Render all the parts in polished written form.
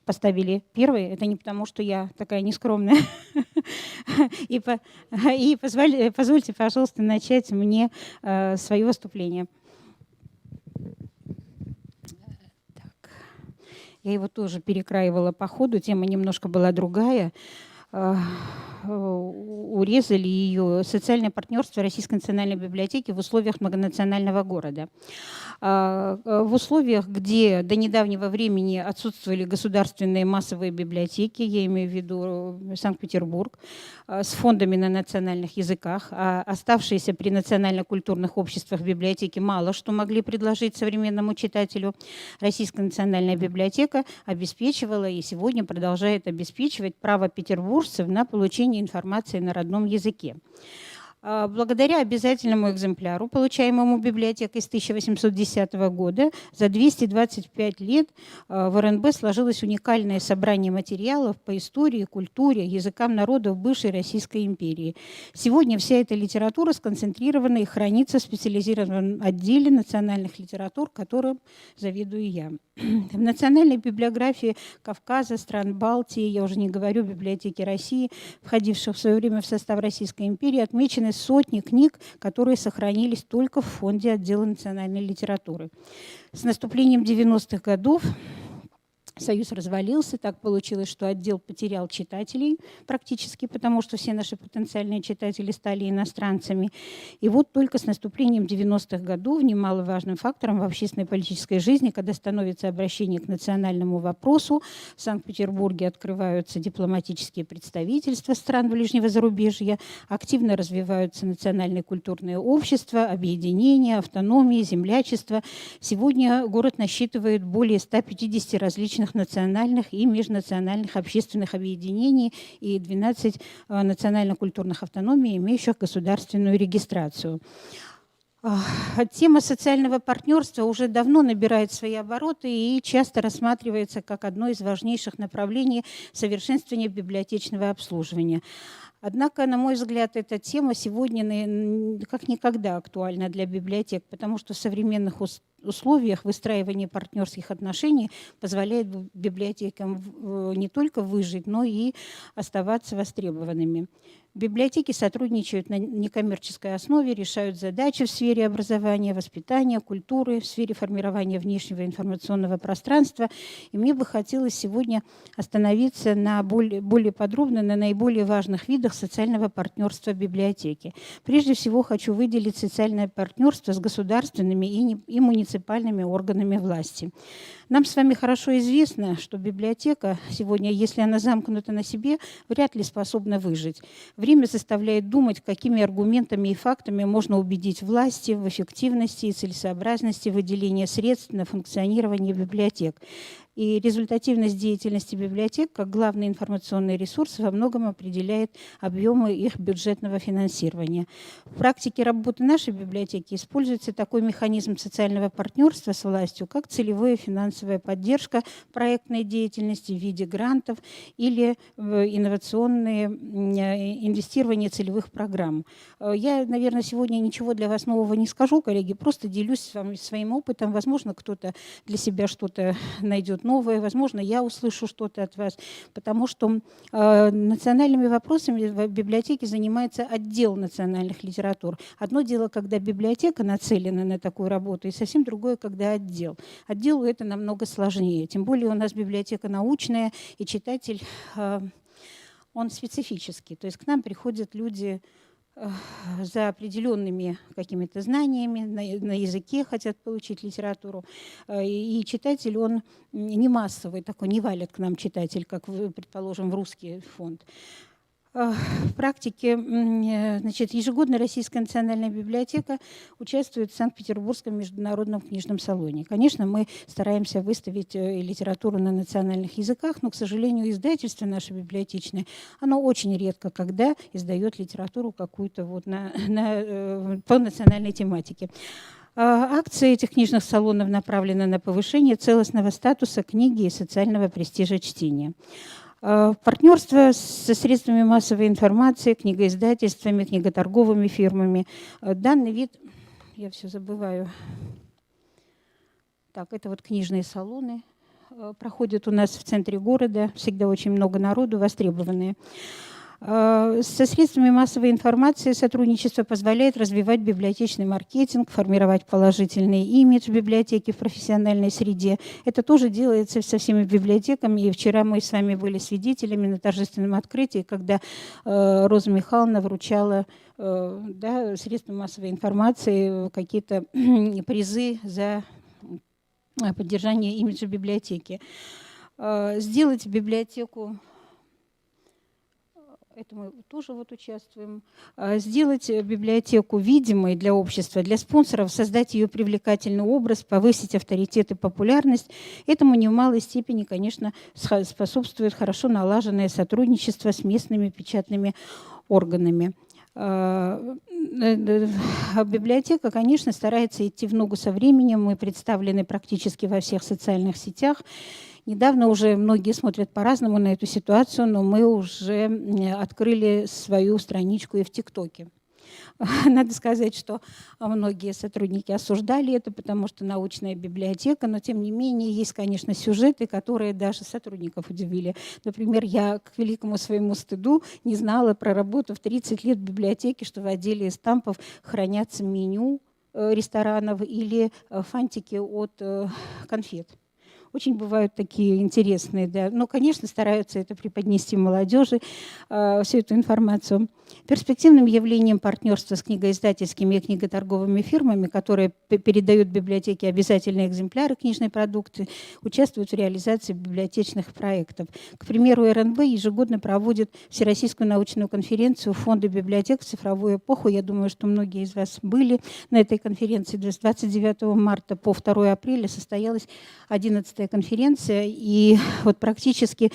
поставили первой, это не потому, что я такая нескромная. И позвольте, пожалуйста, начать мне свое выступление. Так. Я его тоже перекраивала по ходу, тема немножко была другая. Урезали ее социальное партнерство Российской национальной библиотеки в условиях многонационального города. В условиях, где до недавнего времени отсутствовали государственные массовые библиотеки, я имею в виду Санкт-Петербург, с фондами на национальных языках, а оставшиеся при национально-культурных обществах библиотеки мало что могли предложить современному читателю, Российская национальная библиотека обеспечивала и сегодня продолжает обеспечивать право петербуржцев на получение информации на родном языке. Благодаря обязательному экземпляру, получаемому библиотекой с 1810 года, за 225 лет в РНБ сложилось уникальное собрание материалов по истории, культуре, языкам народов бывшей Российской империи. Сегодня вся эта литература сконцентрирована и хранится в специализированном отделе национальных литератур, которым заведую я. В национальной библиографии Кавказа, стран Балтии, я уже не говорю, библиотеки России, входивших в свое время в состав Российской империи, отмечены сотни книг, которые сохранились только в фонде отдела национальной литературы. С наступлением 90-х годов Союз развалился, так получилось, что отдел потерял читателей практически, потому что все наши потенциальные читатели стали иностранцами. И вот только с наступлением 90-х годов немаловажным фактором в общественной политической жизни, когда становится обращение к национальному вопросу, в Санкт-Петербурге открываются дипломатические представительства стран ближнего зарубежья, активно развиваются национальные культурные общества, объединения, автономии, землячества. Сегодня город насчитывает более 150 различных национальных и межнациональных общественных объединений и 12 национально-культурных автономий, имеющих государственную регистрацию. Тема социального партнерства уже давно набирает свои обороты и часто рассматривается как одно из важнейших направлений совершенствования библиотечного обслуживания. Однако, на мой взгляд, эта тема сегодня как никогда актуальна для библиотек, потому что в современных условиях выстраивания партнерских отношений позволяет библиотекам не только выжить, но и оставаться востребованными. Библиотеки сотрудничают на некоммерческой основе, решают задачи в сфере образования, воспитания, культуры, в сфере формирования внешнего информационного пространства. И мне бы хотелось сегодня остановиться более подробно на наиболее важных видах социального партнерства библиотеки. Прежде всего хочу выделить социальное партнерство с государственными и муниципальными органами власти. Нам с вами хорошо известно, что библиотека сегодня, если она замкнута на себе, вряд ли способна выжить. Время заставляет думать, какими аргументами и фактами можно убедить власти в эффективности и целесообразности выделения средств на функционирование библиотек. И результативность деятельности библиотек как главный информационный ресурс во многом определяет объемы их бюджетного финансирования. В практике работы нашей библиотеки используется такой механизм социального партнерства с властью, как целевая финансовая поддержка проектной деятельности в виде грантов или инновационные инвестирование целевых программ. Я, наверное, сегодня ничего для вас нового не скажу, коллеги, просто делюсь с вами своим опытом. Возможно, кто-то для себя что-то найдет новое, возможно, я услышу что-то от вас, потому что национальными вопросами в библиотеке занимается отдел национальных литератур. Одно дело, когда библиотека нацелена на такую работу, и совсем другое, когда отдел. Отделу это намного сложнее, тем более у нас библиотека научная, и читатель, он специфический, то есть к нам приходят люди за определенными какими-то знаниями, на языке хотят получить литературу. И читатель, он не массовый, такой не валит к нам читатель, как, предположим, в русский фонд. В практике, значит, ежегодно Российская национальная библиотека участвует в Санкт-Петербургском международном книжном салоне. Конечно, мы стараемся выставить литературу на национальных языках, но, к сожалению, издательство наше библиотечное, оно очень редко когда издает литературу какую-то вот по национальной тематике. Акции этих книжных салонов направлены на повышение целостного статуса книги и социального престижа чтения. Партнерство со средствами массовой информации, книгоиздательствами, книготорговыми фирмами. Данный вид, я все забываю. Так, это вот книжные салоны. проходят у нас в центре города, всегда очень много народу, востребованные. Со средствами массовой информации сотрудничество позволяет развивать библиотечный маркетинг, формировать положительный имидж библиотеки в профессиональной среде. Это тоже делается со всеми библиотеками. И вчера мы с вами были свидетелями на торжественном открытии, когда Роза Михайловна вручала средства массовой информации какие-то призы за поддержание имиджа библиотеки. Сделать библиотеку, это мы тоже вот участвуем, сделать библиотеку видимой для общества, для спонсоров, создать ее привлекательный образ, повысить авторитет и популярность. Этому не в малой степени, конечно, способствует хорошо налаженное сотрудничество с местными печатными органами. Библиотека, конечно, старается идти в ногу со временем. Мы представлены практически во всех социальных сетях. Недавно уже многие смотрят по-разному на эту ситуацию, но мы уже открыли свою страничку и в ТикТоке. Надо сказать, что многие сотрудники осуждали это, потому что научная библиотека, но тем не менее есть, конечно, сюжеты, которые даже сотрудников удивили. Например, я к великому своему стыду не знала, проработав 30 лет в библиотеке, что в отделе эстампов хранятся меню ресторанов или фантики от конфет. Очень бывают такие интересные, да. Но, конечно, стараются это преподнести молодежи, всю эту информацию. Перспективным явлением партнерства с книгоиздательскими и книготорговыми фирмами, которые передают библиотеке обязательные экземпляры книжной продукции, участвуют в реализации библиотечных проектов. К примеру, РНБ ежегодно проводит Всероссийскую научную конференцию «Фонды библиотек в цифровую эпоху». Я думаю, что многие из вас были на этой конференции. С 29 марта по 2 апреля состоялась 11-я конференция, и вот практически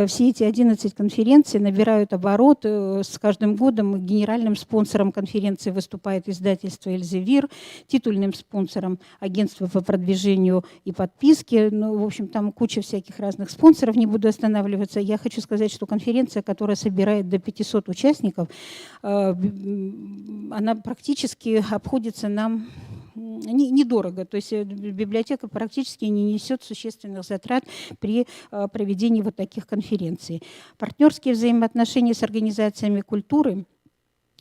все эти 11 конференций набирают оборот. С каждым годом генеральным спонсором конференции выступает издательство «Эльзевир», титульным спонсором агентство по продвижению и подписке. Ну, в общем, там куча всяких разных спонсоров, не буду останавливаться. Я хочу сказать, что конференция, которая собирает до 500 участников, она практически обходится нам недорого. То есть библиотека практически не несет существенных затрат при проведении вот таких конференций. Партнерские взаимоотношения с организациями культуры,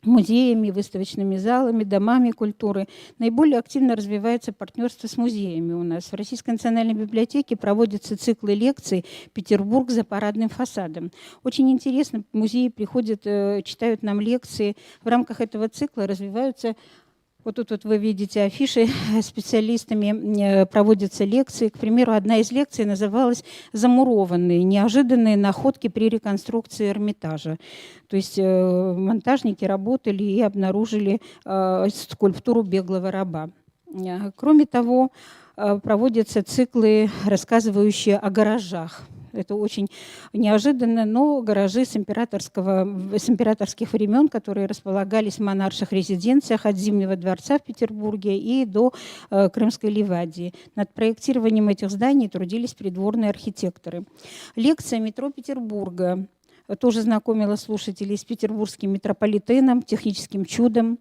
музеями, выставочными залами, домами культуры. Наиболее активно развивается партнерство с музеями у нас. В Российской национальной библиотеке проводятся циклы лекций «Петербург за парадным фасадом». Очень интересно, музеи приходят, читают нам лекции. В рамках этого цикла развиваются. Вот тут вот вы видите афиши, специалистами проводятся лекции. К примеру, одна из лекций называлась «Замурованные. Неожиданные находки при реконструкции Эрмитажа». То есть монтажники работали и обнаружили скульптуру беглого раба. Кроме того, проводятся циклы, рассказывающие о гаражах. Это очень неожиданно, но гаражи с императорских времен, которые располагались в монарших резиденциях от Зимнего дворца в Петербурге и до Крымской Ливадии. Над проектированием этих зданий трудились придворные архитекторы. Лекция «Метро Петербурга» тоже знакомила слушателей с петербургским метрополитеном, техническим чудом.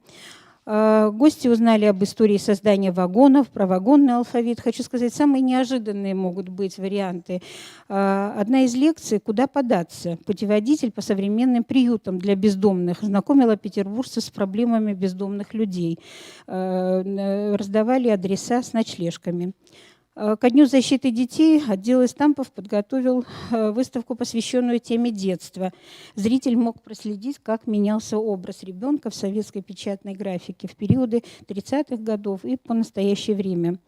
Гости узнали об истории создания вагонов, про вагонный алфавит. Хочу сказать, самые неожиданные могут быть варианты. Одна из лекций «Куда податься?» Путеводитель по современным приютам для бездомных знакомила петербуржцев с проблемами бездомных людей. Раздавали адреса с ночлежками. Ко Дню защиты детей отдел эстампов подготовил выставку, посвященную теме детства. Зритель мог проследить, как менялся образ ребенка в советской печатной графике в периоды 30-х годов и по настоящее время.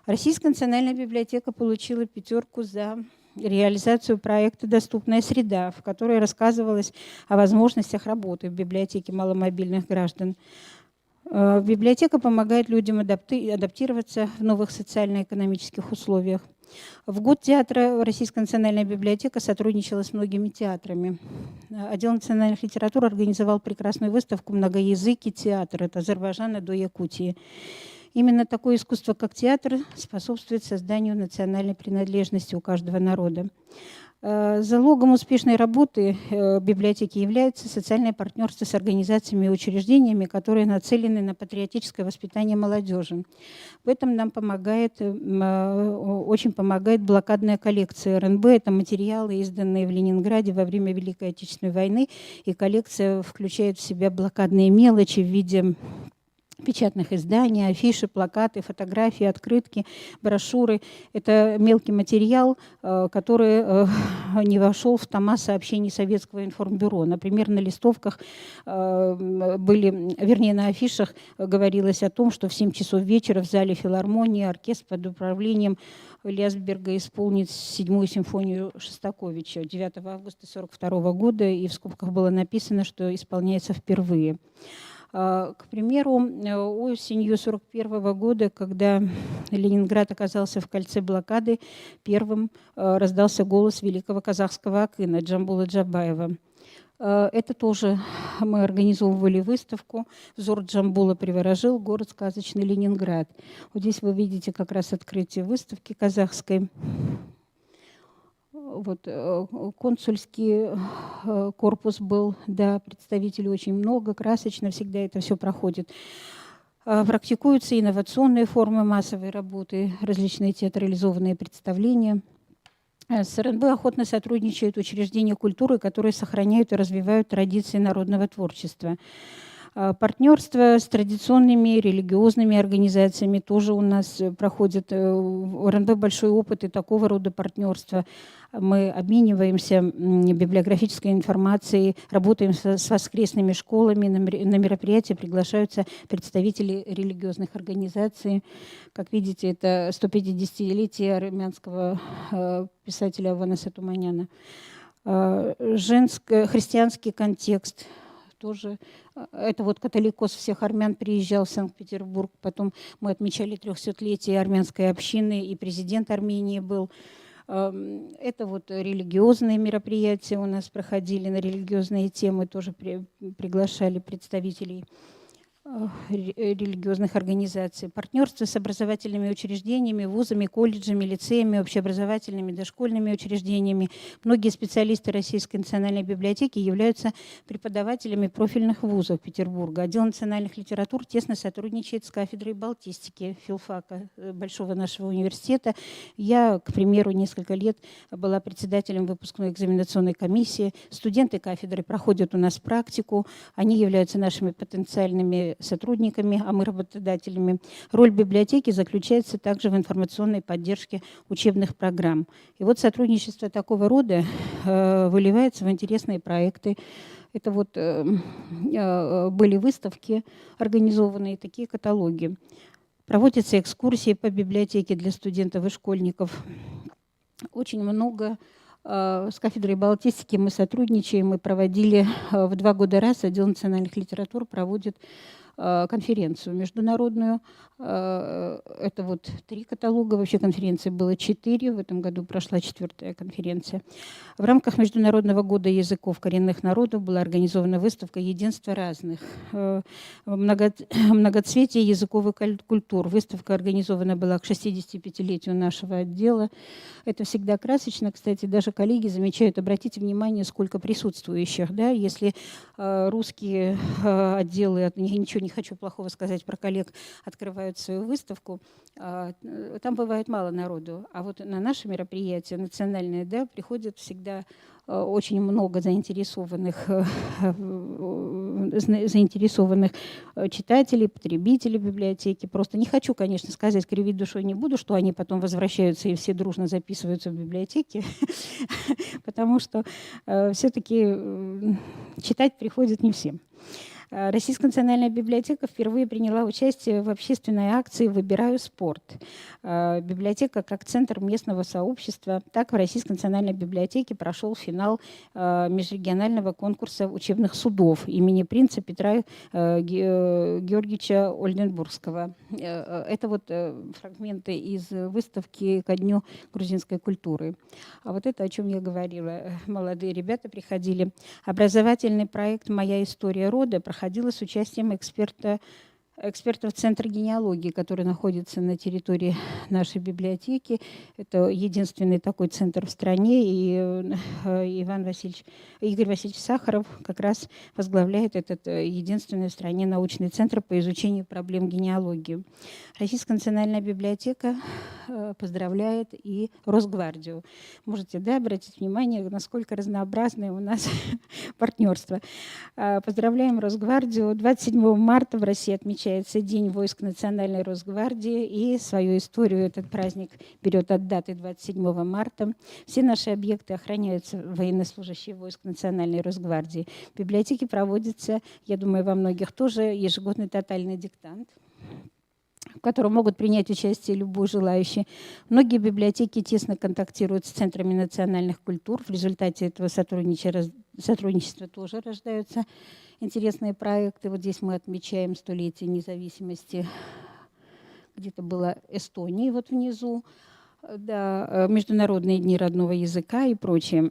Российская национальная библиотека получила 5 за реализацию проекта «Доступная среда», в которой рассказывалось о возможностях работы в библиотеке маломобильных граждан. Библиотека помогает людям адаптироваться в новых социально-экономических условиях. В год театра Российская национальная библиотека сотрудничала с многими театрами. Отдел национальных литератур организовал прекрасную выставку «Многоязыки театр» от Азербайджана до Якутии. Именно такое искусство, как театр, способствует созданию национальной принадлежности у каждого народа. Залогом успешной работы библиотеки является социальное партнерство с организациями и учреждениями, которые нацелены на патриотическое воспитание молодежи. В этом нам очень помогает блокадная коллекция РНБ. Это материалы, изданные в Ленинграде во время Великой Отечественной войны. И коллекция включает в себя блокадные мелочи в виде печатных изданий, афиши, плакаты, фотографии, открытки, брошюры. Это мелкий материал, который не вошел в тома сообщений Советского информбюро. Например, на листовках на афишах говорилось о том, что в 7 часов вечера в зале филармонии оркестр под управлением Лясберга исполнит 7-ю симфонию Шостаковича 9 августа 1942 года, и в скобках было написано, что исполняется впервые. К примеру, осенью 1941 года, когда Ленинград оказался в кольце блокады, первым раздался голос великого казахского акына Джамбула Джабаева. Это тоже мы организовывали выставку «Взор Джамбула приворожил. Город сказочный Ленинград». Вот здесь вы видите как раз открытие выставки казахской. Вот, консульский корпус был, да, представителей очень много, красочно всегда это все проходит. Практикуются инновационные формы массовой работы, различные театрализованные представления. С РНБ охотно сотрудничают учреждения культуры, которые сохраняют и развивают традиции народного творчества. Партнерство с традиционными религиозными организациями тоже у нас проходит. В РНБ большой опыт и такого рода партнерства. Мы обмениваемся библиографической информацией, работаем с воскресными школами. На мероприятия приглашаются представители религиозных организаций. Как видите, это 150-летие армянского писателя Аванеса Туманяна. Христианский контекст – тоже. Это вот католикос всех армян приезжал в Санкт-Петербург. Потом мы отмечали 300-летие армянской общины, и президент Армении был. Это вот религиозные мероприятия у нас проходили, на религиозные темы тоже приглашали представителей религиозных организаций. Партнерство с образовательными учреждениями, вузами, колледжами, лицеями, общеобразовательными, дошкольными учреждениями. Многие специалисты Российской национальной библиотеки являются преподавателями профильных вузов Петербурга. Отдел национальных литератур тесно сотрудничает с кафедрой балтистики филфака Большого нашего университета. Я, к примеру, несколько лет была председателем выпускной экзаменационной комиссии. Студенты кафедры проходят у нас практику. Они являются нашими потенциальными сотрудниками, а мы работодателями. Роль библиотеки заключается также в информационной поддержке учебных программ. И вот сотрудничество такого рода выливается в интересные проекты. Это вот были выставки организованные, такие каталоги. Проводятся экскурсии по библиотеке для студентов и школьников. Очень много. С кафедрой балтистики мы сотрудничаем. Мы проводили в 2 года раз, отдел национальных литератур проводит конференцию международную. Это вот 3 каталога, вообще конференций было 4, в этом году прошла 4-я конференция. В рамках Международного года языков коренных народов была организована выставка «Единство разных». Многоцветие языков и культур. Выставка организована была к 65-летию нашего отдела. Это всегда красочно. Кстати, даже коллеги замечают, обратите внимание, сколько присутствующих. Да? Если русские отделы, ничего не хочу плохого сказать про коллег, открывают свою выставку, там бывает мало народу. А вот на наши мероприятия национальные, да, приходят всегда очень много заинтересованных читателей, потребителей библиотеки. Просто не хочу, конечно, сказать, кривить душой не буду, что они потом возвращаются и все дружно записываются в библиотеке, потому что все-таки читать приходят не всем. Российская национальная библиотека впервые приняла участие в общественной акции «Выбираю спорт». Библиотека как центр местного сообщества. Так в Российской национальной библиотеке прошел финал межрегионального конкурса учебных судов имени принца Петра Георгиевича Ольденбургского. Это вот фрагменты из выставки ко Дню грузинской культуры. А вот это, о чем я говорила. Молодые ребята приходили. Образовательный проект «Моя история рода» проходила с участием эксперта экспертов Центра генеалогии, который находится на территории нашей библиотеки. Это единственный такой центр в стране, и Игорь Васильевич Сахаров как раз возглавляет этот единственный в стране научный центр по изучению проблем генеалогии. Российская национальная библиотека поздравляет и Росгвардию. Можете, да, обратить внимание, насколько разнообразное у нас партнерство. Поздравляем Росгвардию. 27 марта в России отмечается День войск Национальной Росгвардии, и свою историю этот праздник берет от даты 27 марта. Все наши объекты охраняются военнослужащие войск Национальной Росгвардии. В библиотеке проводится, я думаю, во многих тоже, ежегодный тотальный диктант, в котором могут принять участие любой желающий. Многие библиотеки тесно контактируют с центрами национальных культур. В результате этого сотрудничества тоже рождаются интересные проекты. Вот здесь мы отмечаем 100-летие независимости. Где-то была Эстония вот внизу. Да, Международные дни родного языка и прочее.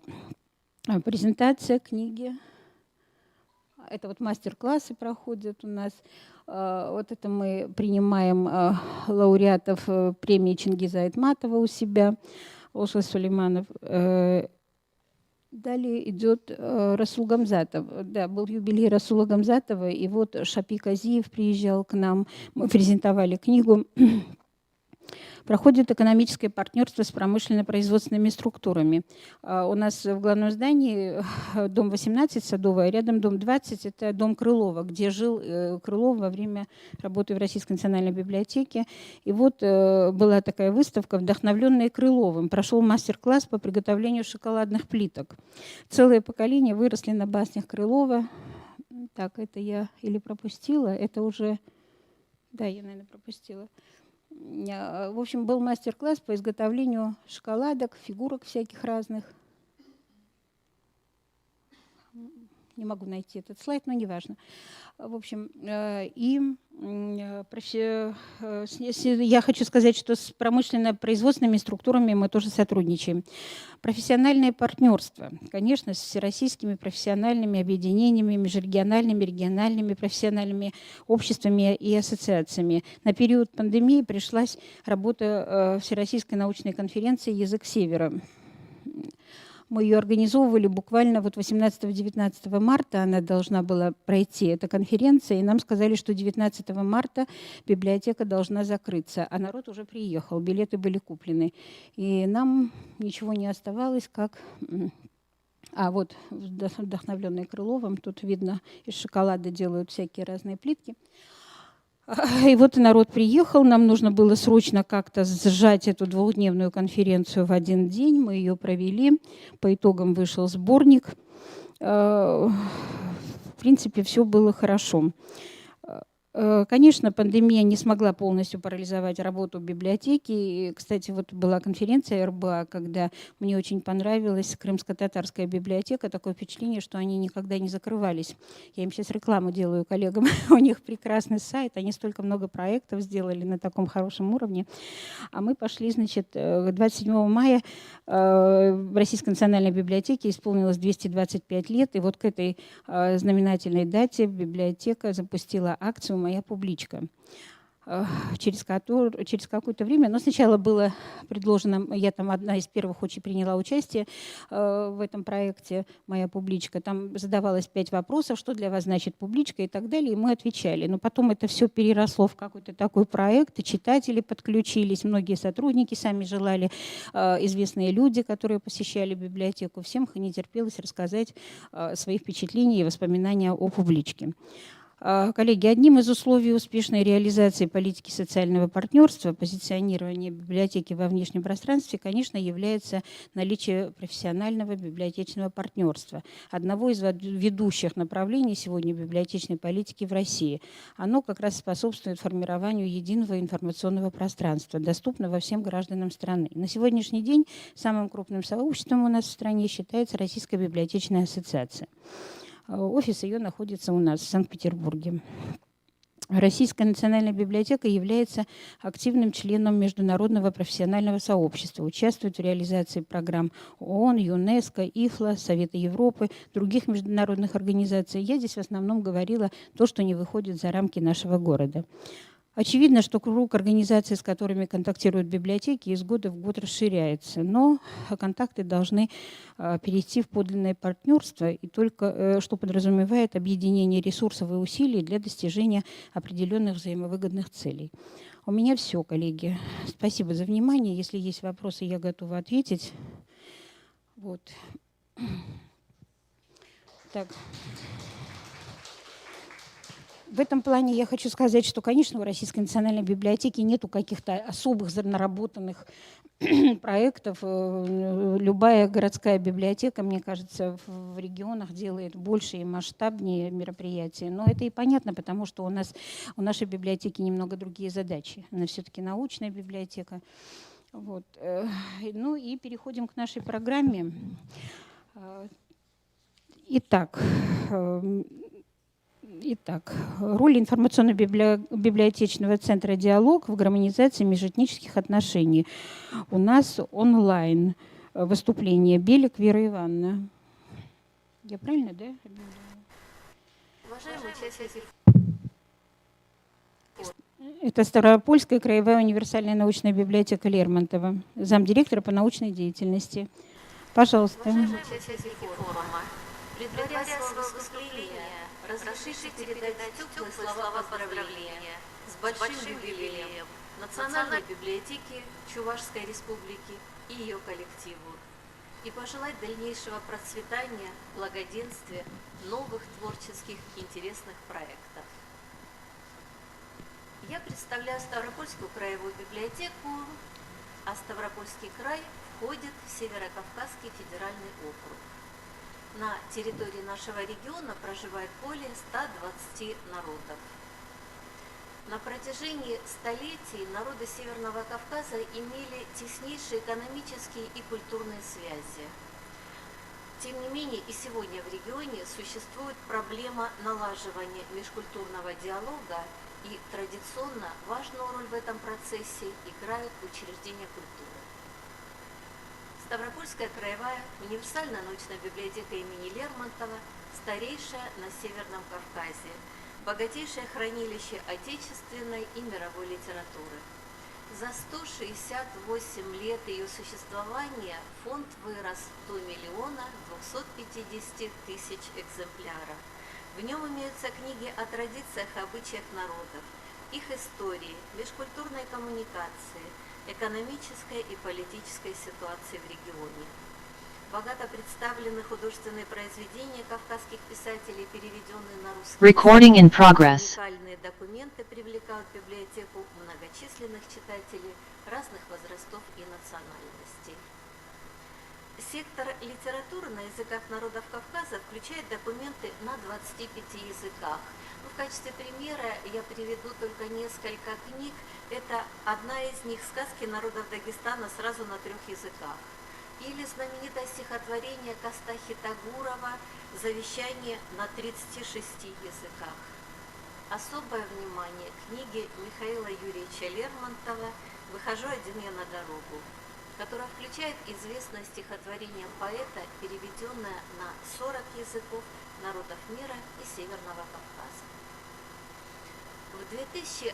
Презентация книги. Это вот мастер-классы проходят у нас. Вот это мы принимаем лауреатов премии Чингиза Айтматова у себя, Оша Сулейманов. Далее идет Расул Гамзатов. Да, был юбилей Расула Гамзатова, и вот Шапик Азиев приезжал к нам, мы презентовали книгу. Проходит экономическое партнерство с промышленно-производственными структурами. У нас в главном здании дом 18, Садовый, а рядом дом 20, это дом Крылова, где жил Крылов во время работы в Российской национальной библиотеке. И вот была такая выставка, вдохновленная Крыловым. Прошел мастер-класс по приготовлению шоколадных плиток. Целое поколение выросли на баснях Крылова. Так, это я или пропустила, это уже... Да, я, наверное, пропустила. В общем, был мастер-класс по изготовлению шоколадок, фигурок всяких разных. Не могу найти этот слайд, но неважно. В общем, я хочу сказать, что с промышленно-производственными структурами мы тоже сотрудничаем. Профессиональное партнерство, конечно, с всероссийскими профессиональными объединениями, межрегиональными, региональными профессиональными обществами и ассоциациями. На период пандемии пришлась работа Всероссийской научной конференции «Язык Севера». Мы ее организовывали буквально вот 18-19 марта, она должна была пройти, эта конференция, и нам сказали, что 19 марта библиотека должна закрыться, а народ уже приехал, билеты были куплены. И нам ничего не оставалось, как... вот вдохновленный Крыловым, тут видно, из шоколада делают всякие разные плитки. И вот народ приехал, нам нужно было срочно как-то сжать эту двухдневную конференцию в один день. Мы ее провели, по итогам вышел сборник. В принципе, все было хорошо. Конечно, пандемия не смогла полностью парализовать работу библиотеки. И, кстати, вот была конференция РБА, когда мне очень понравилась крымско-татарская библиотека. Такое впечатление, что они никогда не закрывались. Я им сейчас рекламу делаю коллегам. У них прекрасный сайт, они столько много проектов сделали на таком хорошем уровне. А мы пошли, значит, 27 мая в Российской национальной библиотеке исполнилось 225 лет. И вот к этой знаменательной дате библиотека запустила акцию «Моя публичка». Через какое-то время, но сначала было предложено, я там одна из первых очень приняла участие в этом проекте «Моя публичка». Там задавалось 5 вопросов, что для вас значит публичка и так далее, и мы отвечали. Но потом это все переросло в какой-то такой проект, и читатели подключились, многие сотрудники сами желали, известные люди, которые посещали библиотеку. Всем не терпелось рассказать свои впечатления и воспоминания о публичке. Коллеги, одним из условий успешной реализации политики социального партнерства, позиционирования библиотеки во внешнем пространстве, конечно, является наличие профессионального библиотечного партнерства, одного из ведущих направлений сегодня библиотечной политики в России. Оно как раз способствует формированию единого информационного пространства, доступного всем гражданам страны. На сегодняшний день самым крупным сообществом у нас в стране считается Российская библиотечная ассоциация. Офис ее находится у нас в Санкт-Петербурге. Российская национальная библиотека является активным членом международного профессионального сообщества, участвует в реализации программ ООН, ЮНЕСКО, ИФЛА, Совета Европы, других международных организаций. Я здесь в основном говорила то, что не выходит за рамки нашего города. Очевидно, что круг организаций, с которыми контактируют библиотеки, из года в год расширяется, но контакты должны перейти в подлинное партнерство, и только что подразумевает объединение ресурсов и усилий для достижения определенных взаимовыгодных целей. У меня все, коллеги. Спасибо за внимание. Если есть вопросы, я готова ответить. Вот. Так. В этом плане я хочу сказать, что, конечно, у Российской национальной библиотеки нету каких-то особых наработанных проектов. Любая городская библиотека, мне кажется, в регионах делает больше и масштабнее мероприятия. Но это и понятно, потому что у нашей библиотеки немного другие задачи. Она все-таки научная библиотека. Вот. Ну и переходим к нашей программе. Итак, роль информационно-библиотечного центра «Диалог» в гармонизации межэтнических отношений. У нас онлайн выступление. Белик Вера Ивановна. Я правильно, да? Уважаемые участники. Это Ставропольская краевая универсальная научная библиотека Лермонтова, замдиректора по научной деятельности. Пожалуйста. Уважаемые участники форума, предваряя свое выступление, разрешите передать теплые слова поздравления с большим юбилеем Национальной библиотеки Чувашской Республики и ее коллективу и пожелать дальнейшего процветания, благоденствия, новых творческих интересных проектов. Я представляю Ставропольскую краевую библиотеку, а Ставропольский край входит в Северокавказский федеральный округ. На территории нашего региона проживает более 120 народов. На протяжении столетий народы Северного Кавказа имели теснейшие экономические и культурные связи. Тем не менее, и сегодня в регионе существует проблема налаживания межкультурного диалога, и традиционно важную роль в этом процессе играют учреждения культуры. Ставропольская краевая универсальная научная библиотека имени Лермонтова старейшая на Северном Кавказе, богатейшее хранилище отечественной и мировой литературы. За 168 лет ее существования фонд вырос до 1 250 000 экземпляров. В нем имеются книги о традициях и обычаях народов, их истории, межкультурной коммуникации, экономической и политической ситуации в регионе. Богато представлены художественные произведения кавказских писателей, переведенные на русский язык. Уникальные документы привлекают в библиотеку многочисленных читателей разных возрастов и национальностей. Сектор литературы на языках народов Кавказа включает документы на 25 языках. В качестве примера я приведу только несколько книг. Это одна из них «Сказки народов Дагестана» сразу на 3 языках. Или знаменитое стихотворение Кастахи Тагурова «Завещание» на 36 языках. Особое внимание книге Михаила Юрьевича Лермонтова «Выхожу один я на дорогу», которая включает известное стихотворение поэта, переведенное на 40 языков народов мира и Северного Кавказа. В 2011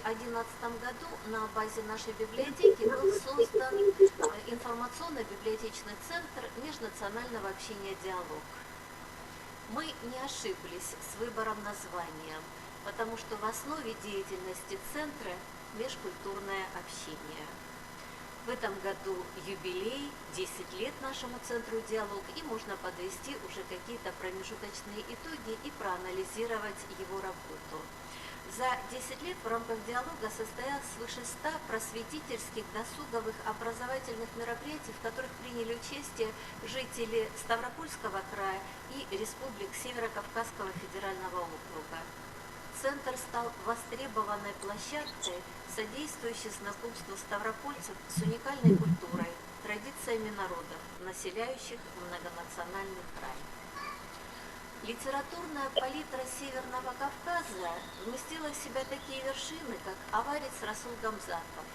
году на базе нашей библиотеки был создан информационно-библиотечный центр межнационального общения «Диалог». Мы не ошиблись с выбором названия, потому что в основе деятельности центра межкультурное общение. В этом году юбилей, 10 лет нашему центру «Диалог», и можно подвести уже какие-то промежуточные итоги и проанализировать его работу. За 10 лет в рамках «Диалога» состоялось свыше 100 просветительских, досуговых, образовательных мероприятий, в которых приняли участие жители Ставропольского края и республик Северо-Кавказского федерального округа. Центр стал востребованной площадкой, содействующей знакомству ставропольцев с уникальной культурой, традициями народов, населяющих многонациональный край. Литературная палитра Северного Кавказа вместила в себя такие вершины, как Аварец Расул Гамзатов,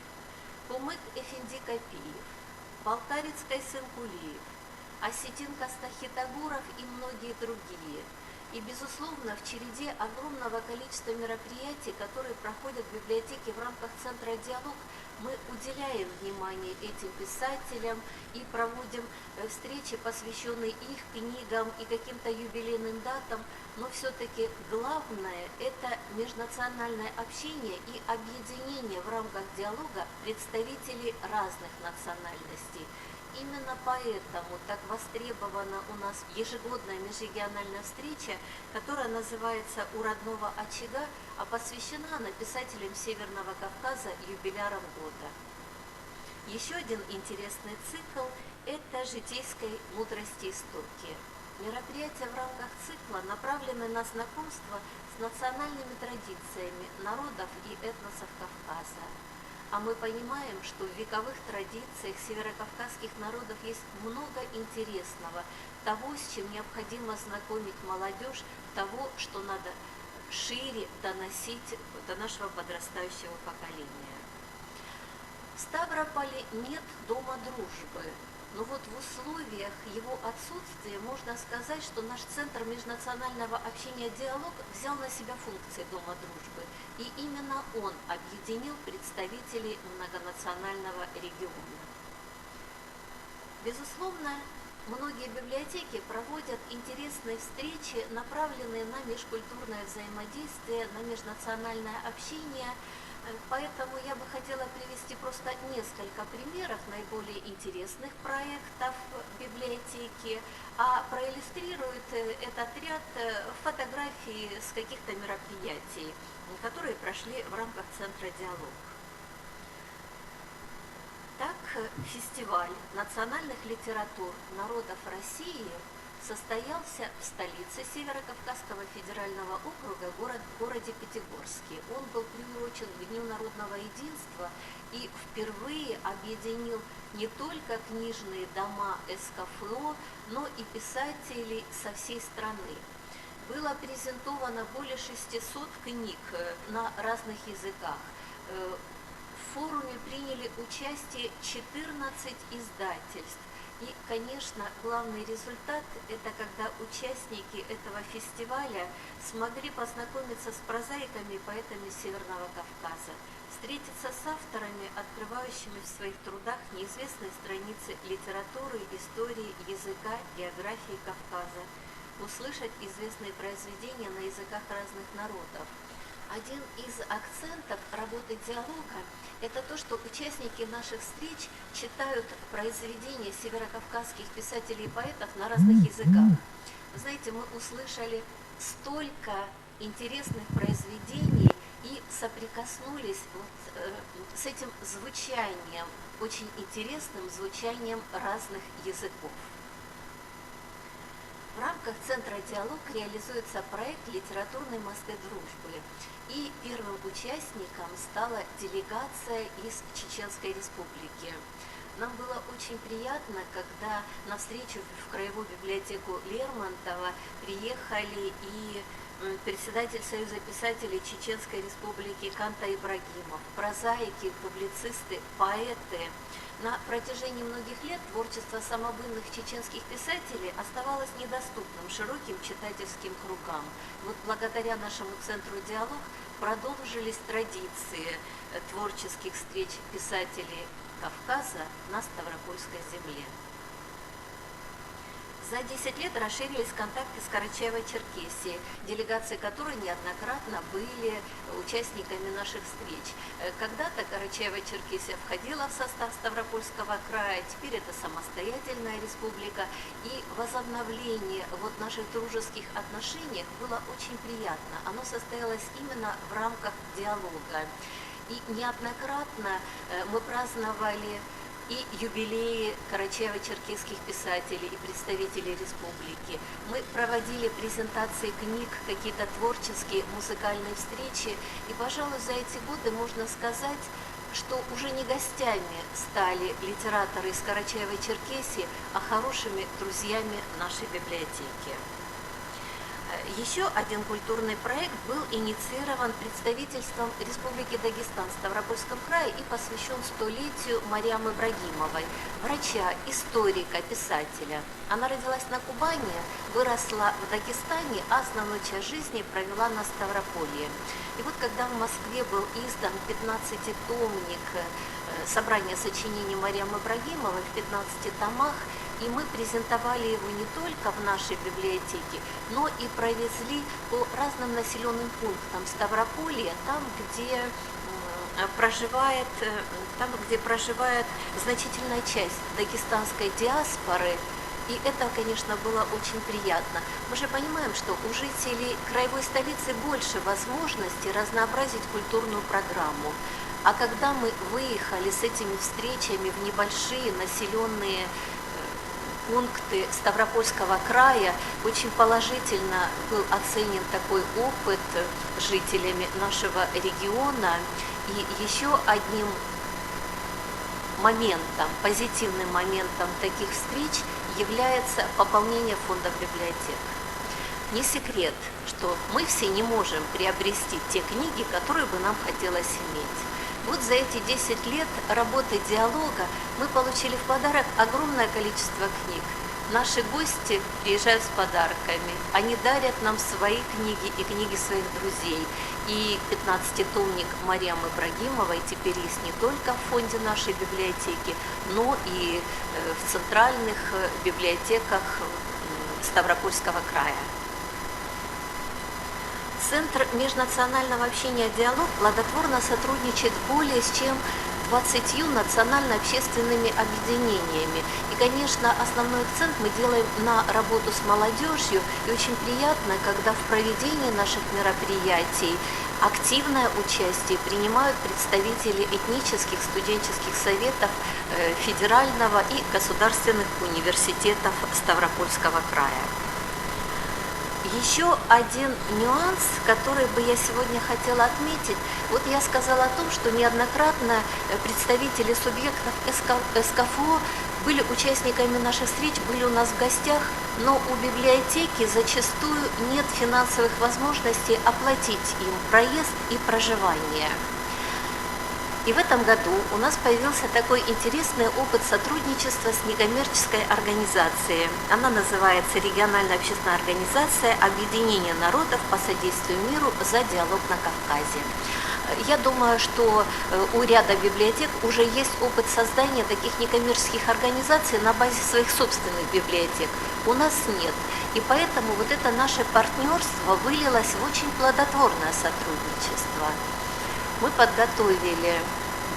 Кумык Эфенди Капиев, Балтарец Кайсен Кулиев, Осетин Кастахитагуров и многие другие. И, безусловно, в череде огромного количества мероприятий, которые проходят в библиотеке в рамках Центра «Диалог», мы уделяем внимание этим писателям и проводим встречи, посвященные их книгам и каким-то юбилейным датам, но все-таки главное – это межнациональное общение и объединение в рамках диалога представителей разных национальностей. Именно поэтому так востребована у нас ежегодная межрегиональная встреча, которая называется «У родного очага», а посвящена она писателям Северного Кавказа юбилярам года. Еще один интересный цикл – это «Житейской мудрости истоки». Мероприятия в рамках цикла направлены на знакомство с национальными традициями народов и этносов Кавказа. А мы понимаем, что в вековых традициях северокавказских народов есть много интересного, того, с чем необходимо знакомить молодежь, того, что надо шире доносить до нашего подрастающего поколения. В Ставрополе нет дома дружбы, но вот в условиях его отсутствия можно сказать, что наш Центр межнационального общения «Диалог» взял на себя функции дома дружбы, и именно он объединил представителей многонационального региона. Безусловно, многие библиотеки проводят интересные встречи, направленные на межкультурное взаимодействие, на межнациональное общение. Поэтому я бы хотела привести просто несколько примеров наиболее интересных проектов библиотеки, а проиллюстрирует этот ряд фотографий с каких-то мероприятий, которые прошли в рамках Центра «Диалог». Так, фестиваль национальных литератур народов России состоялся в столице Северокавказского федерального округа, городе Пятигорске. Он был приурочен к Дню народного единства и впервые объединил не только книжные дома СКФО, но и писателей со всей страны. Было презентовано более 600 книг на разных языках. В форуме приняли участие 14 издательств. И, конечно, главный результат – это когда участники этого фестиваля смогли познакомиться с прозаиками и поэтами Северного Кавказа, встретиться с авторами, открывающими в своих трудах неизвестные страницы литературы, истории, языка, географии Кавказа, услышать известные произведения на языках разных народов. Один из акцентов работы «Диалога» – это то, что участники наших встреч читают произведения северокавказских писателей и поэтов на разных языках. Вы знаете, мы услышали столько интересных произведений и соприкоснулись с этим звучанием, очень интересным звучанием разных языков. В рамках Центра «Диалог» реализуется проект «Литературные мосты дружбы». И первым участником стала делегация из Чеченской Республики. Нам было очень приятно, когда на встречу в Краевую библиотеку Лермонтова приехали и председатель Союза писателей Чеченской Республики Канта Ибрагимов, прозаики, публицисты, поэты. На протяжении многих лет творчество самобытных чеченских писателей оставалось недоступным широким читательским кругам. Вот благодаря нашему Центру «Диалог» продолжились традиции творческих встреч писателей Кавказа на Ставропольской земле. За 10 лет расширились контакты с Карачаево-Черкесией, делегации которой неоднократно были участниками наших встреч. Когда-то Карачаево-Черкесия входила в состав Ставропольского края, теперь это самостоятельная республика, и возобновление наших дружеских отношений было очень приятно. Оно состоялось именно в рамках диалога. И неоднократно мы праздновали и юбилеи карачаево-черкесских писателей и представителей республики. Мы проводили презентации книг, какие-то творческие, музыкальные встречи. И, пожалуй, за эти годы можно сказать, что уже не гостями стали литераторы из Карачаево-Черкесии, а хорошими друзьями нашей библиотеки. Еще один культурный проект был инициирован представительством Республики Дагестан в Ставропольском крае и посвящен столетию Мариам Ибрагимовой, врача, историка, писателя. Она родилась на Кубани, выросла в Дагестане, а основную часть жизни провела на Ставрополье. И вот когда в Москве был издан 15-томник собрания сочинений Мариам Ибрагимовой в 15 томах, и мы презентовали его не только в нашей библиотеке, но и провезли по разным населенным пунктам Ставрополья, там, где проживает значительная часть дагестанской диаспоры. И это, конечно, было очень приятно. Мы же понимаем, что у жителей краевой столицы больше возможностей разнообразить культурную программу. А когда мы выехали с этими встречами в небольшие населенные пункты Ставропольского края, очень положительно был оценен такой опыт жителями нашего региона. И еще одним моментом, позитивным моментом таких встреч является пополнение фонда библиотек. Не секрет, что мы все не можем приобрести те книги, которые бы нам хотелось иметь. Вот за эти 10 лет работы диалога мы получили в подарок огромное количество книг. Наши гости приезжают с подарками, они дарят нам свои книги и книги своих друзей. И 15-томник Мариам Ибрагимовой теперь есть не только в фонде нашей библиотеки, но и в центральных библиотеках Ставропольского края. Центр межнационального общения «Диалог» плодотворно сотрудничает более чем 20 национально-общественными объединениями. И, конечно, основной акцент мы делаем на работу с молодежью. И очень приятно, когда в проведении наших мероприятий активное участие принимают представители этнических студенческих советов федерального и государственных университетов Ставропольского края. Еще один нюанс, который бы я сегодня хотела отметить. Вот я сказала о том, что неоднократно представители субъектов СКФО были участниками наших встреч, были у нас в гостях, но у библиотеки зачастую нет финансовых возможностей оплатить им проезд и проживание. И в этом году у нас появился такой интересный опыт сотрудничества с некоммерческой организацией. Она называется «Региональная общественная организация Объединение народов по содействию миру за диалог на Кавказе». Я думаю, что у ряда библиотек уже есть опыт создания таких некоммерческих организаций на базе своих собственных библиотек. У нас нет. И поэтому вот это наше партнерство вылилось в очень плодотворное сотрудничество. Мы подготовили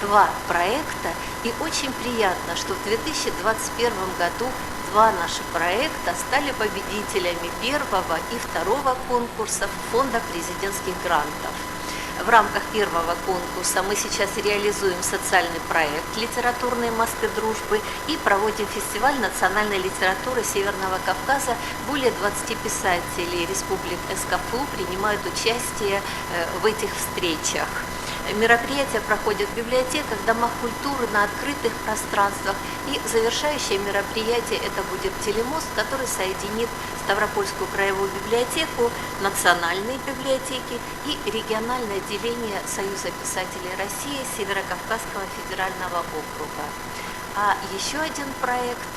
2 проекта, и очень приятно, что в 2021 году 2 наших проекта стали победителями 1-го и 2-го конкурсов Фонда президентских грантов. В рамках 1-го конкурса мы сейчас реализуем социальный проект «Литературные мосты дружбы» и проводим фестиваль национальной литературы Северного Кавказа. Более 20 писателей республик СКФУ принимают участие в этих встречах. Мероприятия проходят в библиотеках, домах культуры, на открытых пространствах. И завершающее мероприятие – это будет телемост, который соединит Ставропольскую краевую библиотеку, национальные библиотеки и региональное отделение Союза писателей России Северокавказского федерального округа. А еще один проект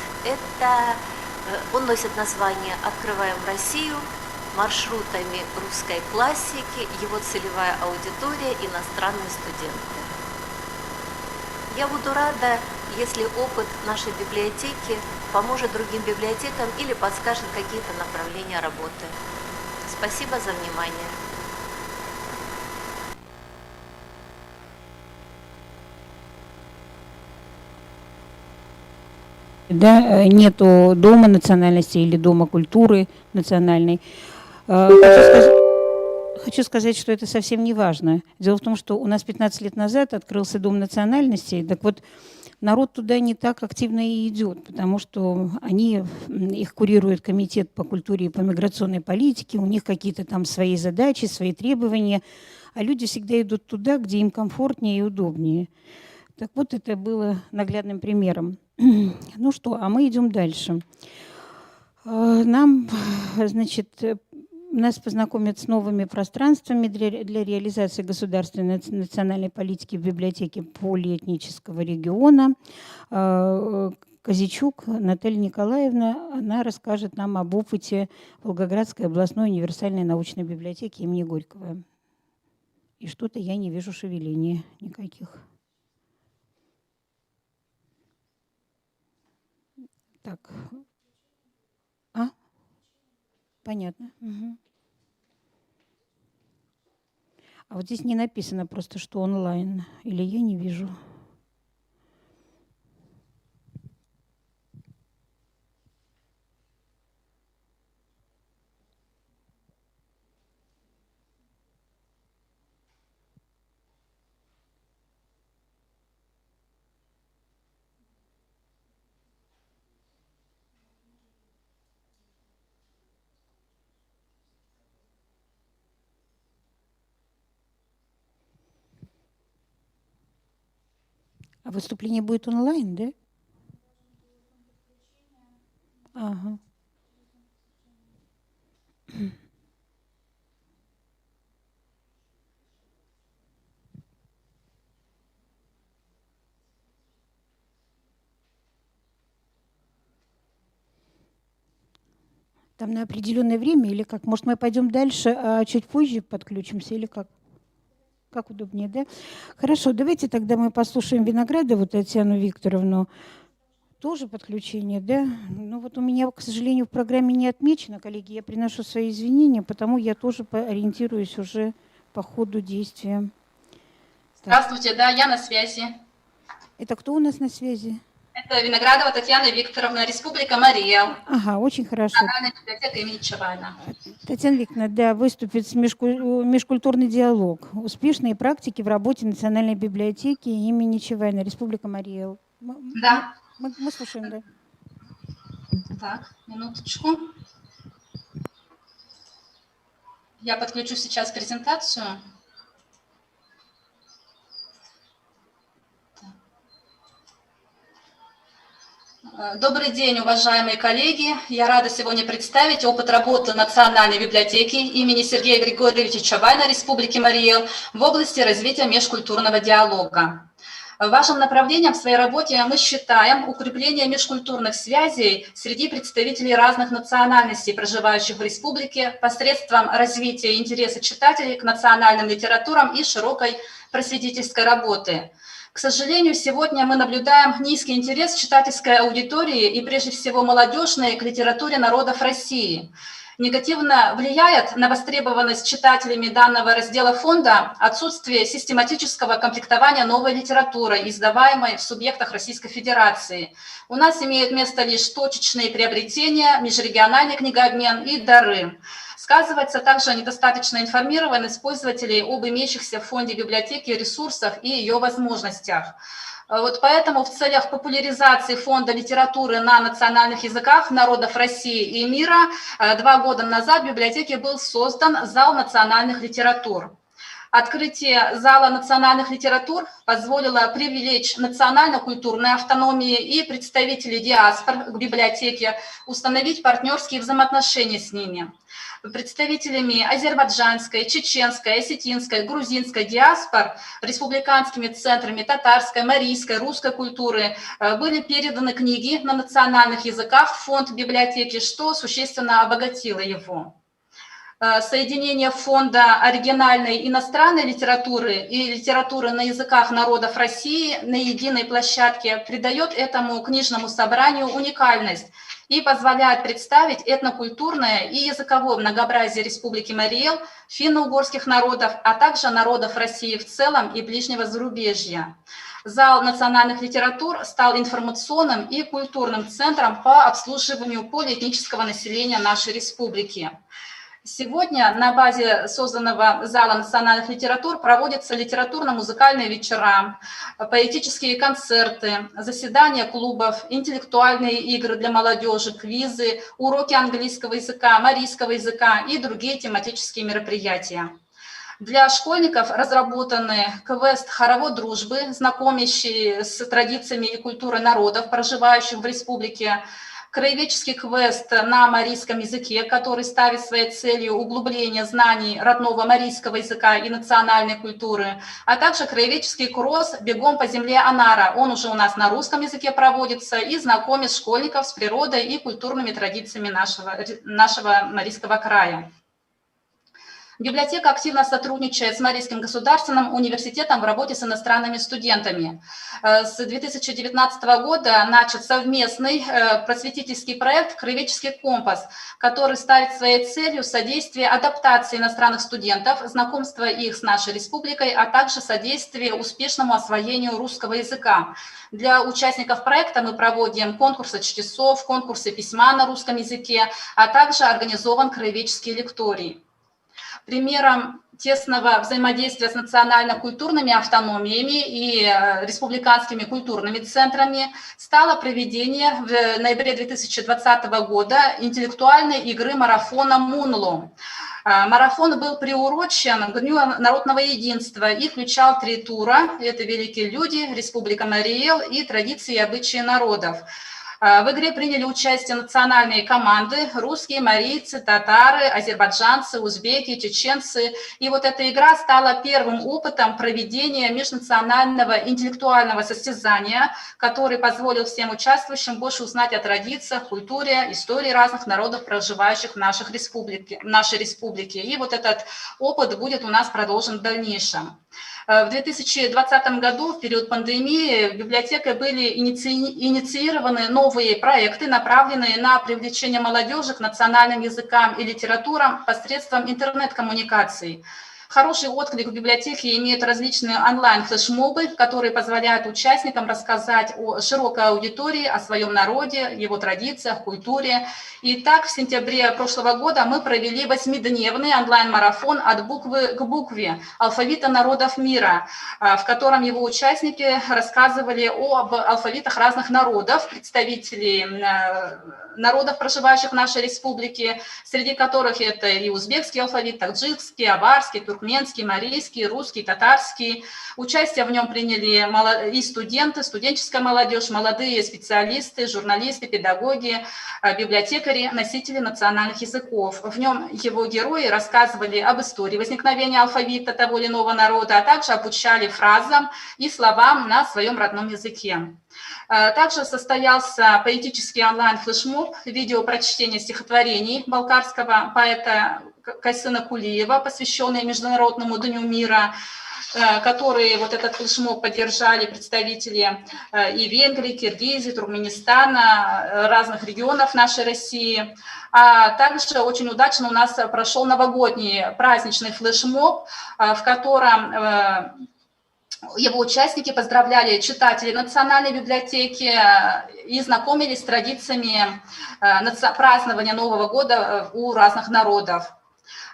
– он носит название «Открываем Россию», маршрутами русской классики, его целевая аудитория – иностранные студенты. Я буду рада, если опыт нашей библиотеки поможет другим библиотекам или подскажет какие-то направления работы. Спасибо за внимание. Да, нету дома национальности или дома культуры национальной. Хочу сказать, что это совсем не важно. Дело в том, что у нас 15 лет назад открылся Дом национальностей. Так вот, народ туда не так активно и идет, потому что их курирует Комитет по культуре и по миграционной политике, у них какие-то там свои задачи, свои требования, а люди всегда идут туда, где им комфортнее и удобнее. Так вот, это было наглядным примером. Ну что, а мы идем дальше. Нам, значит, нас познакомят с новыми пространствами для реализации государственной национальной политики в библиотеке полиэтнического региона. Козичук Наталья Николаевна, она расскажет нам об опыте Волгоградской областной универсальной научной библиотеки имени Горького. И что-то я не вижу шевеления никаких. Так. Понятно. Угу. А вот здесь не написано просто, что онлайн. Или я не вижу. А выступление будет онлайн, да? Ага. Там на определенное время или как? Может, мы пойдем дальше, а чуть позже подключимся или как? Как удобнее, да? Хорошо, давайте тогда мы послушаем Виноградову Татьяну Викторовну. Тоже подключение, да? Ну вот у меня, к сожалению, в программе не отмечено, коллеги, я приношу свои извинения, потому я тоже ориентируюсь уже по ходу действия. Здравствуйте, да, я на связи. Это кто у нас на связи? Это Виноградова Татьяна Викторовна, Республика Мариэл. Ага, очень хорошо. Национальная библиотека имени Чавайна. Татьяна Викторовна, да, выступит с межкультурный диалог. Успешные практики в работе Национальной библиотеки имени Чавайна, Республика Мариэл. Да. Мы слушаем, да. Так, минуточку. Я подключу сейчас презентацию. Добрый день, уважаемые коллеги. Я рада сегодня представить опыт работы Национальной библиотеки имени Сергея Григорьевича Чавайна, Республики Мариэл в области развития межкультурного диалога. Важным направлением в своей работе мы считаем укрепление межкультурных связей среди представителей разных национальностей, проживающих в республике, посредством развития интереса читателей к национальным литературам и широкой просветительской работы. К сожалению, сегодня мы наблюдаем низкий интерес читательской аудитории и прежде всего молодежной к литературе народов России. Негативно влияет на востребованность читателями данного раздела фонда отсутствие систематического комплектования новой литературы, издаваемой в субъектах Российской Федерации. У нас имеют место лишь точечные приобретения, межрегиональный книгообмен и дары. Сказывается также недостаточная информированность пользователей об имеющихся в фонде библиотеки ресурсах и ее возможностях. Вот поэтому в целях популяризации фонда литературы на национальных языках народов России и мира 2 года назад в библиотеке был создан зал национальных литератур. Открытие зала национальных литератур позволило привлечь национально-культурной автономии и представителей диаспор к библиотеке, установить партнерские взаимоотношения с ними. Представителями азербайджанской, чеченской, осетинской, грузинской диаспор, республиканскими центрами татарской, марийской, русской культуры были переданы книги на национальных языках в фонд библиотеки, что существенно обогатило его. Соединение фонда оригинальной иностранной литературы и литературы на языках народов России на единой площадке придает этому книжному собранию уникальность и позволяет представить этнокультурное и языковое многообразие Республики Мариэл, финно-угорских народов, а также народов России в целом и ближнего зарубежья. Зал национальных литератур стал информационным и культурным центром по обслуживанию полиэтнического населения нашей республики. Сегодня на базе созданного зала национальных литератур проводятся литературно-музыкальные вечера, поэтические концерты, заседания клубов, интеллектуальные игры для молодежи, квизы, уроки английского языка, марийского языка и другие тематические мероприятия. Для школьников разработаны квест «Хоровод дружбы», знакомящие с традициями и культурой народов, проживающих в республике, краеведческий квест на марийском языке, который ставит своей целью углубление знаний родного марийского языка и национальной культуры, а также краеведческий кросс «Бегом по земле Анара». Он уже у нас на русском языке проводится и знакомит школьников с природой и культурными традициями нашего Марийского края. Библиотека активно сотрудничает с Марийским государственным университетом в работе с иностранными студентами. С 2019 года начат совместный просветительский проект «Краеведческий компас», который ставит своей целью содействие адаптации иностранных студентов, знакомство их с нашей республикой, а также содействие успешному освоению русского языка. Для участников проекта мы проводим конкурсы чтецов, конкурсы письма на русском языке, а также организован краеведческий лекторий. Примером тесного взаимодействия с национально-культурными автономиями и республиканскими культурными центрами стало проведение в ноябре 2020 года интеллектуальной игры марафона «Мунло». Марафон был приурочен к Дню народного единства и включал 3 тура. Это «Великие люди», «Республика Марий Эл» и «Традиции и обычаи народов». В игре приняли участие национальные команды: русские, марийцы, татары, азербайджанцы, узбеки, чеченцы. И вот эта игра стала первым опытом проведения межнационального интеллектуального состязания, который позволил всем участвующим больше узнать о традициях, культуре, истории разных народов, проживающих в нашей республике. И вот этот опыт будет у нас продолжен в дальнейшем. В 2020 году, в период пандемии, библиотекой были инициированы новые проекты, направленные на привлечение молодежи к национальным языкам и литературам посредством интернет-коммуникаций. Хороший отклик в библиотеке имеют различные онлайн-флешмобы, которые позволяют участникам рассказать о широкой аудитории, о своем народе, его традициях, культуре. И так, в сентябре прошлого года мы провели 8-дневный онлайн-марафон «От буквы к букве. Алфавита народов мира», в котором его участники рассказывали об алфавитах разных народов, представителей народов, проживающих в нашей республике, среди которых это и узбекский алфавит, таджикский, аварский, туркменский, марийский, русский, татарский. Участие в нем приняли и студенты, студенческая молодежь, молодые специалисты, журналисты, педагоги, библиотекари, носители национальных языков. В нем его герои рассказывали об истории возникновения алфавита того или иного народа, а также обучали фразам и словам на своем родном языке. Также состоялся поэтический онлайн-флешмоб, видеопрочтение стихотворений балкарского поэта Кайсына Кулиева, посвященный Международному дню мира, которые вот этот флешмоб поддержали представители и Венгрии, Киргизии, Туркменистана, разных регионов нашей России. А также очень удачно у нас прошел новогодний праздничный флешмоб, в котором его участники поздравляли читателей Национальной библиотеки и знакомились с традициями празднования Нового года у разных народов.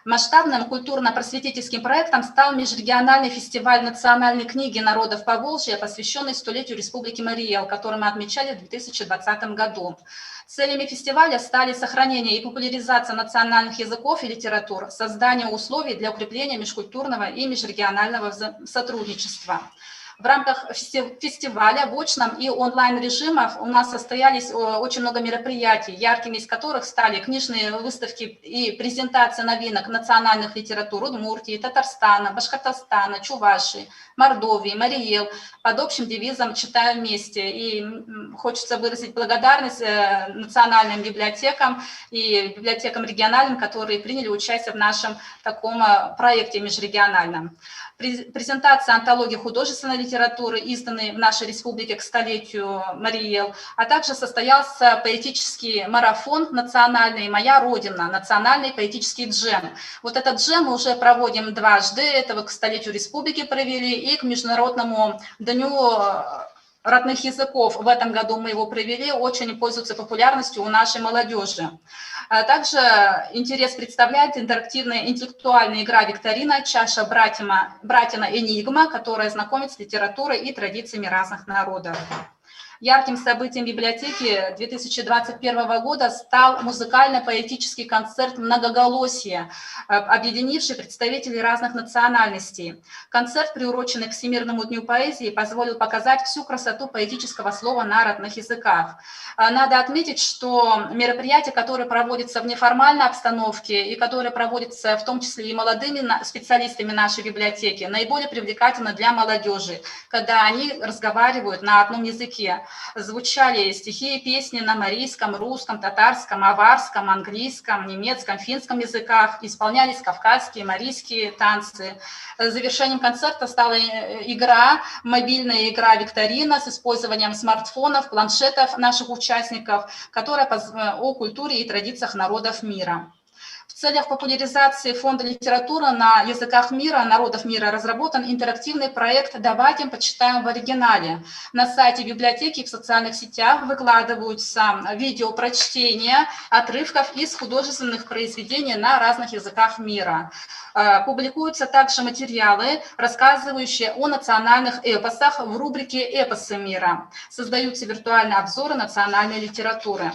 Масштабным культурно-просветительским проектом стал межрегиональный фестиваль национальной книги народов Поволжья, посвященный столетию Республики Марий Эл, который мы отмечали в 2020 году. Целями фестиваля стали сохранение и популяризация национальных языков и литератур, создание условий для укрепления межкультурного и межрегионального сотрудничества. В рамках фестиваля в очном и онлайн-режимах у нас состоялись очень много мероприятий, яркими из которых стали книжные выставки и презентация новинок национальных литератур Удмуртии, Татарстана, Башкортостана, Чувашии, Мордовии, Марий Эл под общим девизом «Читаем вместе». И хочется выразить благодарность национальным библиотекам и библиотекам региональным, которые приняли участие в нашем таком проекте межрегиональном. Презентация антологии художественной литературы, изданной в нашей республике к столетию Марий Эл, а также состоялся поэтический марафон национальный «Моя Родина», национальный поэтический джем. Вот этот джем мы уже проводим дважды, этого к столетию республики провели и к Международному дню родных языков. В этом году мы его провели, очень пользуется популярностью у нашей молодежи. Также интерес представляет интерактивная интеллектуальная игра «Викторина. Чаша Братина Энигма», которая знакомит с литературой и традициями разных народов. Ярким событием библиотеки 2021 года стал музыкально-поэтический концерт «Многоголосие», объединивший представителей разных национальностей. Концерт, приуроченный к Всемирному дню поэзии, позволил показать всю красоту поэтического слова на родных языках. Надо отметить, что мероприятия, которые проводятся в неформальной обстановке и которые проводятся в том числе и молодыми специалистами нашей библиотеки, наиболее привлекательны для молодежи, когда они разговаривают на одном языке. Звучали стихи и песни на марийском, русском, татарском, аварском, английском, немецком, финском языках, исполнялись кавказские, марийские танцы. Завершением концерта стала игра, мобильная игра «Викторина» с использованием смартфонов, планшетов наших участников, которая о культуре и традициях народов мира. В целях популяризации фонда литературы на языках мира, народов мира разработан интерактивный проект «Давайте почитаем в оригинале». На сайте библиотеки и в социальных сетях выкладываются видео прочтения отрывков из художественных произведений на разных языках мира. Публикуются также материалы, рассказывающие о национальных эпосах в рубрике «Эпосы мира». Создаются виртуальные обзоры национальной литературы.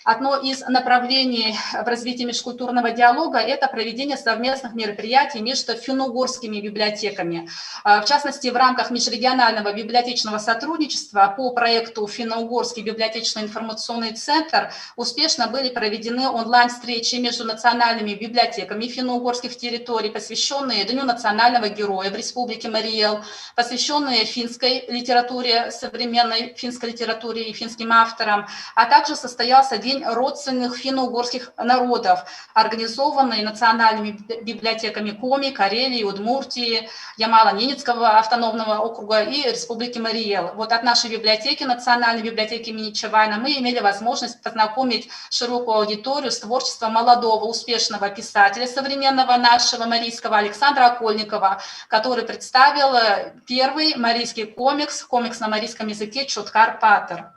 Одно из направлений в развитии межкультурного диалога – это проведение совместных мероприятий между финно-угорскими библиотеками. В частности, в рамках межрегионального библиотечного сотрудничества по проекту «Финно-угорский библиотечный информационный центр» успешно были проведены онлайн-встречи между национальными библиотеками финно-угорских территорий, посвященные Дню национального героя в Республике Марий Эл, посвященные финской литературе, современной финской литературе и финским авторам, а также состоялся День родственных финно-угорских народов, организованный национальными библиотеками Коми, Карелии, Удмуртии, Ямало-Ненецкого автономного округа и Республики Марий Эл. Вот от нашей библиотеки, национальной библиотеки имени Чавайна, мы имели возможность познакомить широкую аудиторию с творчеством молодого успешного писателя современного нашего марийского Александра Окольникова, который представил первый марийский комикс на марийском языке «Чоткар Патер».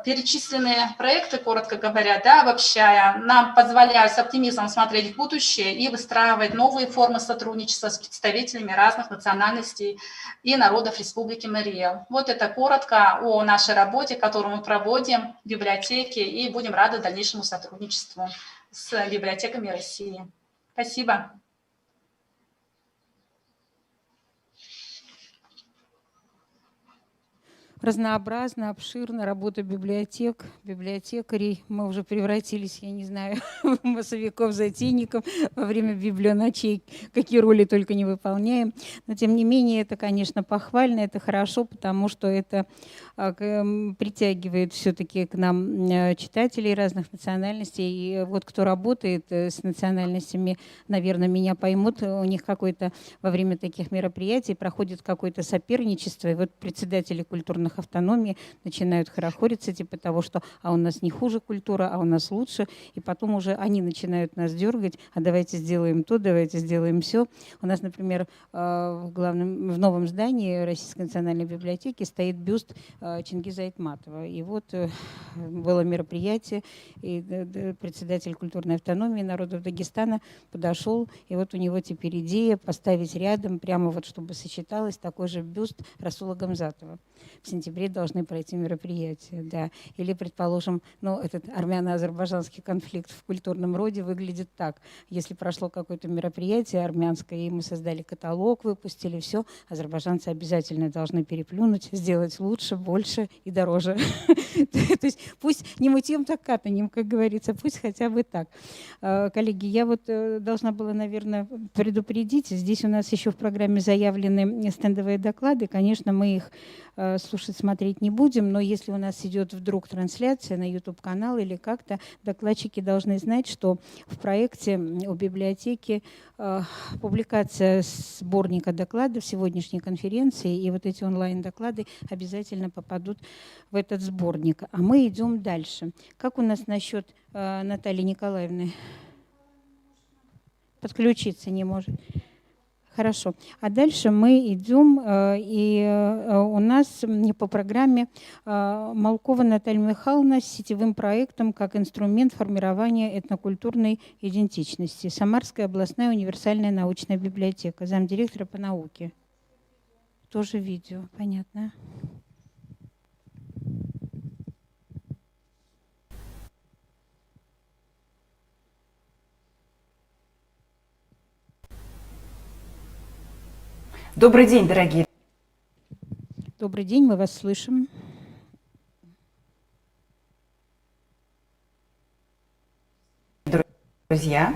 Перечисленные проекты, коротко говоря, обобщая, нам позволяют с оптимизмом смотреть в будущее и выстраивать новые формы сотрудничества с представителями разных национальностей и народов Республики Марий Эл. Вот это коротко о нашей работе, которую мы проводим в библиотеке, и будем рады дальнейшему сотрудничеству с библиотеками России. Спасибо. Разнообразно, обширно работа библиотек, библиотекарей. Мы уже превратились, я не знаю, в массовиков, затейников во время библионочей, какие роли только не выполняем. Но, тем не менее, это, конечно, похвально, это хорошо, потому что это притягивает все-таки к нам читателей разных национальностей. И вот кто работает с национальностями, наверное, меня поймут, у них какое-то во время таких мероприятий проходит какое-то соперничество. И вот председатели культурных автономии начинают хорохориться, типа того, что «а у нас не хуже культура, а у нас лучше». И потом уже они начинают нас дергать: «а давайте сделаем то, давайте сделаем все». У нас, например, в новом здании Российской национальной библиотеки стоит бюст Чингиза Айтматова. И вот было мероприятие, и председатель культурной автономии народов Дагестана подошел, и вот у него теперь идея поставить рядом, прямо вот чтобы сочеталось, такой же бюст Расула Гамзатова. В сентябре должны пройти мероприятия, да. Или, предположим, этот армяно-азербайджанский конфликт в культурном роде выглядит так. Если прошло какое-то мероприятие армянское, и мы создали каталог, выпустили все, азербайджанцы обязательно должны переплюнуть, сделать лучше, больше и дороже. То есть пусть не мытьем, так катанем, как говорится, пусть хотя бы так. Коллеги, я вот должна была, наверное, предупредить. Здесь у нас еще в программе заявлены стендовые доклады. Конечно, мы их слушать, смотреть не будем, но если у нас идет вдруг трансляция на YouTube-канал или как-то, докладчики должны знать, что в проекте у библиотеки публикация сборника докладов сегодняшней конференции, и вот эти онлайн-доклады обязательно попадут в этот сборник. А мы идем дальше. Как у нас насчет Натальи Николаевны? Подключиться не может. Хорошо. А дальше мы идем, и у нас по программе Малкова Наталья Михайловна с сетевым проектом как инструмент формирования этнокультурной идентичности. Самарская областная универсальная научная библиотека, замдиректора по науке. Тоже видео, понятно. Добрый день, дорогие Добрый день, мы вас слышим. друзья.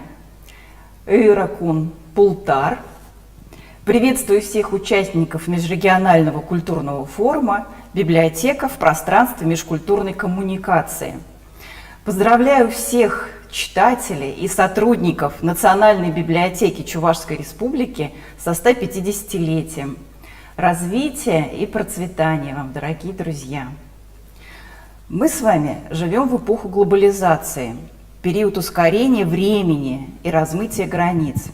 Иракун Пултар. Приветствую всех участников межрегионального культурного форума «Библиотека в пространстве межкультурной коммуникации». Поздравляю всех читателей и сотрудников Национальной библиотеки Чувашской Республики со 150-летием. Развития и процветания вам, дорогие друзья! Мы с вами живем в эпоху глобализации, период ускорения времени и размытия границ,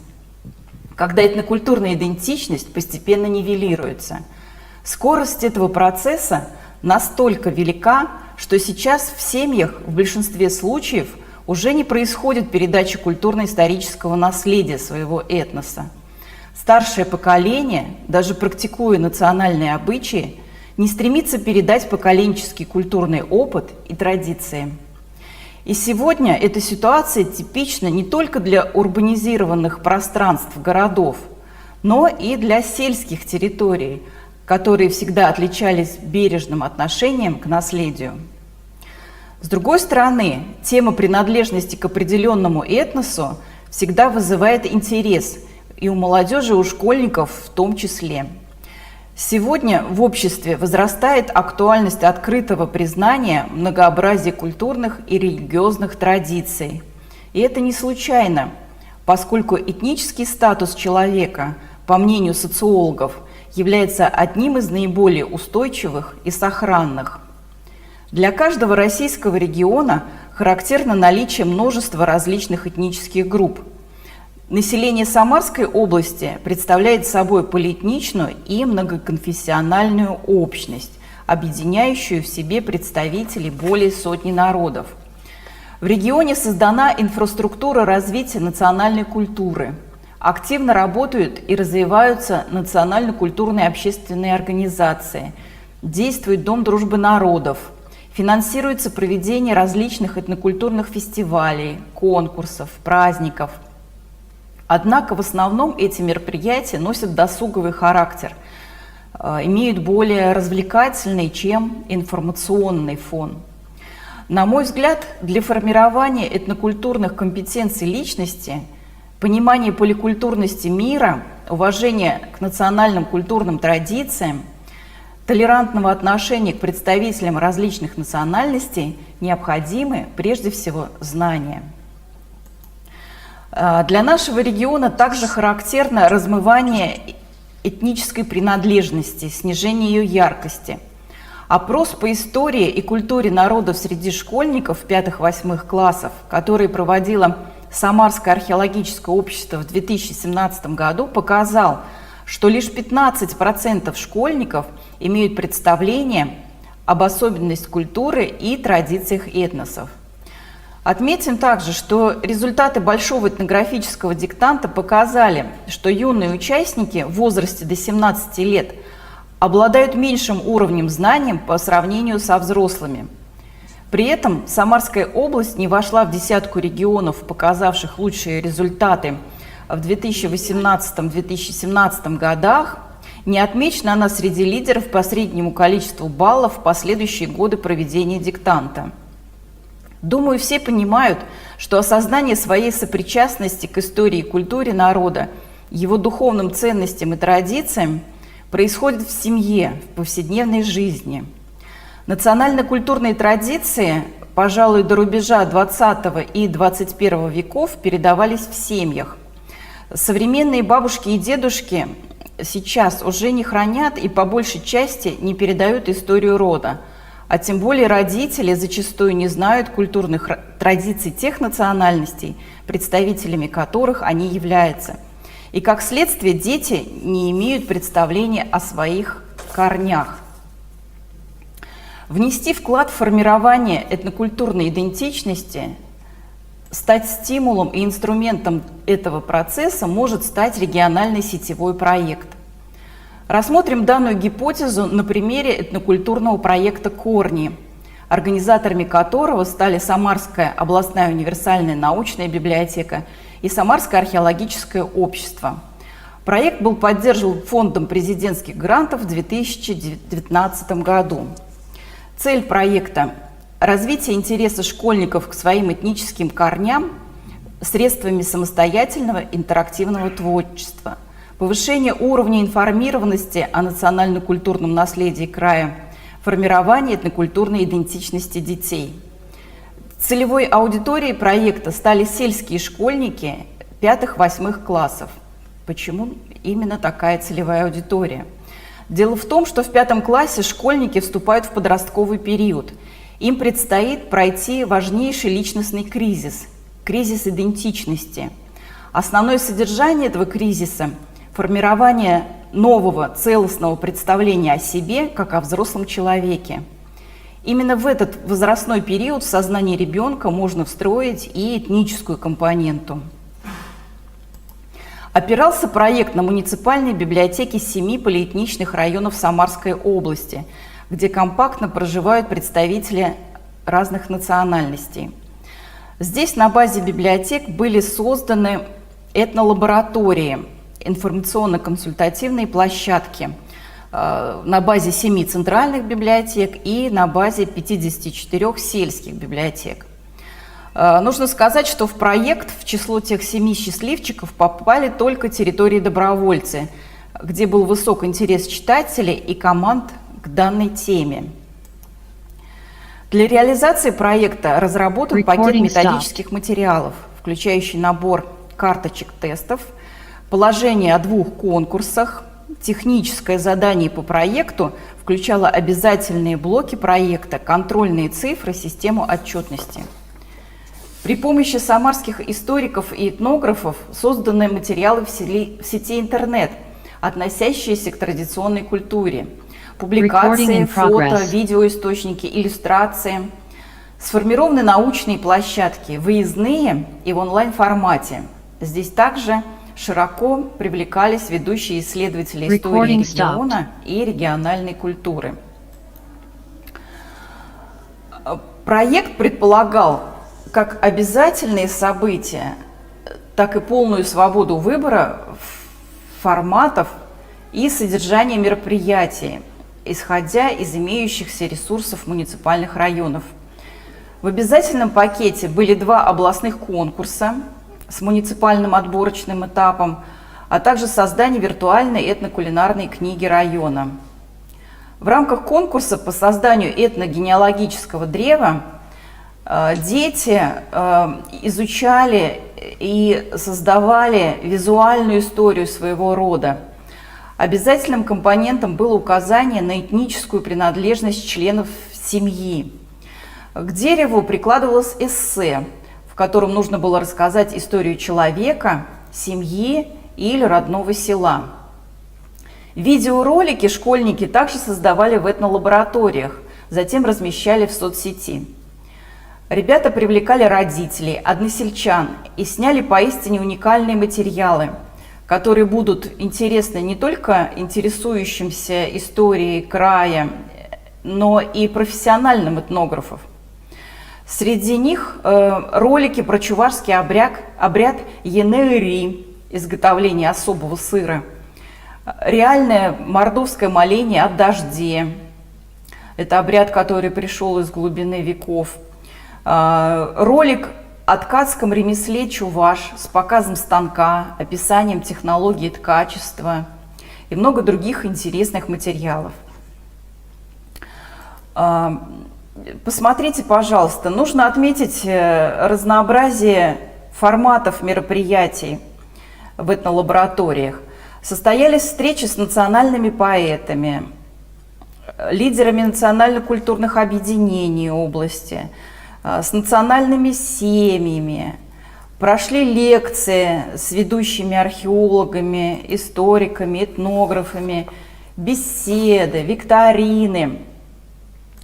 когда этнокультурная идентичность постепенно нивелируется. Скорость этого процесса настолько велика, что сейчас в семьях в большинстве случаев уже не происходит передача культурно-исторического наследия своего этноса. Старшее поколение, даже практикуя национальные обычаи, не стремится передать поколенческий культурный опыт и традиции. И сегодня эта ситуация типична не только для урбанизированных пространств городов, но и для сельских территорий, которые всегда отличались бережным отношением к наследию. С другой стороны, тема принадлежности к определенному этносу всегда вызывает интерес и у молодежи, и у школьников в том числе. Сегодня в обществе возрастает актуальность открытого признания многообразия культурных и религиозных традиций. И это не случайно, поскольку этнический статус человека, по мнению социологов, является одним из наиболее устойчивых и сохранных. Для каждого российского региона характерно наличие множества различных этнических групп. Население Самарской области представляет собой полиэтничную и многоконфессиональную общность, объединяющую в себе представителей более сотни народов. В регионе создана инфраструктура развития национальной культуры. Активно работают и развиваются национально-культурные общественные организации. Действует Дом дружбы народов. Финансируется проведение различных этнокультурных фестивалей, конкурсов, праздников. Однако в основном эти мероприятия носят досуговый характер, имеют более развлекательный, чем информационный фон. На мой взгляд, для формирования этнокультурных компетенций личности, понимания поликультурности мира, уважения к национальным культурным традициям, толерантного отношения к представителям различных национальностей необходимы прежде всего знания. Для нашего региона также характерно размывание этнической принадлежности, снижение ее яркости. Опрос по истории и культуре народов среди школьников 5-8 классов, который проводило Самарское археологическое общество в 2017 году, показал, что лишь 15% школьников имеют представление об особенностях культуры и традициях этносов. Отметим также, что результаты большого этнографического диктанта показали, что юные участники в возрасте до 17 лет обладают меньшим уровнем знаний по сравнению со взрослыми. При этом Самарская область не вошла в десятку регионов, показавших лучшие результаты в 2018-2017 годах. Не отмечена она среди лидеров по среднему количеству баллов в последующие годы проведения диктанта. Думаю, все понимают, что осознание своей сопричастности к истории и культуре народа, его духовным ценностям и традициям происходит в семье, в повседневной жизни. Национально-культурные традиции, пожалуй, до рубежа 20 и 21 веков передавались в семьях. Современные бабушки и дедушки сейчас уже не хранят и по большей части не передают историю рода. А тем более родители зачастую не знают культурных традиций тех национальностей, представителями которых они являются. И как следствие дети не имеют представления о своих корнях. Внести вклад в формирование этнокультурной идентичности, стать стимулом и инструментом этого процесса может стать региональный сетевой проект. Рассмотрим данную гипотезу на примере этнокультурного проекта «Корни», организаторами которого стали Самарская областная универсальная научная библиотека и Самарское археологическое общество. Проект был поддержан Фондом президентских грантов в 2019 году. Цель проекта – развитие интереса школьников к своим этническим корням средствами самостоятельного интерактивного творчества, повышение уровня информированности о национально-культурном наследии края, формирование этнокультурной идентичности детей. Целевой аудиторией проекта стали сельские школьники 5-8 классов. Почему именно такая целевая аудитория? Дело в том, что в 5 классе школьники вступают в подростковый период. Им предстоит пройти важнейший личностный кризис – кризис идентичности. Основное содержание этого кризиса – формирование нового целостного представления о себе, как о взрослом человеке. Именно в этот возрастной период в сознание ребенка можно встроить и этническую компоненту. Опирался проект на муниципальные библиотеки 7 полиэтничных районов Самарской области, где компактно проживают представители разных национальностей. Здесь на базе библиотек были созданы этнолаборатории, информационно-консультативные площадки на базе 7 центральных библиотек и на базе 54 сельских библиотек. Нужно сказать, что в проект в число тех 7 счастливчиков попали только территории-добровольцы, где был высок интерес читателей и команд к данной теме. Для реализации проекта разработан пакет методических материалов, включающий набор карточек тестов, положение о 2 конкурсах. Техническое задание по проекту включало обязательные блоки проекта, контрольные цифры, систему отчетности. При помощи самарских историков и этнографов созданы материалы в сети интернет, относящиеся к традиционной культуре. Публикации, фото, видеоисточники, иллюстрации. Сформированы научные площадки, выездные и в онлайн-формате. Здесь также широко привлекались ведущие исследователи истории региона и региональной культуры. Проект предполагал как обязательные события, так и полную свободу выбора форматов и содержания мероприятий, исходя из имеющихся ресурсов муниципальных районов. В обязательном пакете были 2 областных конкурса с муниципальным отборочным этапом, а также создание виртуальной этнокулинарной книги района. В рамках конкурса по созданию этногенеалогического древа дети изучали и создавали визуальную историю своего рода. Обязательным компонентом было указание на этническую принадлежность членов семьи. К дереву прикладывалось эссе, в котором нужно было рассказать историю человека, семьи или родного села. Видеоролики школьники также создавали в этнолабораториях, затем размещали в соцсети. Ребята привлекали родителей, односельчан и сняли поистине уникальные материалы, которые будут интересны не только интересующимся историей края, но и профессиональным этнографам. Среди них ролики про чувашский обряд енеыри, изготовление особого сыра, реальное мордовское моление о дожде. Это обряд, который пришел из глубины веков. Ролик о ткацком ремесле чуваш с показом станка, описанием технологии ткачества и много других интересных материалов. Посмотрите, пожалуйста, нужно отметить разнообразие форматов мероприятий в этнолабораториях. Состоялись встречи с национальными поэтами, лидерами национально-культурных объединений области, с национальными семьями. Прошли лекции с ведущими археологами, историками, этнографами, беседы, викторины,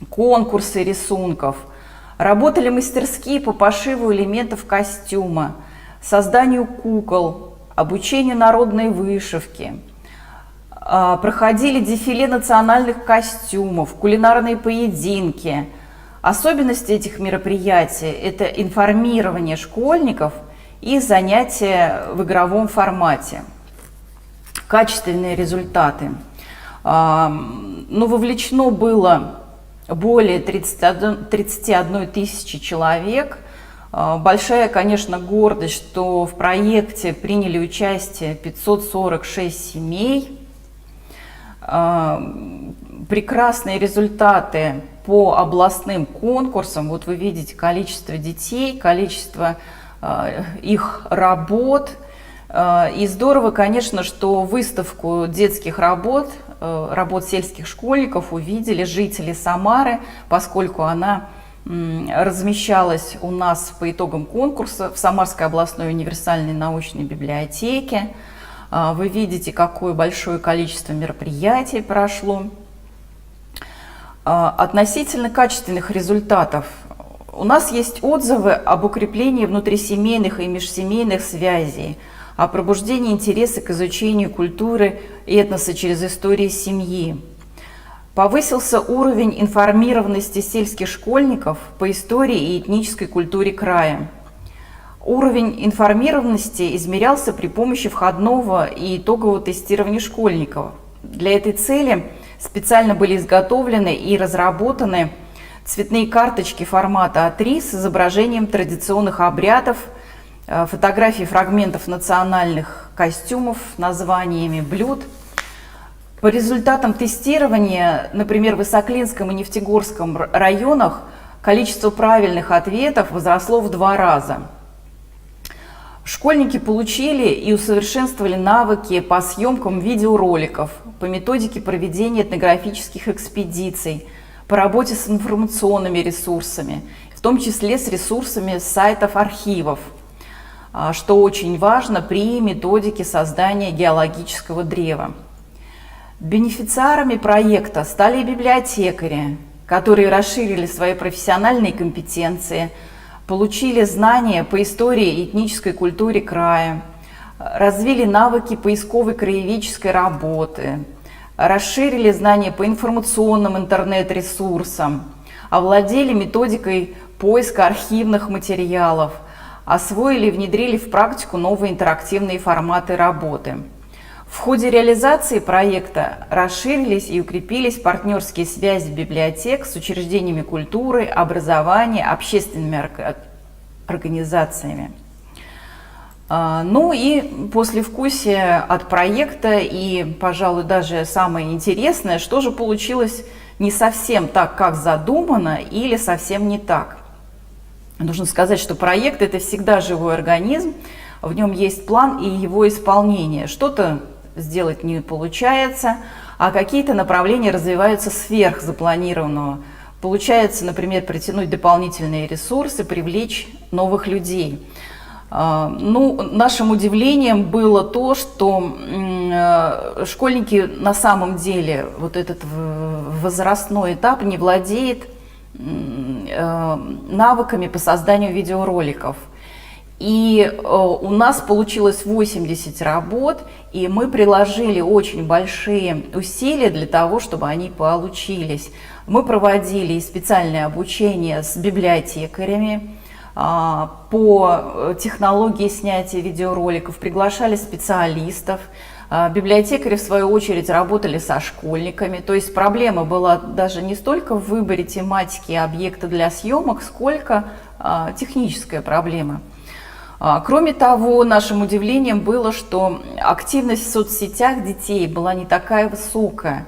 конкурсы рисунков. Работали мастерские по пошиву элементов костюма, созданию кукол, обучению народной вышивки. Проходили дефиле национальных костюмов, кулинарные поединки. Особенности этих мероприятий – это информирование школьников и занятия в игровом формате. Качественные результаты. Ну, вовлечено было более 31 тысячи человек. Большая, конечно, гордость, что в проекте приняли участие 546 семей. Прекрасные результаты по областным конкурсам. Вот вы видите количество детей, количество их работ. И здорово, конечно, что выставку детских работ, работ сельских школьников увидели жители Самары, поскольку она размещалась у нас по итогам конкурса в Самарской областной универсальной научной библиотеке. Вы видите, какое большое количество мероприятий прошло. Относительно качественных результатов. У нас есть отзывы об укреплении внутрисемейных и межсемейных связей, о пробуждении интереса к изучению культуры и этноса через историю семьи. Повысился уровень информированности сельских школьников по истории и этнической культуре края. Уровень информированности измерялся при помощи входного и итогового тестирования школьников. Для этой цели специально были изготовлены и разработаны цветные карточки формата А3 с изображением традиционных обрядов, фотографии фрагментов национальных костюмов, названиями блюд. По результатам тестирования, например, в Высоклинском и Нефтегорском районах количество правильных ответов возросло в 2 раза. Школьники получили и усовершенствовали навыки по съемкам видеороликов, по методике проведения этнографических экспедиций, по работе с информационными ресурсами, в том числе с ресурсами сайтов архивов, что очень важно при методике создания геологического древа. Бенефициарами проекта стали библиотекари, которые расширили свои профессиональные компетенции, получили знания по истории и этнической культуре края, развили навыки поисковой краеведческой работы, расширили знания по информационным интернет-ресурсам, овладели методикой поиска архивных материалов, освоили и внедрили в практику новые интерактивные форматы работы. В ходе реализации проекта расширились и укрепились партнерские связи библиотек с учреждениями культуры, образования, общественными организациями. Ну и послевкусие от проекта и, пожалуй, даже самое интересное, что же получилось не совсем так, как задумано, или совсем не так. Нужно сказать, что проект – это всегда живой организм, в нем есть план и его исполнение. Что-то сделать не получается, а какие-то направления развиваются сверх запланированного. Получается, например, притянуть дополнительные ресурсы, привлечь новых людей. Ну, нашим удивлением было то, что школьники на самом деле, вот этот возрастной этап, не владеет навыками по созданию видеороликов. И у нас получилось 80 работ, и мы приложили очень большие усилия для того, чтобы они получились. Мы проводили и специальное обучение с библиотекарями по технологии снятия видеороликов, приглашали специалистов. Библиотекари, в свою очередь, работали со школьниками. То есть проблема была даже не столько в выборе тематики и объекта для съемок, сколько техническая проблема. Кроме того, нашим удивлением было, что активность в соцсетях детей была не такая высокая.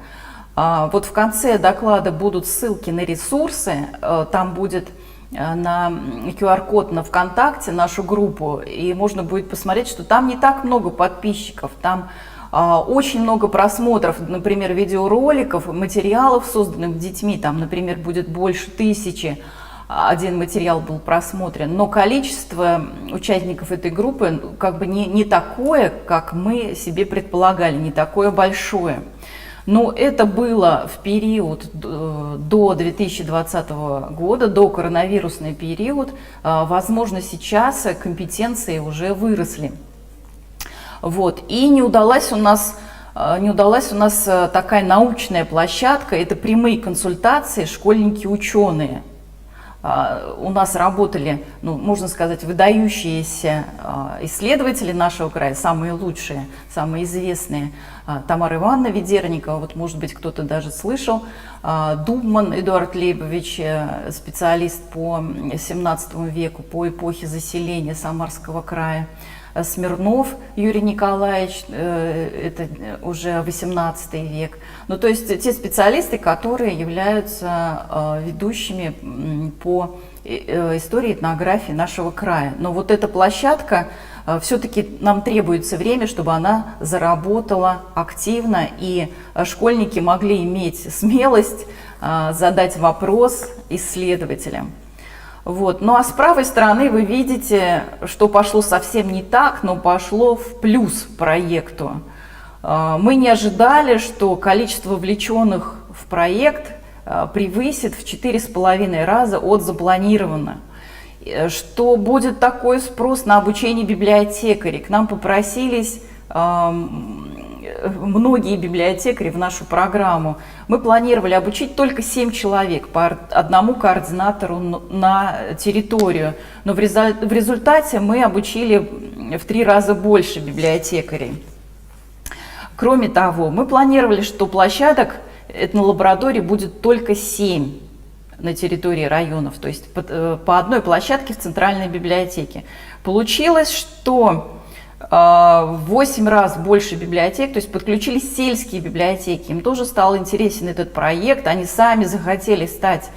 Вот в конце доклада будут ссылки на ресурсы, там будет на QR-код на ВКонтакте нашу группу, и можно будет посмотреть, что там не так много подписчиков, там очень много просмотров, например, видеороликов, материалов, созданных детьми, там, например, будет больше 1000. Один материал был просмотрен, но количество участников этой группы как бы не такое, как мы себе предполагали, не такое большое. Но это было в период до 2020 года, до коронавирусный период. Возможно, сейчас компетенции уже выросли. Вот. И не удалась у нас такая научная площадка, это прямые консультации школьники-ученые. у нас работали, ну, можно сказать, выдающиеся исследователи нашего края, самые лучшие, самые известные. Тамара Ивановна Ведерникова, вот, может быть, кто-то даже слышал, Дубман Эдуард Лейбович, специалист по 17 веку, по эпохе заселения Самарского края, Смирнов Юрий Николаевич, это уже 18 век. Ну, то есть те специалисты, которые являются ведущими по истории этнографии нашего края. Но вот эта площадка, все-таки нам требуется время, чтобы она заработала активно, и школьники могли иметь смелость задать вопрос исследователям. Вот. Ну а с правой стороны вы видите, что пошло совсем не так, но пошло в плюс проекту. Мы не ожидали, что количество вовлеченных в проект превысит в 4,5 раза от запланированного. Что будет такой спрос на обучение библиотекарей. К нам попросились многие библиотекари в нашу программу. Мы планировали обучить только 7 человек по одному координатору на территорию, но в результате мы обучили в 3 раза больше библиотекарей. Кроме того, мы планировали, что площадок этнолабораторий будет только 7 на территории районов, то есть по одной площадке в центральной библиотеке. Получилось, что в 8 раз больше библиотек, то есть подключились сельские библиотеки. Им тоже стал интересен этот проект, они сами захотели стать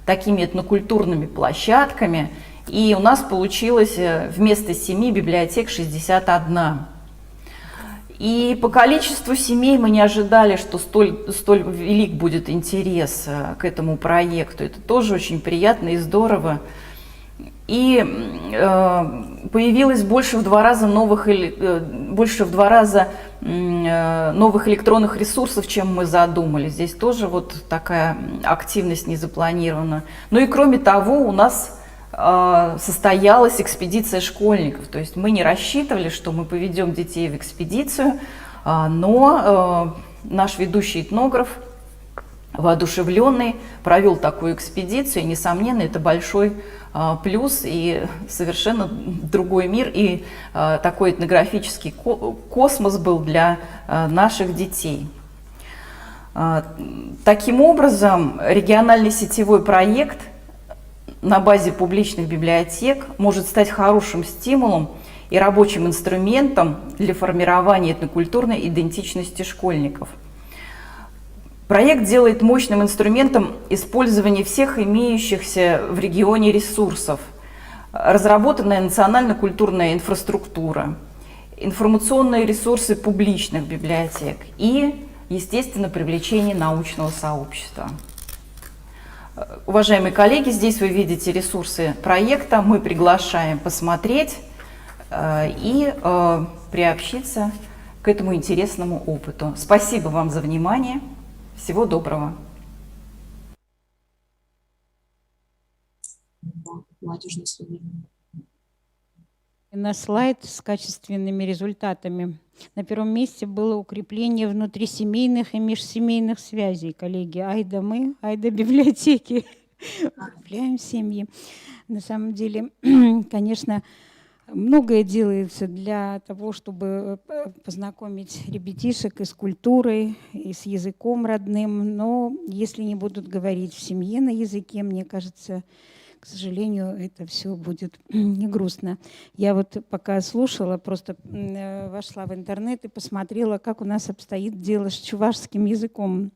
такими этнокультурными площадками, и у нас получилось вместо 7 библиотек 61. И по количеству семей мы не ожидали, что столь велик будет интерес к этому проекту. Это тоже очень приятно и здорово. И появилось больше в 2 раза новых электронных ресурсов, чем мы задумали. Здесь тоже вот такая активность не запланирована. Ну и кроме того, у нас состоялась экспедиция школьников. То есть мы не рассчитывали, что мы поведем детей в экспедицию, но наш ведущий этнограф, воодушевленный, провел такую экспедицию. И, несомненно, это большой плюс и совершенно другой мир, и такой этнографический космос был для наших детей. Таким образом, региональный сетевой проект на базе публичных библиотек может стать хорошим стимулом и рабочим инструментом для формирования этнокультурной идентичности школьников. Проект делает мощным инструментом использование всех имеющихся в регионе ресурсов, разработанная национально-культурная инфраструктура, информационные ресурсы публичных библиотек и, естественно, привлечение научного сообщества. Уважаемые коллеги, здесь вы видите ресурсы проекта. Мы приглашаем посмотреть и приобщиться к этому интересному опыту. Спасибо вам за внимание. Всего доброго. Молодежная студия. На слайд с качественными результатами. На первом месте было укрепление внутрисемейных и межсемейных связей. Коллеги, айда мы, айда библиотеки. Укрепляем семьи. На самом деле, конечно, многое делается для того, чтобы познакомить ребятишек и с культурой, и с языком родным. Но если не будут говорить в семье на языке, мне кажется, к сожалению, это все будет не грустно. Я вот пока слушала, просто вошла в интернет и посмотрела, как у нас обстоит дело с чувашским языком.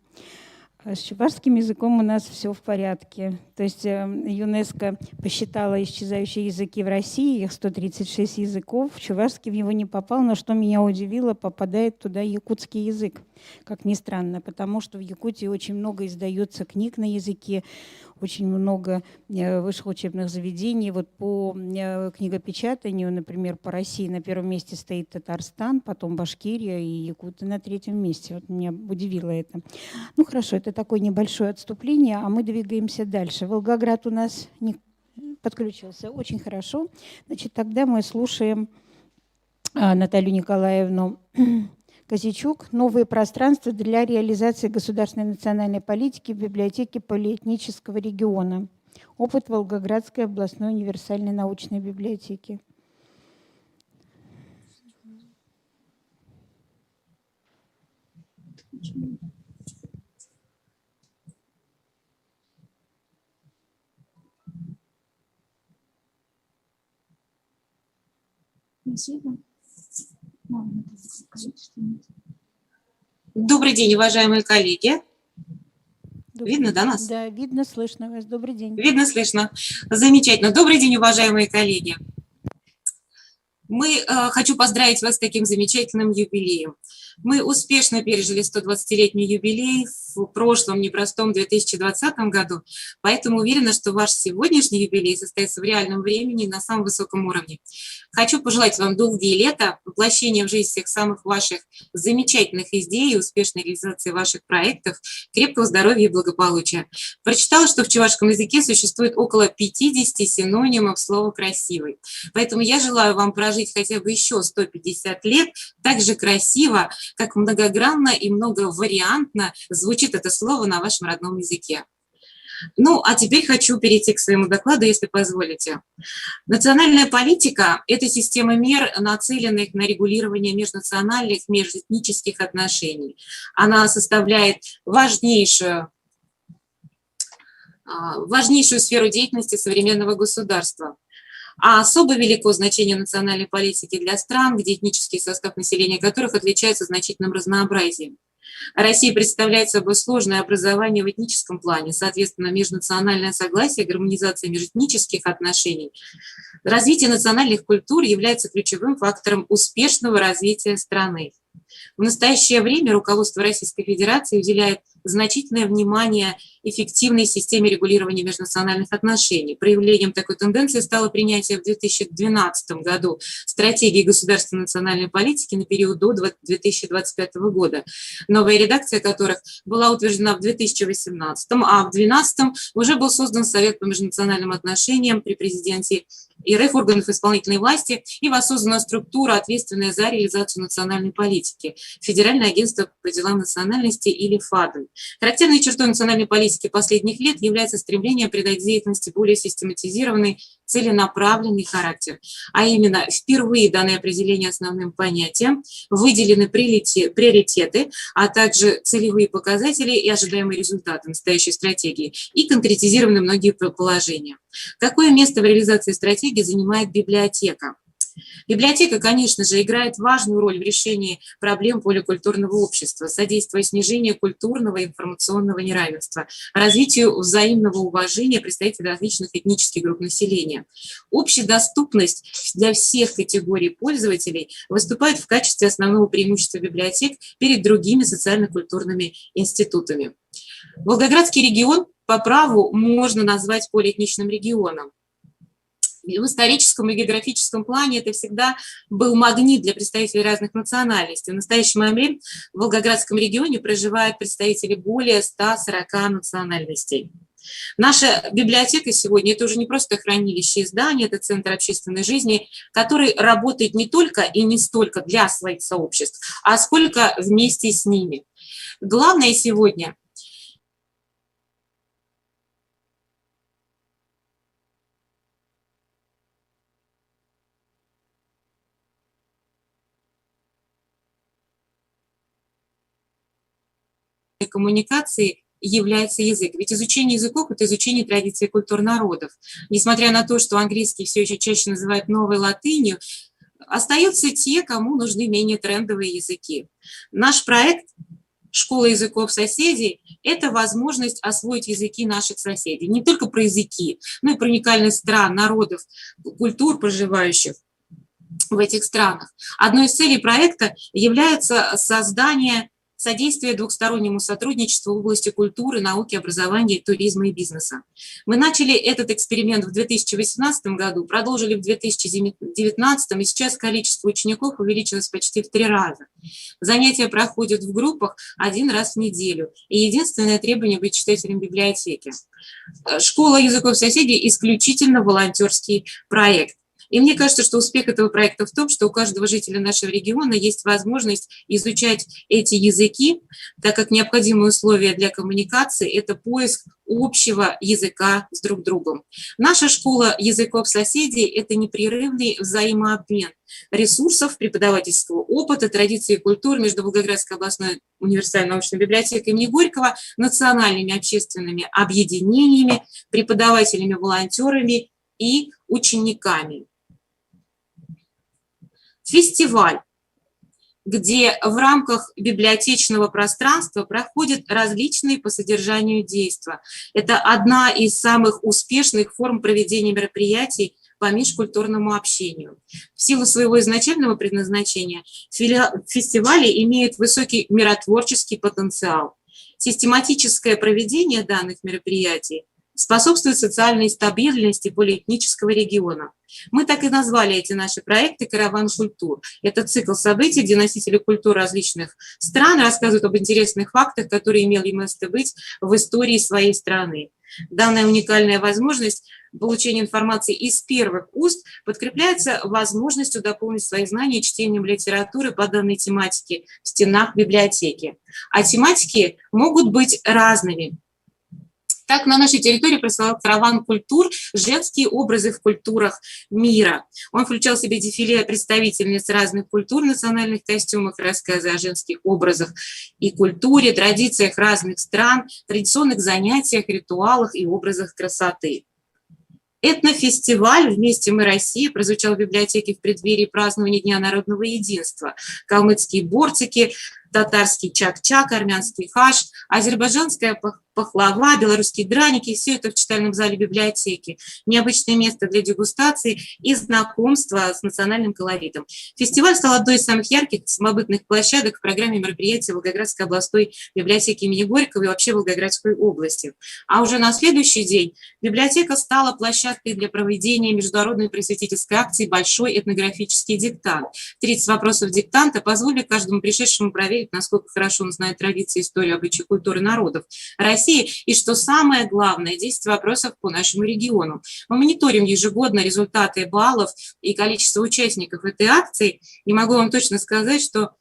С чувашским языком у нас все в порядке. То есть ЮНЕСКО посчитала исчезающие языки в России, их 136 языков. Чувашский в него не попал, но что меня удивило, попадает туда якутский язык, как ни странно, потому что в Якутии очень много издается книг на языке, очень много высших учебных заведений. Вот по книгопечатанию, например, по России на первом месте стоит Татарстан, потом Башкирия и Якуты на 3-м месте. Вот меня удивило это. Ну хорошо, это такое небольшое отступление, а мы двигаемся дальше. Волгоград у нас не подключился. Очень хорошо. Значит, тогда мы слушаем Наталью Николаевну Козичук «Новые пространства для реализации государственной национальной политики в библиотеке полиэтнического региона». Опыт Волгоградской областной универсальной научной библиотеки. Спасибо. Добрый день, уважаемые коллеги. Добрый Видно, да, день. нас? Да, видно, слышно вас. Добрый день. Видно, слышно. Замечательно. Добрый день, уважаемые коллеги. Хочу поздравить вас с таким замечательным юбилеем. Мы успешно пережили 120-летний юбилей в прошлом непростом 2020 году, поэтому уверена, что ваш сегодняшний юбилей состоится в реальном времени и на самом высоком уровне. Хочу пожелать вам долгие лета, воплощения в жизнь всех самых ваших замечательных идей и успешной реализации ваших проектов, крепкого здоровья и благополучия. Прочитала, что в чувашском языке существует около 50 синонимов слова «красивый». Поэтому я желаю вам прожить хотя бы еще 150 лет так же красиво, как многогранно и многовариантно звучит это слово на вашем родном языке. Ну, а теперь хочу перейти к своему докладу, если позволите. Национальная политика – это система мер, нацеленных на регулирование межнациональных, межэтнических отношений. Она составляет важнейшую сферу деятельности современного государства. А особо велико значение национальной политики для стран, где этнический состав населения которых отличается значительным разнообразием. Россия представляет собой сложное образование в этническом плане, соответственно, межнациональное согласие, гармонизация межэтнических отношений. Развитие национальных культур является ключевым фактором успешного развития страны. В настоящее время руководство Российской Федерации уделяет значительное внимание эффективной системе регулирования межнациональных отношений. Проявлением такой тенденции стало принятие в 2012 году стратегии государственной национальной политики на период до 2025 года, новая редакция которых была утверждена в 2018, а в 2012 уже был создан Совет по межнациональным отношениям при президенте РФ, органов исполнительной власти, и воссоздана структура, ответственная за реализацию национальной политики – Федеральное агентство по делам национальности или ФАДН. Характерной чертой национальной политики последних лет является стремление придать деятельности более систематизированный, целенаправленный характер. А именно, впервые данное определение основным понятием, выделены приоритеты, а также целевые показатели и ожидаемые результаты настоящей стратегии, и конкретизированы многие положения. Какое место в реализации стратегии занимает библиотека? Библиотека, конечно же, играет важную роль в решении проблем поликультурного общества, содействуя снижению культурного и информационного неравенства, развитию взаимного уважения представителей различных этнических групп населения. Общедоступность для всех категорий пользователей выступает в качестве основного преимущества библиотек перед другими социально-культурными институтами. Волгоградский регион по праву можно назвать полиэтничным регионом. В историческом и географическом плане это всегда был магнит для представителей разных национальностей. В настоящий момент в Волгоградском регионе проживают представители более 140 национальностей. Наша библиотека сегодня – это уже не просто хранилище изданий, это центр общественной жизни, который работает не только и не столько для своих сообществ, а сколько вместе с ними. Главное сегодня – коммуникации является язык. Ведь изучение языков – это изучение традиций и культур народов. Несмотря на то, что английский все еще чаще называют новой латынью, остаются те, кому нужны менее трендовые языки. Наш проект «Школа языков соседей» – это возможность освоить языки наших соседей. Не только про языки, но и про уникальность стран, народов, культур, проживающих в этих странах. Одной из целей проекта является содействие двухстороннему сотрудничеству в области культуры, науки, образования, туризма и бизнеса. Мы начали этот эксперимент в 2018 году, продолжили в 2019, и сейчас количество учеников увеличилось почти в 3 раза. Занятия проходят в группах 1 раз в неделю, и единственное требование – быть читателем библиотеки. Школа языков соседей – исключительно волонтерский проект. И мне кажется, что успех этого проекта в том, что у каждого жителя нашего региона есть возможность изучать эти языки, так как необходимые условия для коммуникации – это поиск общего языка с друг другом. Наша школа языков соседей – это непрерывный взаимообмен ресурсов, преподавательского опыта, традиций и культур между Волгоградской областной универсальной научной библиотекой имени Горького, национальными общественными объединениями, преподавателями, волонтерами и учениками. Фестиваль, где в рамках библиотечного пространства проходят различные по содержанию действия. Это одна из самых успешных форм проведения мероприятий по межкультурному общению. В силу своего изначального предназначения фестивали имеют высокий миротворческий потенциал. Систематическое проведение данных мероприятий способствует социальной стабильности полиэтнического региона. Мы так и назвали эти наши проекты «Караван культур». Это цикл событий, где носители культур различных стран рассказывают об интересных фактах, которые имели место быть в истории своей страны. Данная уникальная возможность получения информации из первых уст подкрепляется возможностью дополнить свои знания чтением литературы по данной тематике в стенах библиотеки. А тематики могут быть разными. Так, на нашей территории происходил караван культур, женские образы в культурах мира. Он включал в себя дефиле представительниц разных культур в национальных костюмах, рассказы о женских образах и культуре, традициях разных стран, традиционных занятиях, ритуалах и образах красоты. Этнофестиваль «Вместе мы Россия» прозвучал в библиотеке в преддверии празднования Дня народного единства. Калмыцкие бортики, татарский чак-чак, армянский хаш, азербайджанская пахлава, белорусские драники – все это в читальном зале библиотеки. Необычное место для дегустации и знакомства с национальным колоритом. Фестиваль стал одной из самых ярких самобытных площадок в программе мероприятий Волгоградской областной библиотеки имени Горького и вообще Волгоградской области. А уже на следующий день библиотека стала площадкой для проведения международной просветительской акции «Большой этнографический диктант». 30 вопросов диктанта позволили каждому пришедшему проверить, насколько хорошо он знает традиции, историю, обычаи, культуры народов России, и, что самое главное, 10 вопросов по нашему региону. Мы мониторим ежегодно результаты баллов и количество участников этой акции, и могу вам точно сказать, что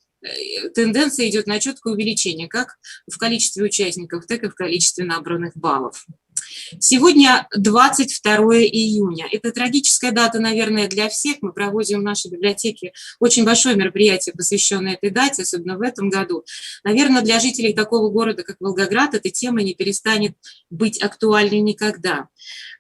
тенденция идет на четкое увеличение как в количестве участников, так и в количестве набранных баллов. Сегодня 22 июня. Это трагическая дата, наверное, для всех. Мы проводим в нашей библиотеке очень большое мероприятие, посвященное этой дате, особенно в этом году. Наверное, для жителей такого города, как Волгоград, эта тема не перестанет быть актуальной никогда.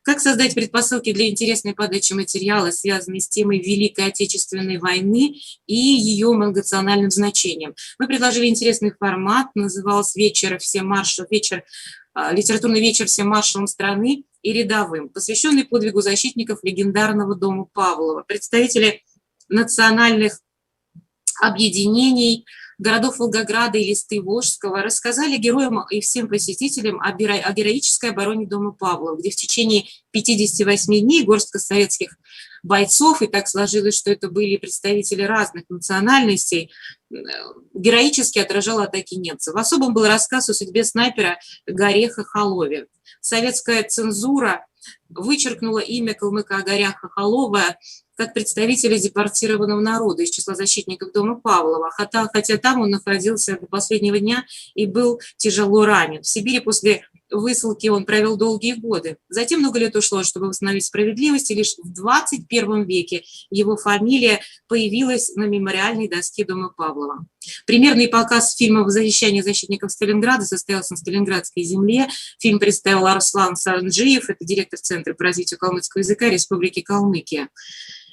Как создать предпосылки для интересной подачи материала, связанной с темой Великой Отечественной войны и ее многонациональным значением? Мы предложили интересный формат, назывался литературный вечер всем маршалам страны и рядовым, посвященный подвигу защитников легендарного дома Павлова. Представители национальных объединений городов Волгограда и Листы Волжского рассказали героям и всем посетителям о героической обороне дома Павлова, где в течение 58 дней горстка советских бойцов, и так сложилось, что это были представители разных национальностей, героически отражала атаки немцев. В особом был рассказ о судьбе снайпера Гаре Хохолове. Советская цензура вычеркнула имя калмыка Гаря Хохолова как представителя депортированного народа из числа защитников дома Павлова, хотя там он находился до последнего дня и был тяжело ранен. В Сибири после высылки он провел долгие годы. Затем много лет ушло, чтобы восстановить справедливость, и лишь в 21 веке его фамилия появилась на мемориальной доске дома Павлова. Премьерный показ фильма «Возвращение защитников Сталинграда» состоялся на Сталинградской земле. Фильм представил Арслан Санджиев, это директор Центра по развитию калмыцкого языка Республики Калмыкия.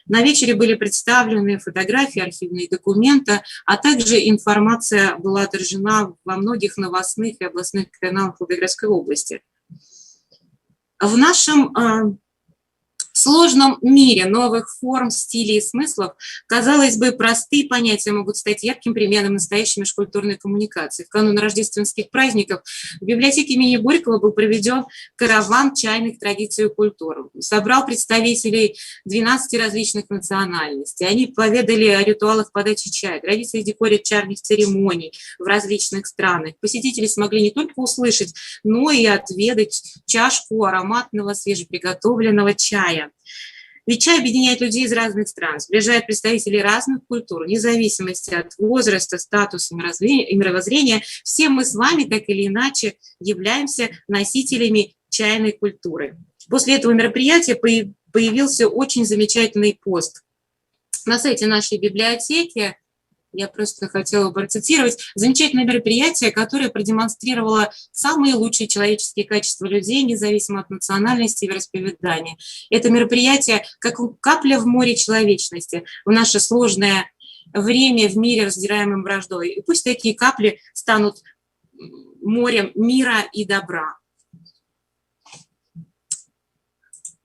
На вечере были представлены фотографии, архивные документы, а также информация была отражена во многих новостных и областных каналах Волгоградской области. В нашем сложном мире новых форм, стилей и смыслов, казалось бы, простые понятия могут стать ярким примером настоящей межкультурной коммуникации. В канун рождественских праздников в библиотеке имени Горького был проведен караван чайных традиций и культур. Собрал представителей 12 различных национальностей. Они поведали о ритуалах подачи чая, традициях декоре чайных церемоний в различных странах. Посетители смогли не только услышать, но и отведать чашку ароматного свежеприготовленного чая. Ведь чай объединяет людей из разных стран, сближает представителей разных культур, вне зависимости от возраста, статуса и мировоззрения. Все мы с вами, так или иначе, являемся носителями чайной культуры. После этого мероприятия появился очень замечательный пост на сайте нашей библиотеки. Я просто хотела бы процитировать. Замечательное мероприятие, которое продемонстрировало самые лучшие человеческие качества людей, независимо от национальности и вероисповедания. Это мероприятие как капля в море человечности в наше сложное время в мире, раздираемым враждой. И пусть такие капли станут морем мира и добра.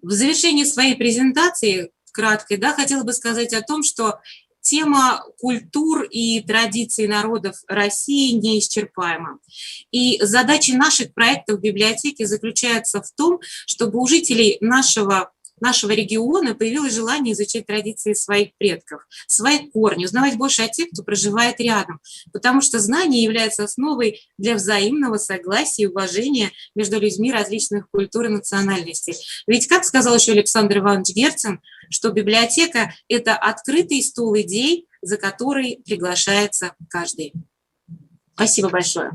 В завершении своей презентации, краткой, хотела бы сказать о том, что тема культур и традиций народов России неисчерпаема. И задача наших проектов в библиотеке заключается в том, чтобы у жителей нашего региона появилось желание изучать традиции своих предков, свои корни, узнавать больше о тех, кто проживает рядом, потому что знание является основой для взаимного согласия и уважения между людьми различных культур и национальностей. Ведь, как сказал еще Александр Иванович Герцен, что библиотека – это открытый стол идей, за который приглашается каждый. Спасибо большое.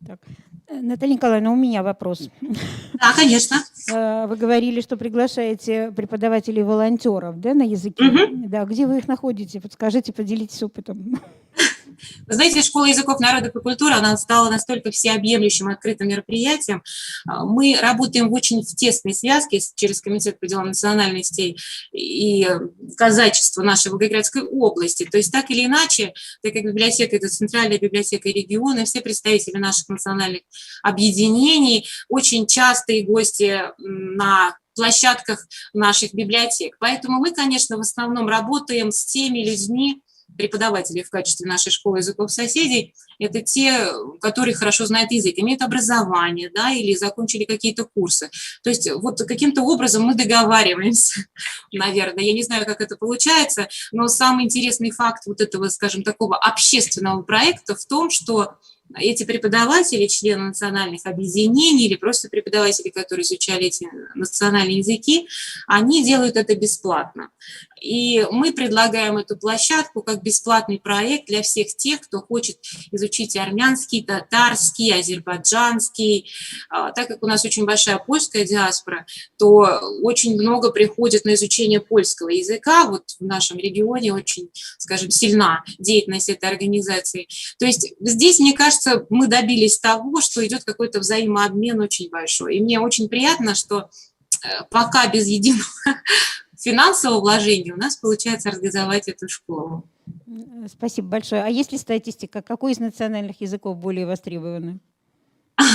Так. Наталья Николаевна, у меня вопрос. Да, конечно. Вы говорили, что приглашаете преподавателей волонтеров, да, на языке. Да, где вы их находите? Подскажите, поделитесь опытом. Вы знаете, Школа языков народов и культуры, она стала настолько всеобъемлющим открытым мероприятием. Мы работаем в тесной связке через Комитет по делам национальностей и казачества нашей Волгоградской области. То есть так или иначе, так как библиотека – это центральная библиотека региона, все представители наших национальных объединений, очень частые гости на площадках наших библиотек. Поэтому мы, конечно, в основном работаем с теми людьми, преподаватели в качестве нашей школы языков соседей, это те, которые хорошо знают язык, имеют образование, да, или закончили какие-то курсы. То есть вот каким-то образом мы договариваемся, наверное. Я не знаю, как это получается, но самый интересный факт вот этого, скажем, такого общественного проекта в том, что эти преподаватели, члены национальных объединений или просто преподаватели, которые изучали эти национальные языки, они делают это бесплатно. И мы предлагаем эту площадку как бесплатный проект для всех тех, кто хочет изучить армянский, татарский, азербайджанский. Так как у нас очень большая польская диаспора, то очень много приходит на изучение польского языка. Вот в нашем регионе очень, скажем, сильна деятельность этой организации. То есть здесь, мне кажется, мы добились того, что идет какой-то взаимообмен очень большой. И мне очень приятно, что пока без единого финансового вложения у нас получается организовать эту школу. Спасибо большое. А есть ли статистика, какой из национальных языков более востребованный?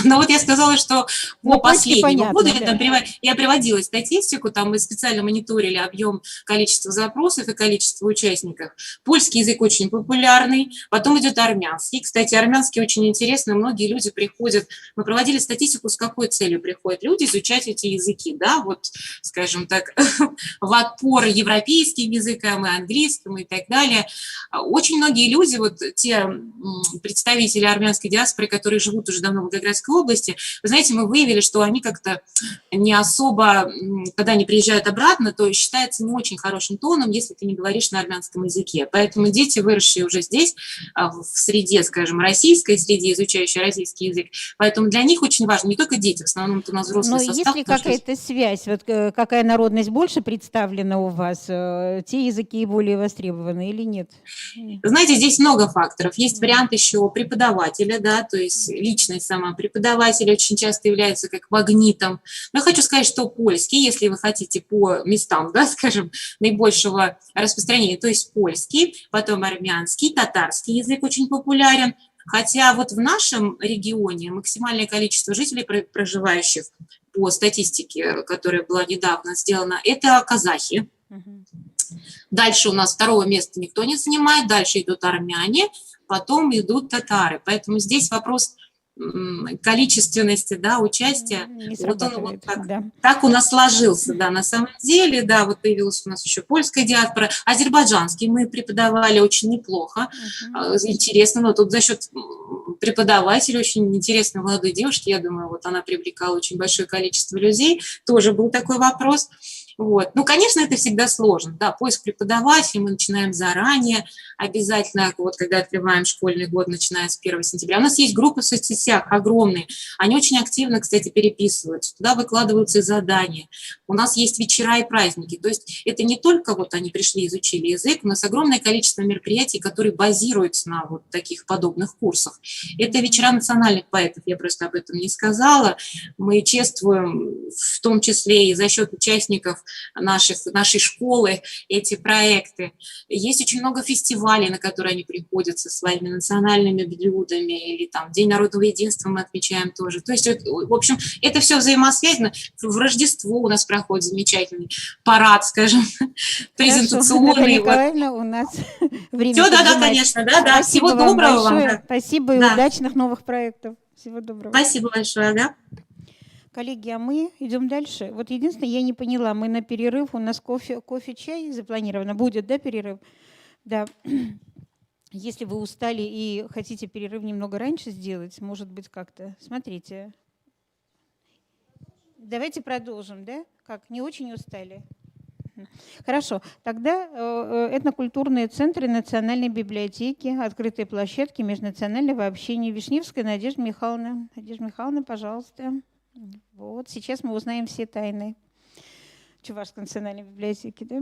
Но вот я сказала, что по последнему году да. я приводила статистику, там мы специально мониторили объем количества запросов и количество участников. Польский язык очень популярный, потом идет армянский. Кстати, армянский очень интересно, многие люди приходят, мы проводили статистику, с какой целью приходят люди изучать эти языки, да, вот, скажем так, в отпор европейским языкам и английскому и так далее. Очень многие люди, вот те представители армянской диаспоры, которые живут уже давно в Волгоградской области, вы знаете, мы выявили, что они как-то не особо, когда они приезжают обратно, то считается не очень хорошим тоном, если ты не говоришь на армянском языке. Поэтому дети, выросшие уже здесь, в среде, скажем, российской среде, изучающие российский язык, поэтому для них очень важно, не только дети, в основном это у нас взрослый состав. Но есть ли какая-то связь, вот какая народность больше представлена у вас, те языки более востребованы или нет? Знаете, здесь много факторов. Есть вариант еще преподавателя, да, то есть личность сама преподавателя очень часто является как магнитом. Но я хочу сказать, что польский, если вы хотите по местам, да, скажем, наибольшего распространения, то есть польский, потом армянский, татарский язык очень популярен. Хотя вот в нашем регионе максимальное количество жителей, проживающих по статистике, которая была недавно сделана, это казахи. Дальше у нас второго места никто не занимает, дальше идут армяне, потом идут татары. Поэтому здесь вопрос количественности, да, участия. Не Вот он вот срабатывает, так, да. так у нас сложился, да, на самом деле, да, вот появилась у нас еще польская диаспора, азербайджанский мы преподавали очень неплохо, интересно, но тут за счет преподавателя очень интересной молодой девушки, я думаю, вот она привлекала очень большое количество людей, тоже был такой вопрос. Вот. Ну, конечно, это всегда сложно, да, поиск преподавателей мы начинаем заранее, обязательно, вот когда открываем школьный год, начиная с 1 сентября. У нас есть группы в соцсетях огромные, они очень активно, кстати, переписываются, туда выкладываются и задания. У нас есть вечера и праздники, то есть это не только вот они пришли, изучили язык, у нас огромное количество мероприятий, которые базируются на вот таких подобных курсах. Это вечера национальных поэтов, я просто об этом не сказала. Мы чествуем в том числе и за счет участников нашей школы эти проекты. Есть очень много фестивалей, на которые они приходят со своими национальными блюдами, или там День народного единства мы отмечаем тоже. То есть, в общем, это все взаимосвязано. В Рождество у нас проходит замечательный парад, скажем, презентационный. Наталья Николаевна, у нас время Все, да, поджимает. конечно, да. Спасибо Всего вам доброго вам. большое. Да. Спасибо и Да. удачных новых проектов. Всего доброго. Спасибо большое, да. Коллеги, а мы идем дальше. Вот единственное, я не поняла, мы на перерыв, у нас кофе, чай запланировано. Будет, да, перерыв? Да. Если вы устали и хотите перерыв немного раньше сделать, может быть, как-то. Смотрите. Давайте продолжим, да? Как, не очень устали? Хорошо. Тогда этнокультурные центры Национальной библиотеки, открытые площадки межнационального общения. Вишневская Надежда Михайловна. Надежда Михайловна, пожалуйста. Вот, сейчас мы узнаем все тайны Чувашской национальной библиотеки. Да?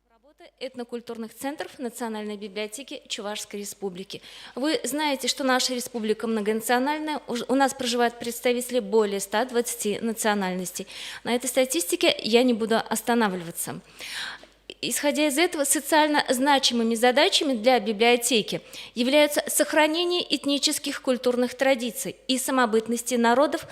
Работа этнокультурных центров Национальной библиотеки Чувашской Республики. Вы знаете, что наша республика многонациональная, у нас проживают представители более 120 национальностей. На этой статистике я не буду останавливаться. Исходя из этого, социально значимыми задачами для библиотеки являются сохранение этнических культурных традиций и самобытности народов,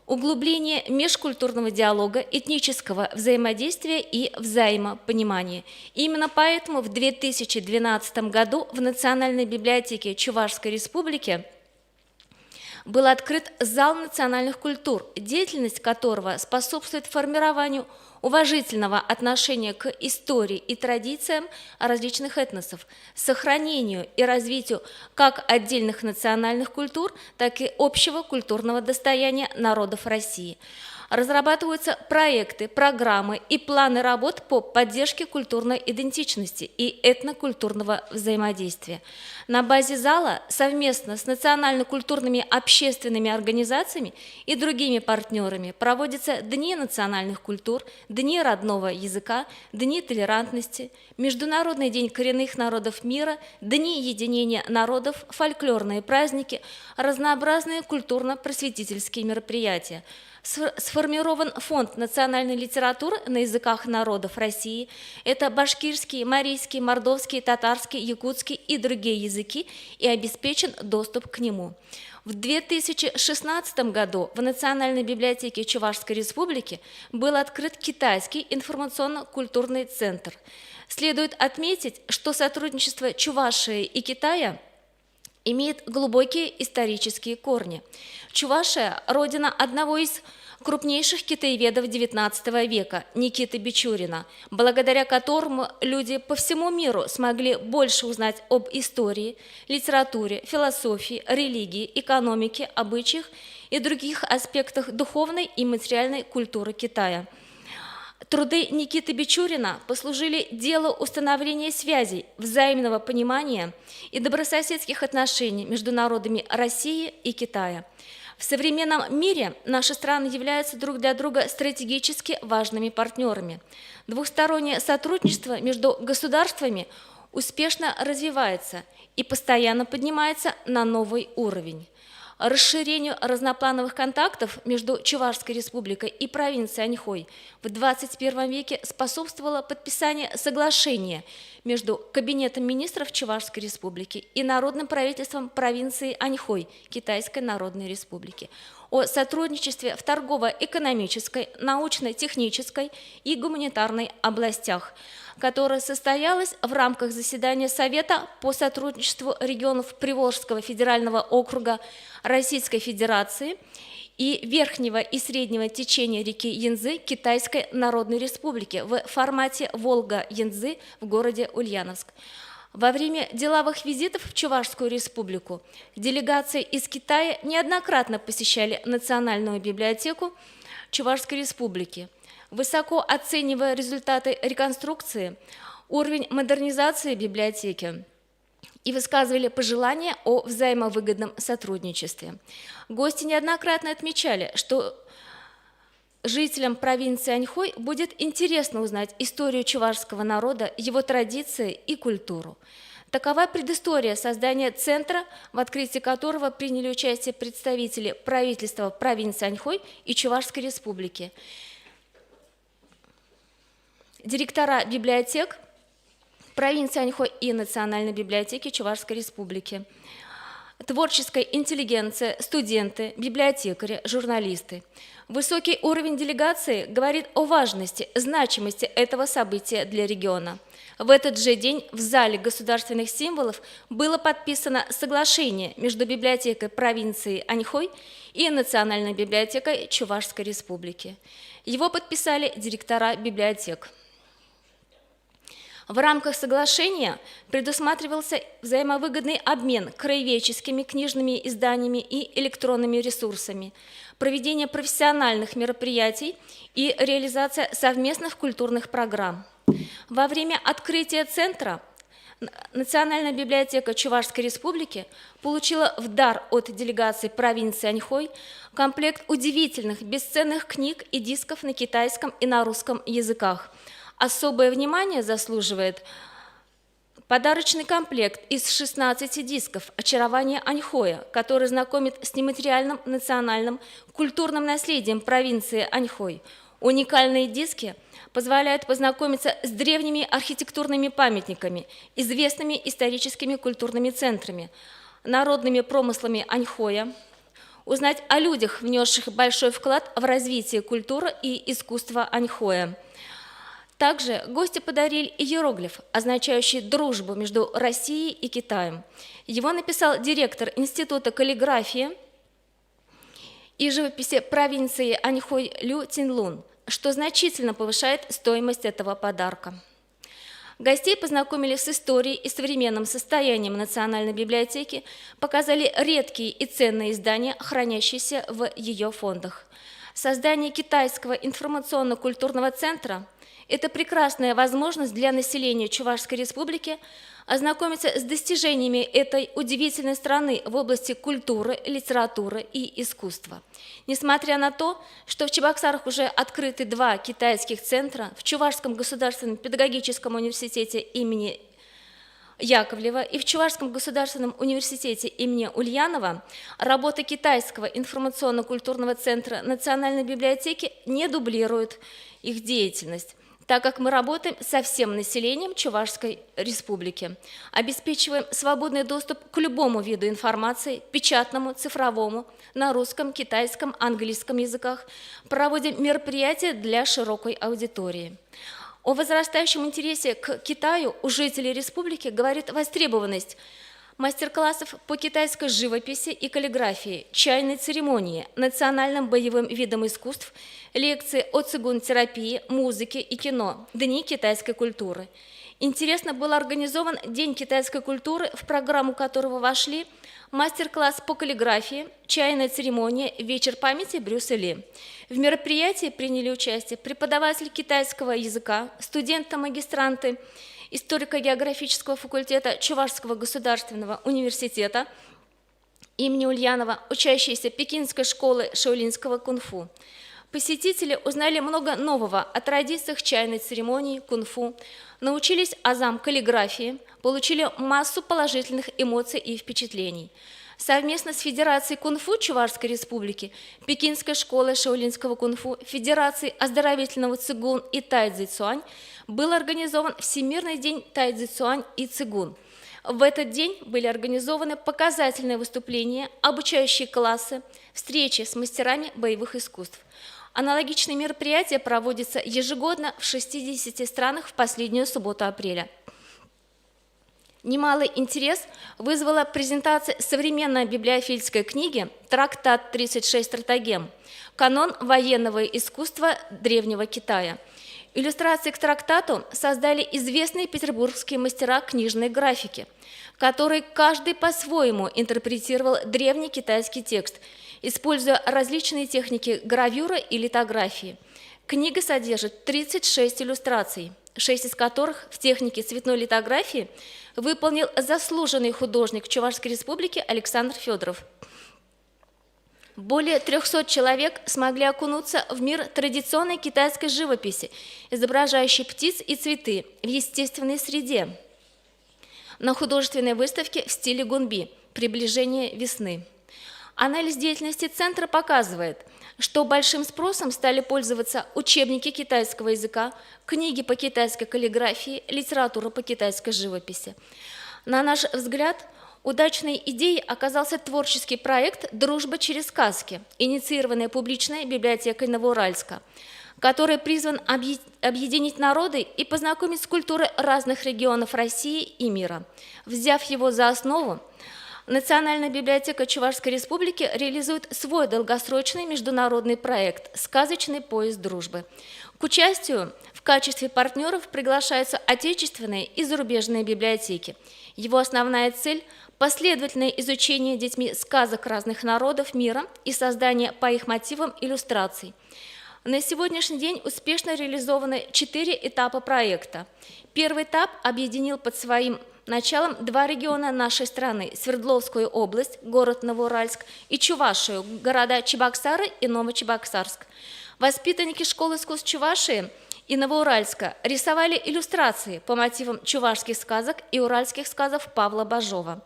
углубление межкультурного диалога, этнического взаимодействия и взаимопонимания. Именно поэтому в 2012 году в Национальной библиотеке Чувашской Республики был открыт зал национальных культур, деятельность которого способствует формированию уважительного отношения к истории и традициям различных этносов, сохранению и развитию как отдельных национальных культур, так и общего культурного достояния народов России. Разрабатываются проекты, программы и планы работ по поддержке культурной идентичности и этнокультурного взаимодействия. На базе зала совместно с национально-культурными общественными организациями и другими партнерами проводятся Дни национальных культур, Дни родного языка, Дни толерантности, Международный день коренных народов мира, Дни единения народов, фольклорные праздники, разнообразные культурно-просветительские мероприятия. Сформирован фонд национальной литературы на языках народов России. Это башкирский, марийский, мордовский, татарский, якутский и другие языки, и обеспечен доступ к нему. В 2016 году в Национальной библиотеке Чувашской Республики был открыт Китайский информационно-культурный центр. Следует отметить, что сотрудничество Чувашии и Китая имеет глубокие исторические корни. Чувашия – родина одного из крупнейших китаеведов XIX века Никиты Бичурина, благодаря которому люди по всему миру смогли больше узнать об истории, литературе, философии, религии, экономике, обычаях и других аспектах духовной и материальной культуры Китая. Труды Никиты Бичурина послужили делу установления связей, взаимного понимания и добрососедских отношений между народами России и Китая. В современном мире наши страны являются друг для друга стратегически важными партнерами. Двустороннее сотрудничество между государствами успешно развивается и постоянно поднимается на новый уровень. Расширению разноплановых контактов между Чувашской республикой и провинцией Аньхой в 21 веке способствовало подписание соглашения между Кабинетом министров Чувашской республики и Народным правительством провинции Аньхой Китайской Народной Республики о сотрудничестве в торгово-экономической, научно-технической и гуманитарной областях, которое состоялось в рамках заседания Совета по сотрудничеству регионов Приволжского федерального округа Российской Федерации и верхнего и среднего течения реки Янцзы Китайской Народной Республики в формате Волга-Янцзы в городе Ульяновск. Во время деловых визитов в Чувашскую республику делегации из Китая неоднократно посещали Национальную библиотеку Чувашской республики, высоко оценивая результаты реконструкции, уровень модернизации библиотеки и высказывали пожелания о взаимовыгодном сотрудничестве. Гости неоднократно отмечали, что жителям провинции Аньхой будет интересно узнать историю чувашского народа, его традиции и культуру. Такова предыстория создания центра, в открытии которого приняли участие представители правительства провинции Аньхой и Чувашской республики, директора библиотек провинции Аньхой и Национальной библиотеки Чувашской республики, творческая интеллигенция, студенты, библиотекари, журналисты. Высокий уровень делегации говорит о важности, значимости этого события для региона. В этот же день в зале государственных символов было подписано соглашение между библиотекой провинции Аньхой и Национальной библиотекой Чувашской республики. Его подписали директора библиотек. В рамках соглашения предусматривался взаимовыгодный обмен краеведческими книжными изданиями и электронными ресурсами, проведение профессиональных мероприятий и реализация совместных культурных программ. Во время открытия центра Национальная библиотека Чувашской республики получила в дар от делегации провинции Аньхой комплект удивительных бесценных книг и дисков на китайском и на русском языках. Особое внимание заслуживает подарочный комплект из 16 дисков «Очарование Аньхоя», который знакомит с нематериальным национальным культурным наследием провинции Аньхой. Уникальные диски позволяют познакомиться с древними архитектурными памятниками, известными историческими культурными центрами, народными промыслами Аньхоя, узнать о людях, внесших большой вклад в развитие культуры и искусства Аньхоя. Также гости подарили иероглиф, означающий дружбу между Россией и Китаем. Его написал директор Института каллиграфии и живописи провинции Аньхой Лю Цинлун, что значительно повышает стоимость этого подарка. Гостей познакомили с историей и современным состоянием Национальной библиотеки, показали редкие и ценные издания, хранящиеся в ее фондах. Создание китайского информационно-культурного центра – это прекрасная возможность для населения Чувашской республики ознакомиться с достижениями этой удивительной страны в области культуры, литературы и искусства. Несмотря на то, что в Чебоксарах уже открыты 2 китайских центра, в Чувашском государственном педагогическом университете имени Яковлева и в Чувашском государственном университете имени Ульянова, работа китайского информационно-культурного центра Национальной библиотеки не дублирует их деятельность, так как мы работаем со всем населением Чувашской республики, обеспечиваем свободный доступ к любому виду информации, печатному, цифровому, на русском, китайском, английском языках, проводим мероприятия для широкой аудитории. О возрастающем интересе к Китаю у жителей республики говорит востребованность мастер-классов по китайской живописи и каллиграфии, чайной церемонии, национальным боевым видам искусств, лекции о цигун-терапии, музыке и кино, дни китайской культуры. Интересно был организован День китайской культуры, в программу которого вошли мастер-класс по каллиграфии, чайная церемония, вечер памяти Брюса Ли. В мероприятии приняли участие преподаватель китайского языка, студенты-магистранты историко-географического факультета Чувашского государственного университета имени Ульянова, учащиеся Пекинской школы шаолинского кунг-фу. Посетители узнали много нового о традициях чайной церемонии, кунг-фу, научились азам каллиграфии, получили массу положительных эмоций и впечатлений. Совместно с Федерацией кунг-фу Чувашской республики, Пекинской школой шаолинского кунг-фу, Федерацией оздоровительного цигун и тайцзи-цюань был организован Всемирный день тайцзи-цюань и цигун. В этот день были организованы показательные выступления, обучающие классы, встречи с мастерами боевых искусств. Аналогичные мероприятия проводятся ежегодно в 60 странах в последнюю субботу апреля. Немалый интерес вызвала презентация современной библиофильской книги «Трактат 36 стратагем. Канон военного искусства Древнего Китая». Иллюстрации к трактату создали известные петербургские мастера книжной графики, которые каждый по-своему интерпретировал древний китайский текст, используя различные техники гравюры и литографии. Книга содержит 36 иллюстраций, 6 из которых в технике цветной литографии выполнил заслуженный художник Чувашской республики Александр Федоров. Более 300 человек смогли окунуться в мир традиционной китайской живописи, изображающей птиц и цветы в естественной среде, на художественной выставке в стиле гунби «Приближение весны». Анализ деятельности центра показывает, что большим спросом стали пользоваться учебники китайского языка, книги по китайской каллиграфии, литература по китайской живописи. На наш взгляд, удачной идеей оказался творческий проект «Дружба через сказки», инициированный публичной библиотекой Новоуральска, который призван объединить народы и познакомить с культурой разных регионов России и мира. Взяв его за основу, Национальная библиотека Чувашской республики реализует свой долгосрочный международный проект «Сказочный поезд дружбы». К участию в качестве партнеров приглашаются отечественные и зарубежные библиотеки. Его основная цель – последовательное изучение детьми сказок разных народов мира и создание по их мотивам иллюстраций. На сегодняшний день успешно реализованы 4 этапа проекта. Первый этап объединил под своим началом 2 региона нашей страны – Свердловскую область, город Новоуральск, и Чувашию, города Чебоксары и Новочебоксарск. Воспитанники школы искусств Чувашии и Новоуральска рисовали иллюстрации по мотивам чувашских сказок и уральских сказов Павла Бажова.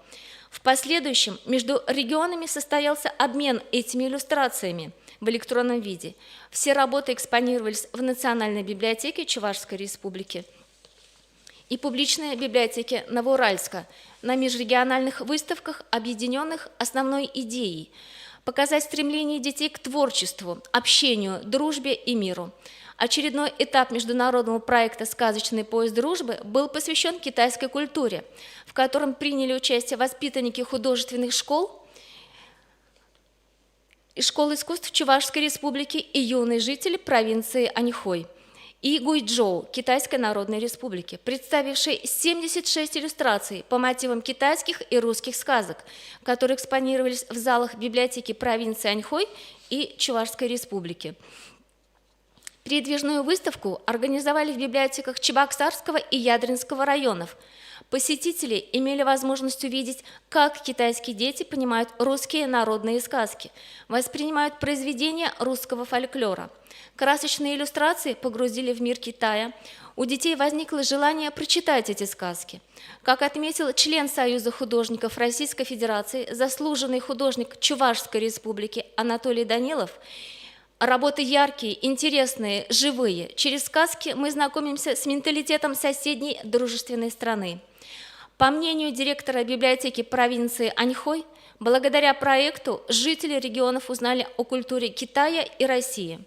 В последующем между регионами состоялся обмен этими иллюстрациями в электронном виде. Все работы экспонировались в Национальной библиотеке Чувашской республики и публичной библиотеке Новоуральска на межрегиональных выставках, объединенных основной идеей – показать стремление детей к творчеству, общению, дружбе и миру. Очередной этап международного проекта «Сказочный поезд дружбы» был посвящен китайской культуре, в котором приняли участие воспитанники художественных школ и школ искусств Чувашской республики и юные жители провинции Аньхой и Гуйчжоу Китайской Народной Республики, представившие 76 иллюстраций по мотивам китайских и русских сказок, которые экспонировались в залах библиотеки провинции Аньхой и Чувашской Республики. Передвижную выставку организовали в библиотеках Чебоксарского и Ядринского районов. Посетители имели возможность увидеть, как китайские дети понимают русские народные сказки, воспринимают произведения русского фольклора. Красочные иллюстрации погрузили в мир Китая. У детей возникло желание прочитать эти сказки. Как отметил член Союза художников Российской Федерации, заслуженный художник Чувашской Республики Анатолий Данилов, работы яркие, интересные, живые. Через сказки мы знакомимся с менталитетом соседней дружественной страны. По мнению директора библиотеки провинции Аньхой, благодаря проекту жители регионов узнали о культуре Китая и России.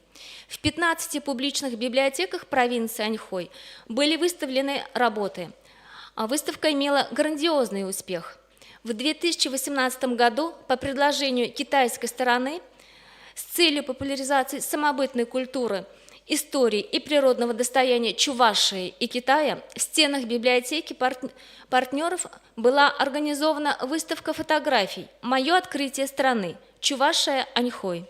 В 15 публичных библиотеках провинции Аньхой были выставлены работы. Выставка имела грандиозный успех. В 2018 году по предложению китайской стороны с целью популяризации самобытной культуры, истории и природного достояния Чувашии и Китая в стенах библиотеки партнеров была организована выставка фотографий «Мое открытие страны. Чувашия Аньхой».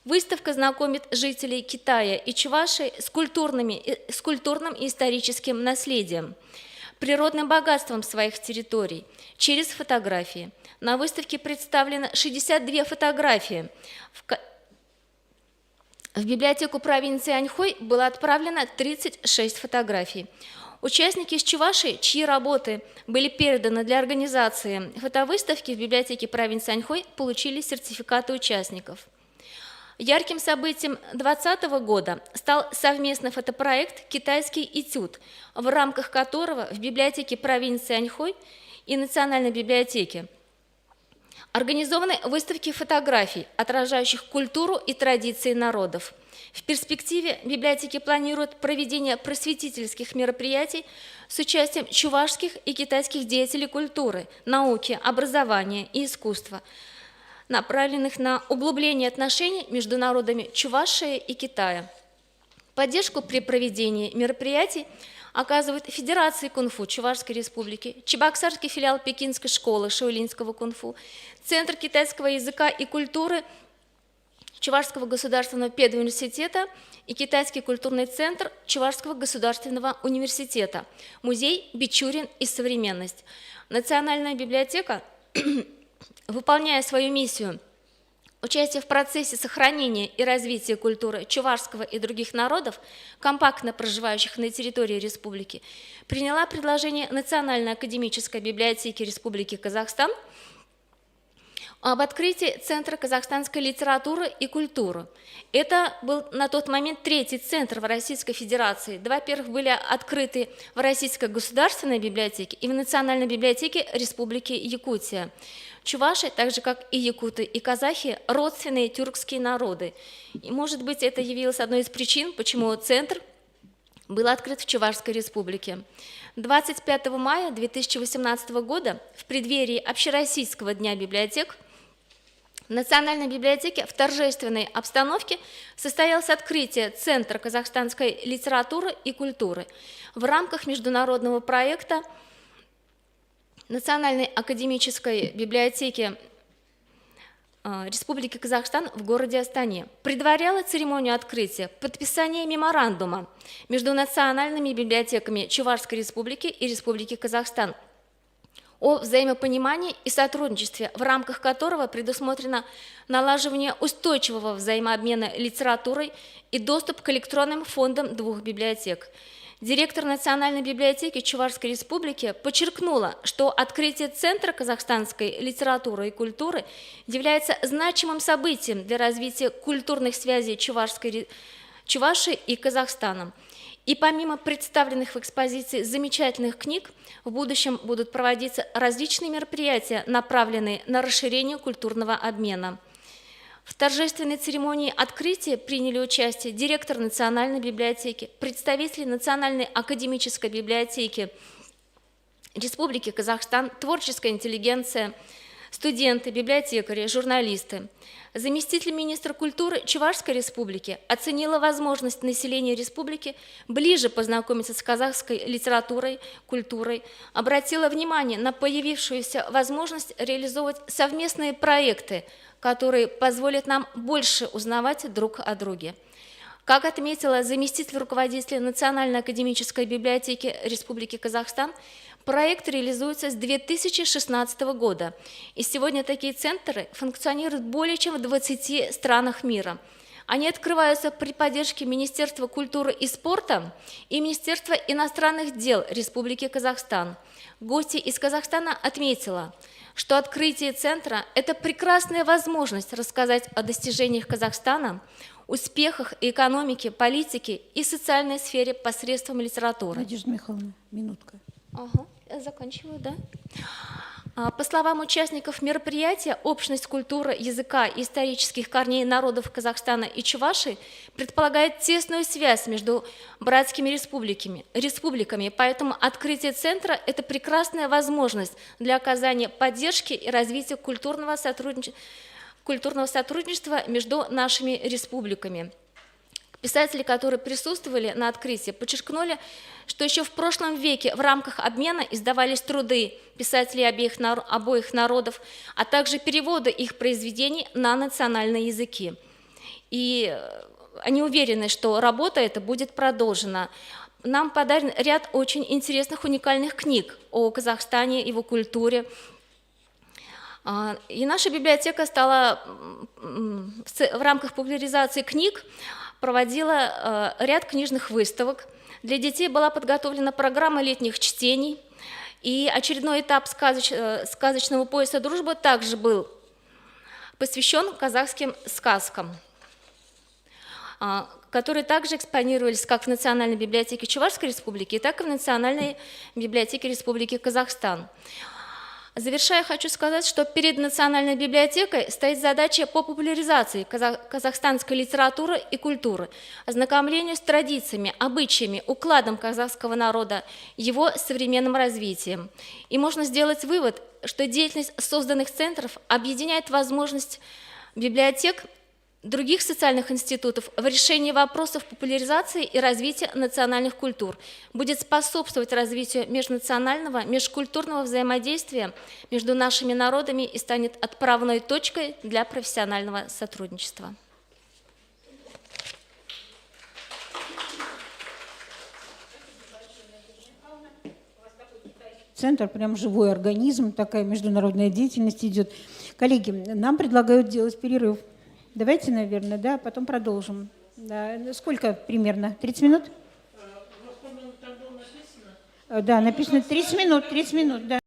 Выставка знакомит жителей Китая и Чувашии с культурным и историческим наследием, природным богатством своих территорий через фотографии. На выставке представлено 62 фотографии. В библиотеку провинции Аньхой было отправлено 36 фотографий. Участники из Чувашии, чьи работы были переданы для организации фотовыставки в библиотеке провинции Аньхой, получили сертификаты участников. Ярким событием 2020 года стал совместный фотопроект «Китайский этюд», в рамках которого в библиотеке провинции Аньхой и Национальной библиотеки. Организованы выставки фотографий, отражающих культуру и традиции народов. В перспективе библиотеки планируют проведение просветительских мероприятий с участием чувашских и китайских деятелей культуры, науки, образования и искусства, направленных на углубление отношений между народами Чувашии и Китая. Поддержку при проведении мероприятий оказывают Федерации кунг-фу Чувашской Республики, Чебоксарский филиал Пекинской школы шаолиньского кунг-фу, Центр китайского языка и культуры Чувашского государственного педуниверситета и Китайский культурный центр Чувашского государственного университета, музей «Бичурин и современность». Национальная библиотека, выполняя свою миссию участие в процессе сохранения и развития культуры чувашского и других народов, компактно проживающих на территории республики, приняла предложение Национальной академической библиотеки Республики Казахстан об открытии Центра казахстанской литературы и культуры. Это был на тот момент третий центр в Российской Федерации. Два первых были открыты в Российской государственной библиотеке и в Национальной библиотеке Республики Якутия. Чуваши, так же как и якуты и казахи, родственные тюркские народы. И, может быть, это явилось одной из причин, почему центр был открыт в Чувашской республике. 25 мая 2018 года, в преддверии Общероссийского дня библиотек, в Национальной библиотеке в торжественной обстановке состоялось открытие Центра казахстанской литературы и культуры в рамках международного проекта Национальной академической библиотеки Республики Казахстан в городе Астане. Предваряла церемонию открытия подписание меморандума между национальными библиотеками Чувашской Республики и Республики Казахстан о взаимопонимании и сотрудничестве, в рамках которого предусмотрено налаживание устойчивого взаимообмена литературой и доступ к электронным фондам двух библиотек. Директор Национальной библиотеки Чувашской Республики подчеркнула, что открытие Центра казахстанской литературы и культуры является значимым событием для развития культурных связей Чувашии и Казахстана. И помимо представленных в экспозиции замечательных книг, в будущем будут проводиться различные мероприятия, направленные на расширение культурного обмена. В торжественной церемонии открытия приняли участие директор Национальной библиотеки, представители Национальной академической библиотеки Республики Казахстан, творческая интеллигенция, студенты, библиотекари, журналисты. Заместитель министра культуры Чувашской Республики оценила возможность населения республики ближе познакомиться с казахской литературой, культурой, обратила внимание на появившуюся возможность реализовывать совместные проекты, которые позволят нам больше узнавать друг о друге. Как отметила заместитель руководителя Национальной академической библиотеки Республики Казахстан, проект реализуется с 2016 года, и сегодня такие центры функционируют более чем в 20 странах мира. Они открываются при поддержке Министерства культуры и спорта и Министерства иностранных дел Республики Казахстан. Гости из Казахстана отметила, что открытие центра – это прекрасная возможность рассказать о достижениях Казахстана, успехах экономики, политики и социальной сфере посредством литературы. Надежда Михайловна, минутка. Ага, я заканчиваю, да? По словам участников мероприятия, общность культуры, языка и исторических корней народов Казахстана и Чувашии предполагает тесную связь между братскими республиками, поэтому открытие центра – это прекрасная возможность для оказания поддержки и развития культурного сотрудничества между нашими республиками. Писатели, которые присутствовали на открытии, подчеркнули, что еще в прошлом веке в рамках обмена издавались труды писателей обоих народов, а также переводы их произведений на национальные языки. И они уверены, что работа эта будет продолжена. Нам подарен ряд очень интересных, уникальных книг о Казахстане, его культуре. И наша библиотека стала в рамках популяризации книг проводила ряд книжных выставок. Для детей была подготовлена программа летних чтений, и очередной этап сказочного пояса дружбы также был посвящен казахским сказкам, которые также экспонировались как в Национальной библиотеке Чувашской Республики, так и в Национальной библиотеке Республики Казахстан. Завершая, хочу сказать, что перед Национальной библиотекой стоит задача по популяризации казахстанской литературы и культуры, ознакомлению с традициями, обычаями, укладом казахского народа, его современным развитием. И можно сделать вывод, что деятельность созданных центров объединяет возможность библиотек других социальных институтов в решении вопросов популяризации и развития национальных культур, будет способствовать развитию межнационального, межкультурного взаимодействия между нашими народами и станет отправной точкой для профессионального сотрудничества. Центр, прям живой организм, такая международная деятельность идет. Коллеги, нам предлагают делать перерыв. Давайте, наверное, да, потом продолжим. Да. Сколько примерно? 30 минут? Да, написано 30 минут, да.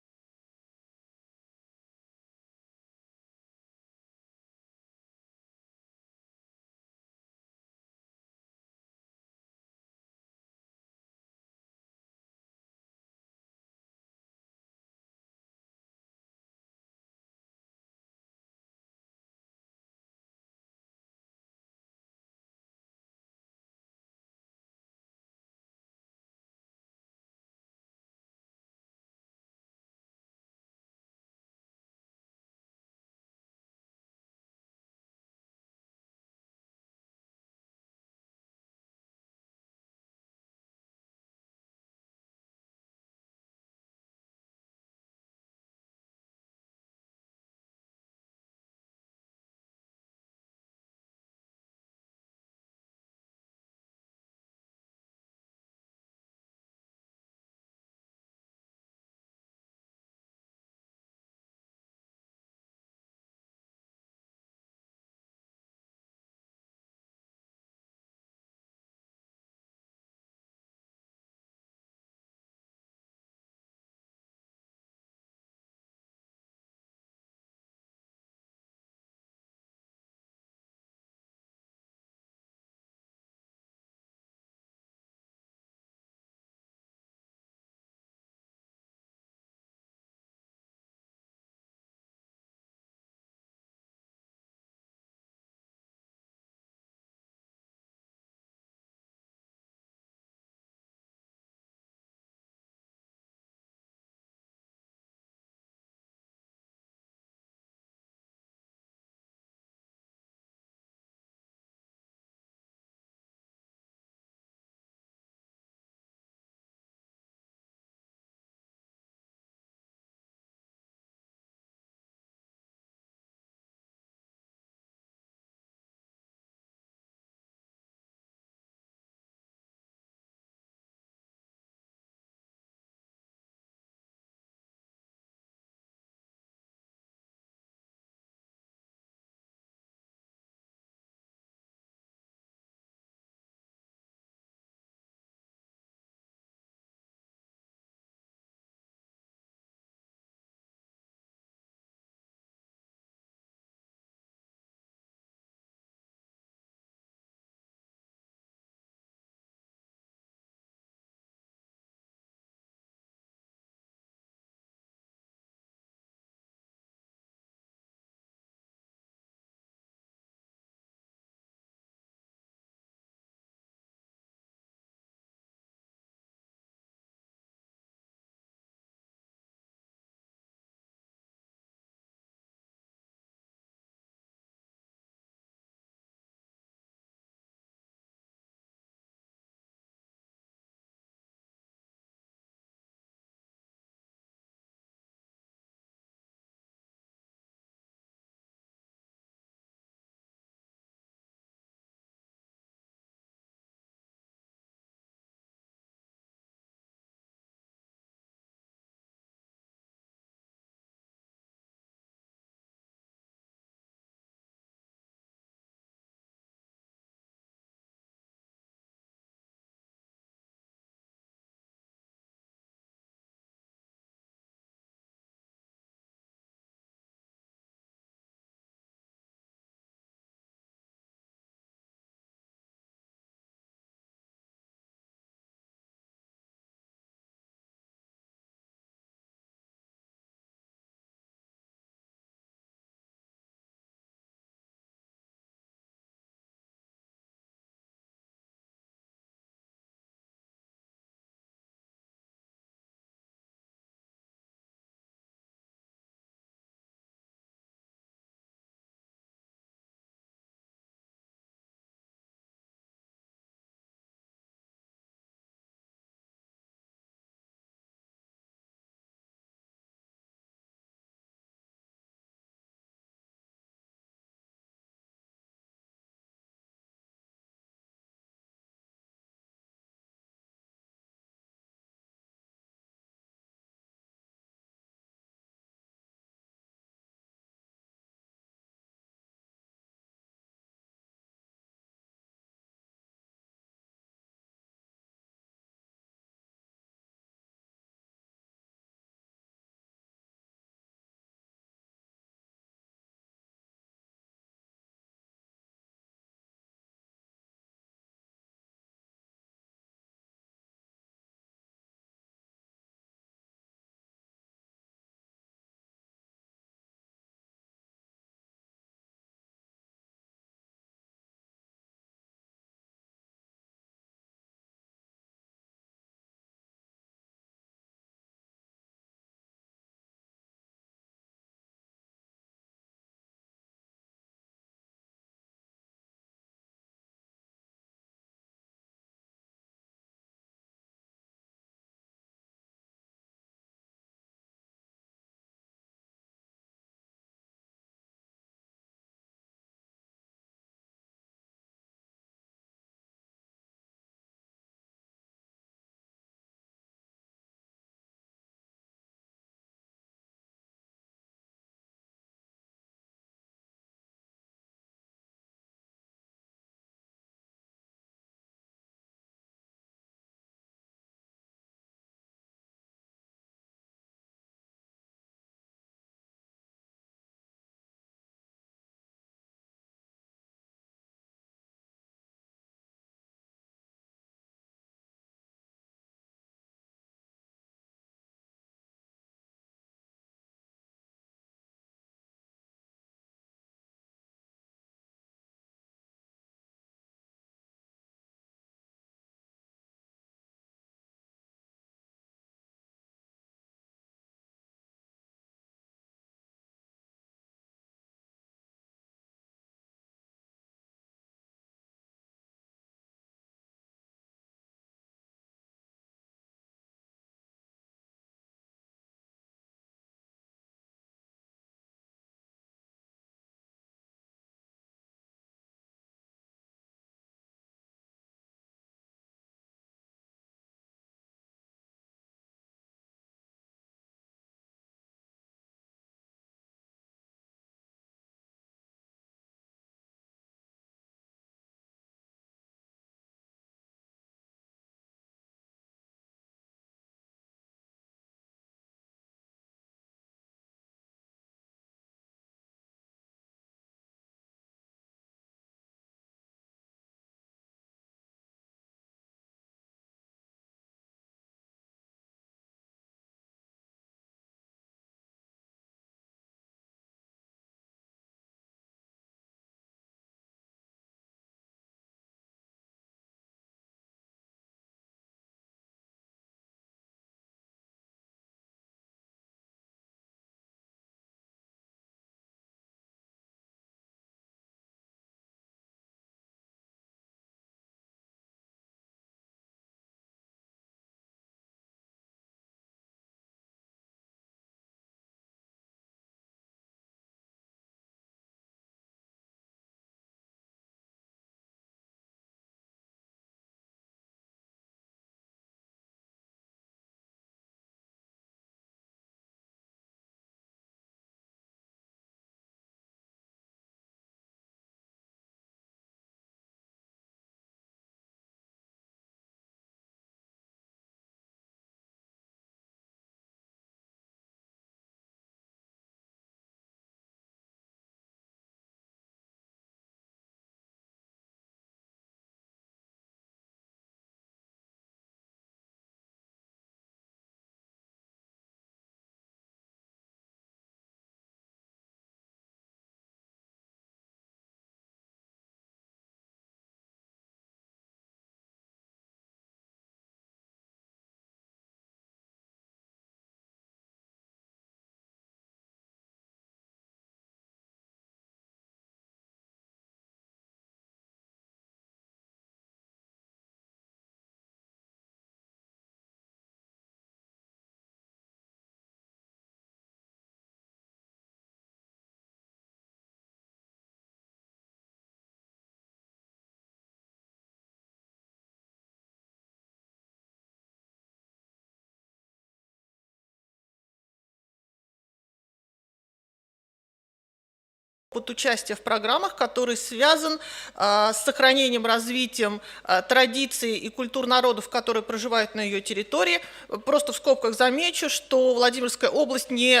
опыт участия в программах, который связан с сохранением, развитием традиций и культур народов, которые проживают на ее территории. Просто в скобках замечу, что Владимирская область не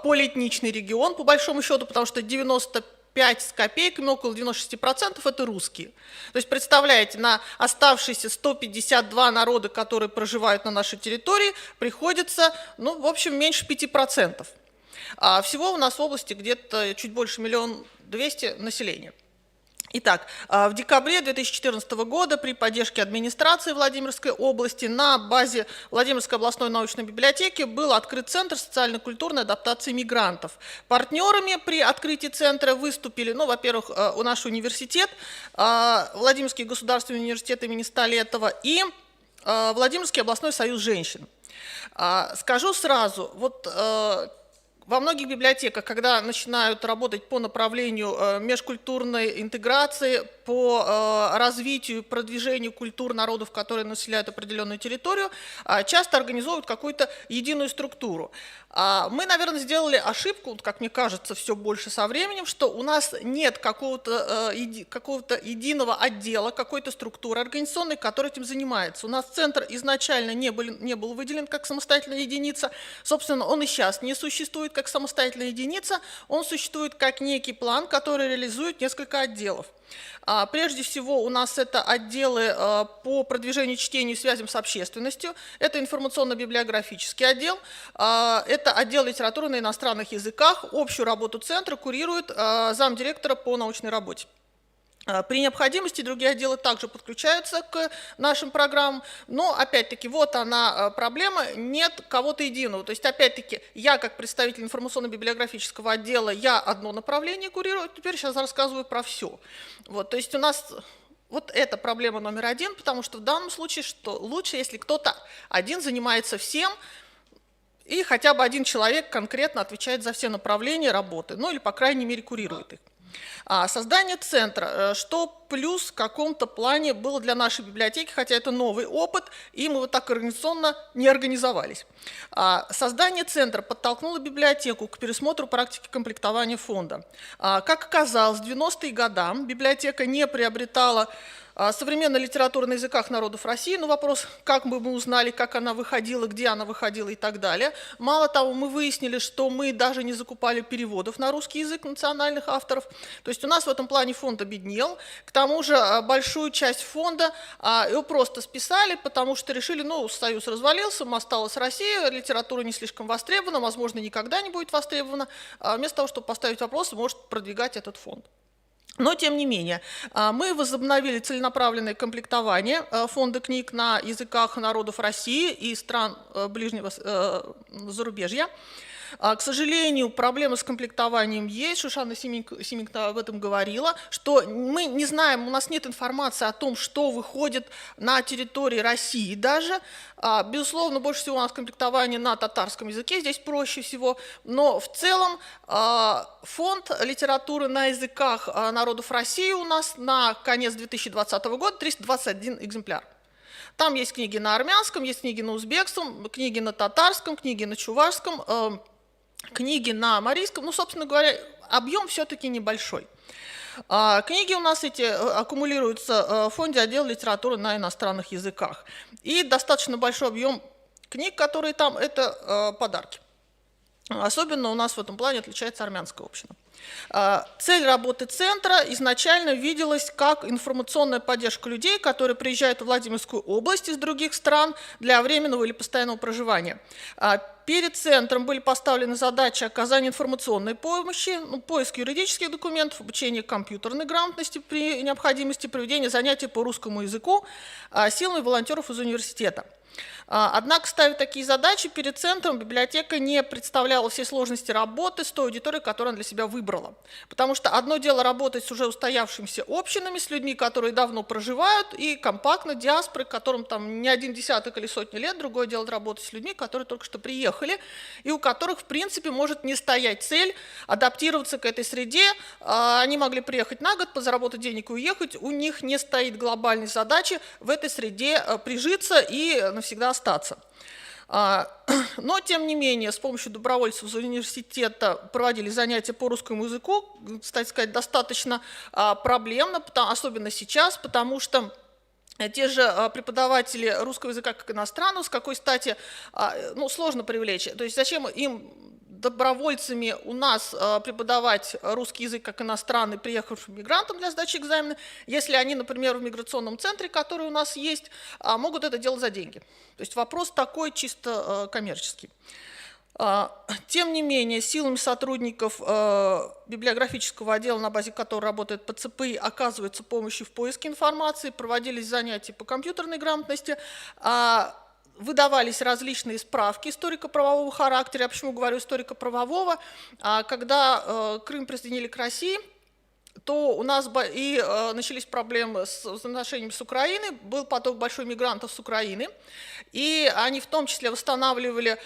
полиэтничный регион, по большому счету, потому что 95 с копейками, около 96% это русские. То есть, представляете, на оставшиеся 152 народа, которые проживают на нашей территории, приходится, ну, в общем, меньше 5%. А всего у нас в области где-то чуть больше 1 200 000 населения. Итак, в декабре 2014 года при поддержке администрации Владимирской области на базе Владимирской областной научной библиотеки был открыт Центр социально-культурной адаптации мигрантов. Партнерами при открытии центра выступили, ну, во-первых, наш университет, Владимирский государственный университет имени Столетова и Владимирский областной союз женщин. Скажу сразу, вот во многих библиотеках, когда начинают работать по направлению межкультурной интеграции, по развитию, продвижению культур народов, которые населяют определенную территорию, часто организовывают какую-то единую структуру. Мы, наверное, сделали ошибку, как мне кажется, все больше со временем, что у нас нет какого-то единого отдела, какой-то структуры организационной, которая этим занимается. У нас центр изначально не был выделен как самостоятельная единица. Собственно, он и сейчас не существует как самостоятельная единица, он существует как некий план, который реализует несколько отделов. Прежде всего, у нас это отделы по продвижению чтению и связям с общественностью, это информационно-библиографический отдел, это отдел литературы на иностранных языках. Общую работу центра курирует замдиректора по научной работе. При необходимости другие отделы также подключаются к нашим программам, но, опять-таки, вот она проблема, нет кого-то единого. То есть, опять-таки, я, как представитель информационно-библиографического отдела, я одно направление курирую, теперь сейчас рассказываю про все. Вот, то есть, у нас вот это проблема номер один, потому что в данном случае что лучше, если кто-то один занимается всем, и хотя бы один человек конкретно отвечает за все направления работы, ну или, по крайней мере, курирует их. Создание центра, что плюс в каком-то плане было для нашей библиотеки, хотя это новый опыт, и мы вот так организационно не организовались. Создание центра подтолкнуло библиотеку к пересмотру практики комплектования фонда. Как оказалось, в 90-е годы библиотека не приобретала современная литература на языках народов России, но вопрос, как бы мы узнали, как она выходила, где она выходила и так далее. Мало того, мы выяснили, что мы даже не закупали переводов на русский язык национальных авторов. То есть у нас в этом плане фонд обеднел. К тому же большую часть фонда его просто списали, потому что решили, ну, Союз развалился, осталась Россия, литература не слишком востребована, возможно, никогда не будет востребована. Вместо того, чтобы поставить вопрос, может продвигать этот фонд. Но, тем не менее, мы возобновили целенаправленное комплектование фонда книг на языках народов России и стран ближнего зарубежья. К сожалению, проблемы с комплектованием есть. Шушана Сименко об этом говорила, что мы не знаем, у нас нет информации о том, что выходит на территории России даже. Безусловно, больше всего у нас комплектование на татарском языке, здесь проще всего. Но в целом фонд литературы на языках народов России у нас на конец 2020 года 321 экземпляр. Там есть книги на армянском, есть книги на узбекском, книги на татарском, книги на чувашском, книги на марийском. Ну, собственно говоря, объем все-таки небольшой. Книги у нас эти аккумулируются в фонде отдела литературы на иностранных языках. И достаточно большой объем книг, которые там, это подарки. Особенно у нас в этом плане отличается армянская община. Цель работы центра изначально виделась как информационная поддержка людей, которые приезжают в Владимирскую область из других стран для временного или постоянного проживания. Перед центром были поставлены задачи оказания информационной помощи, поиск юридических документов, обучение компьютерной грамотности при необходимости проведения занятий по русскому языку силами волонтеров из университета. Однако, ставя такие задачи, перед центром библиотека не представляла все сложности работы с той аудиторией, которую она для себя выбрала. Потому что одно дело работать с уже устоявшимися общинами, с людьми, которые давно проживают, и компактно, диаспоры, которым там не один десяток или сотни лет, другое дело работать с людьми, которые только что приехали, и у которых, в принципе, может не стоять цель адаптироваться к этой среде. Они могли приехать на год, подзаработать денег и уехать, у них не стоит глобальной задачи в этой среде прижиться и навсегда остаться. Но, тем не менее, с помощью добровольцев из университета проводили занятия по русскому языку, кстати сказать, достаточно проблемно, особенно сейчас, потому что те же преподаватели русского языка как иностранного, с какой стати, сложно привлечь. То есть зачем им добровольцами у нас преподавать русский язык как иностранный, приехавшим мигрантам для сдачи экзамена, если они, например, в миграционном центре, который у нас есть, могут это делать за деньги. То есть вопрос такой чисто коммерческий. Тем не менее, силами сотрудников библиографического отдела, на базе которого работает ПЦПИ, оказывается помощь в поиске информации, проводились занятия по компьютерной грамотности, выдавались различные справки историко-правового характера. Я почему говорю историко-правового? Когда Крым присоединили к России, то у нас начались проблемы с взаимоотношениями с Украиной, был поток большой мигрантов с Украины, и они в том числе восстанавливали,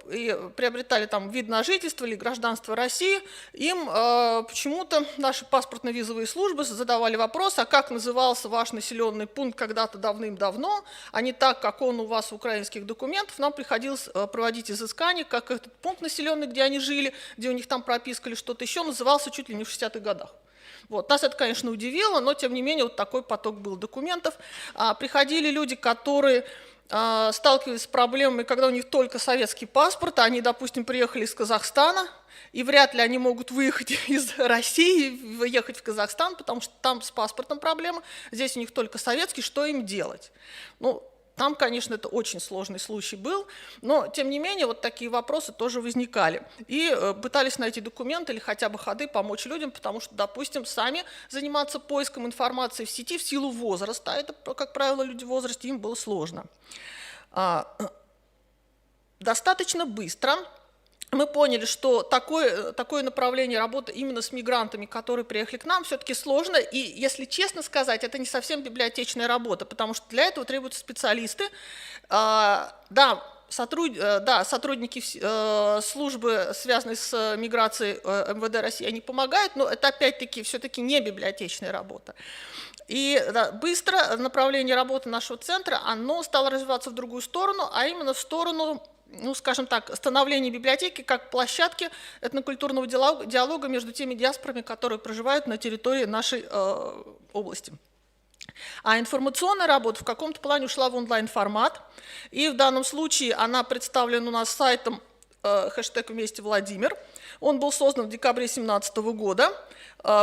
и приобретали там вид на жительство или гражданство России. Им почему-то наши паспортно-визовые службы задавали вопрос, а как назывался ваш населенный пункт когда-то давным-давно, а не так, как он у вас в украинских документах. Нам приходилось проводить изыскание, как этот пункт населенный, где они жили, где у них там прописка или что-то еще, назывался чуть ли не в 60-х годах. Нас это, конечно, удивило, но, тем не менее, вот такой поток был документов. Приходили люди, которые сталкивались с проблемами, когда у них только советский паспорт, они, допустим, приехали из Казахстана, и вряд ли они могут выехать из России, выехать в Казахстан, потому что там с паспортом проблема, здесь у них только советский, что им делать? Там, конечно, это очень сложный случай был, но, тем не менее, вот такие вопросы тоже возникали. И пытались найти документы или хотя бы ходы помочь людям, потому что, допустим, сами заниматься поиском информации в сети в силу возраста, это, как правило, люди в возрасте, им было сложно. Достаточно быстро мы поняли, что такое направление работы именно с мигрантами, которые приехали к нам, все-таки сложно. И, если честно сказать, это не совсем библиотечная работа, потому что для этого требуются специалисты. Сотрудники службы, связанные с миграцией МВД России, они помогают, но это, опять-таки, все-таки не библиотечная работа. И быстро направление работы нашего центра, оно стало развиваться в другую сторону, а именно в сторону, скажем так, становления библиотеки как площадки этнокультурного диалога между теми диаспорами, которые проживают на территории нашей области. А информационная работа в каком-то плане ушла в онлайн-формат, и в данном случае она представлена у нас сайтом хэштег «Вместе Владимир». Он был создан в декабре 2017 года.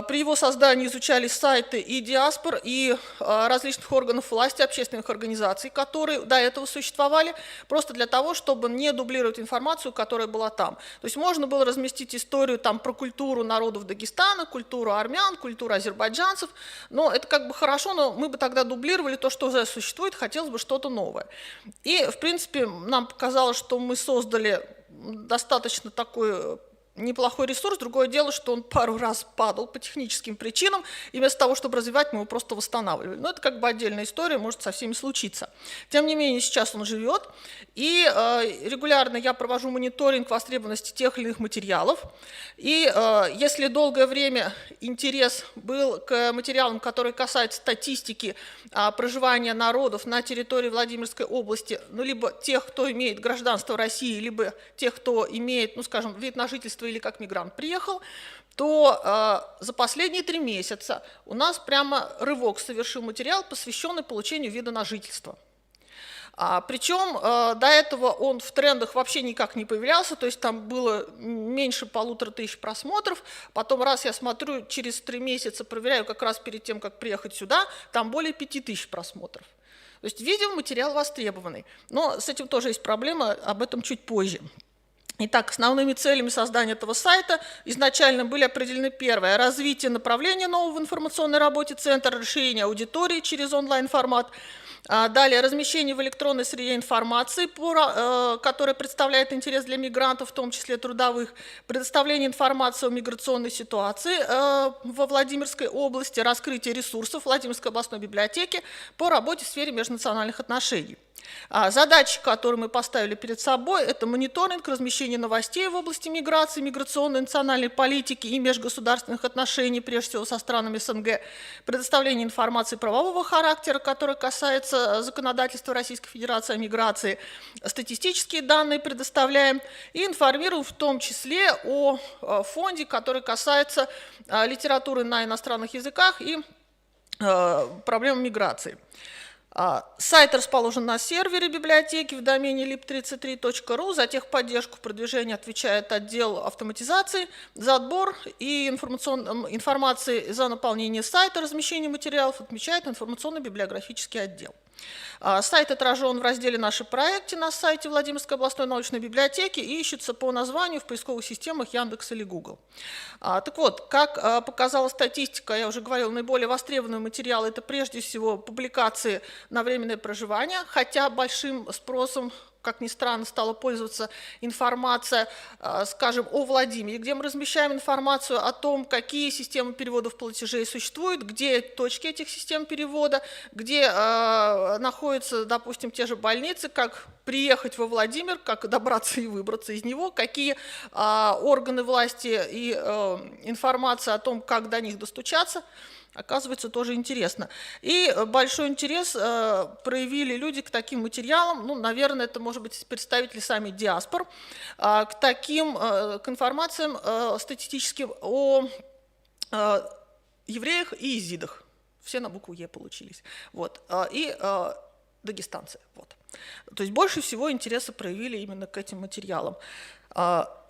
При его создании изучались сайты и диаспор, и различных органов власти, общественных организаций, которые до этого существовали, просто для того, чтобы не дублировать информацию, которая была там. То есть можно было разместить историю там про культуру народов Дагестана, культуру армян, культуру азербайджанцев, но это как бы хорошо, но мы бы тогда дублировали то, что уже существует, хотелось бы что-то новое. И, в принципе, нам показалось, что мы создали достаточно такой неплохой ресурс. Другое дело, что он пару раз падал по техническим причинам, и вместо того, чтобы развивать, мы его просто восстанавливали. Но это как бы отдельная история, может со всеми случиться. Тем не менее, сейчас он живет, и регулярно я провожу мониторинг востребованности тех или иных материалов. И если долгое время интерес был к материалам, которые касаются статистики проживания народов на территории Владимирской области, либо тех, кто имеет гражданство России, либо тех, кто имеет, скажем, вид на жительство или как мигрант приехал, то за последние 3 месяца у нас прямо рывок совершил материал, посвященный получению вида на жительство. Причем до этого он в трендах вообще никак не появлялся, то есть там было меньше 1500 просмотров, потом раз я смотрю, через 3 месяца проверяю как раз перед тем, как приехать сюда, там более 5000 просмотров. То есть, видимо, материал востребованный, но с этим тоже есть проблема, об этом чуть позже. Итак, основными целями создания этого сайта изначально были определены: первое – развитие направления нового в информационной работе центра, расширение аудитории через онлайн-формат. Далее – размещение в электронной среде информации, которая представляет интерес для мигрантов, в том числе трудовых, предоставление информации о миграционной ситуации во Владимирской области, раскрытие ресурсов Владимирской областной библиотеки по работе в сфере межнациональных отношений. Задачи, которые мы поставили перед собой, это мониторинг, размещение новостей в области миграции, миграционной, национальной политики и межгосударственных отношений, прежде всего со странами СНГ, предоставление информации правового характера, которая касается законодательства Российской Федерации о миграции, статистические данные предоставляем и информируем в том числе о фонде, который касается литературы на иностранных языках и проблем миграции. Сайт расположен на сервере библиотеки в домене lib33.ru. За техподдержку продвижения отвечает отдел автоматизации, за отбор и информации за наполнение сайта, размещение материалов отмечает информационно-библиографический отдел. Сайт отражен в разделе «Наши проекты» на сайте Владимирской областной научной библиотеки и ищется по названию в поисковых системах Яндекс или Google. Так вот, как показала статистика, я уже говорила, наиболее востребованные материалы – это прежде всего публикации на временное проживание, хотя большим спросом, как ни странно, стала пользоваться информация, скажем, о Владимире, где мы размещаем информацию о том, какие системы переводов платежей существуют, где точки этих систем перевода, где находятся, допустим, те же больницы, как приехать во Владимир, как добраться и выбраться из него, какие органы власти и информация о том, как до них достучаться. Оказывается, тоже интересно. И большой интерес проявили люди к таким материалам, ну, наверное, это, может быть, представители сами диаспор, к информациям статистическим о евреях и езидах. Все на букву Е получились. Вот. И дагестанцы. Вот. То есть больше всего интереса проявили именно к этим материалам.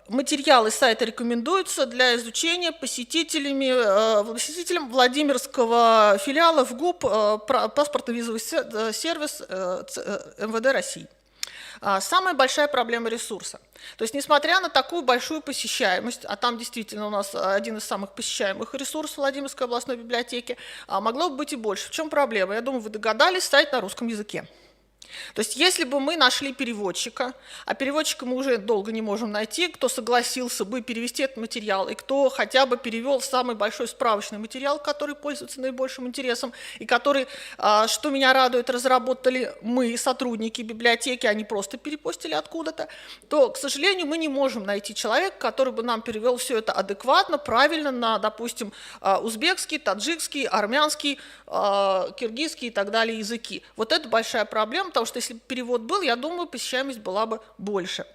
Материалы сайта рекомендуются для изучения посетителям Владимирского филиала ВГУП паспортно-визовый сервис МВД России. Самая большая проблема ресурса. То есть, несмотря на такую большую посещаемость, а там действительно у нас один из самых посещаемых ресурсов Владимирской областной библиотеки, могло бы быть и больше. В чем проблема? Я думаю, вы догадались, сайт на русском языке. То есть, если бы мы нашли переводчика, а переводчика мы уже долго не можем найти, кто согласился бы перевести этот материал, и кто хотя бы перевел самый большой справочный материал, который пользуется наибольшим интересом, и который, что меня радует, разработали мы, сотрудники библиотеки, а не просто перепостили откуда-то, то, к сожалению, мы не можем найти человека, который бы нам перевел все это адекватно, правильно на, допустим, узбекский, таджикский, армянский, киргизский и так далее языки. Вот это большая проблема, потому что если бы перевод был, я думаю, посещаемость была бы больше.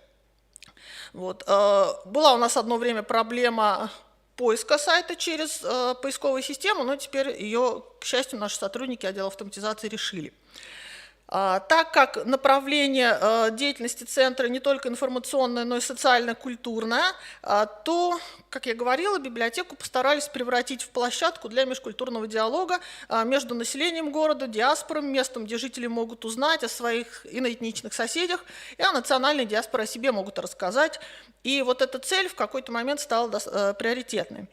Вот. Была у нас одно время проблема поиска сайта через поисковую систему, но теперь ее, к счастью, наши сотрудники отдела автоматизации решили. Так как направление деятельности центра не только информационное, но и социально-культурное, то, как я говорила, библиотеку постарались превратить в площадку для межкультурного диалога между населением города, диаспорой, местом, где жители могут узнать о своих иноэтничных соседях, и о национальной диаспоре о себе могут рассказать. И вот эта цель в какой-то момент стала приоритетной.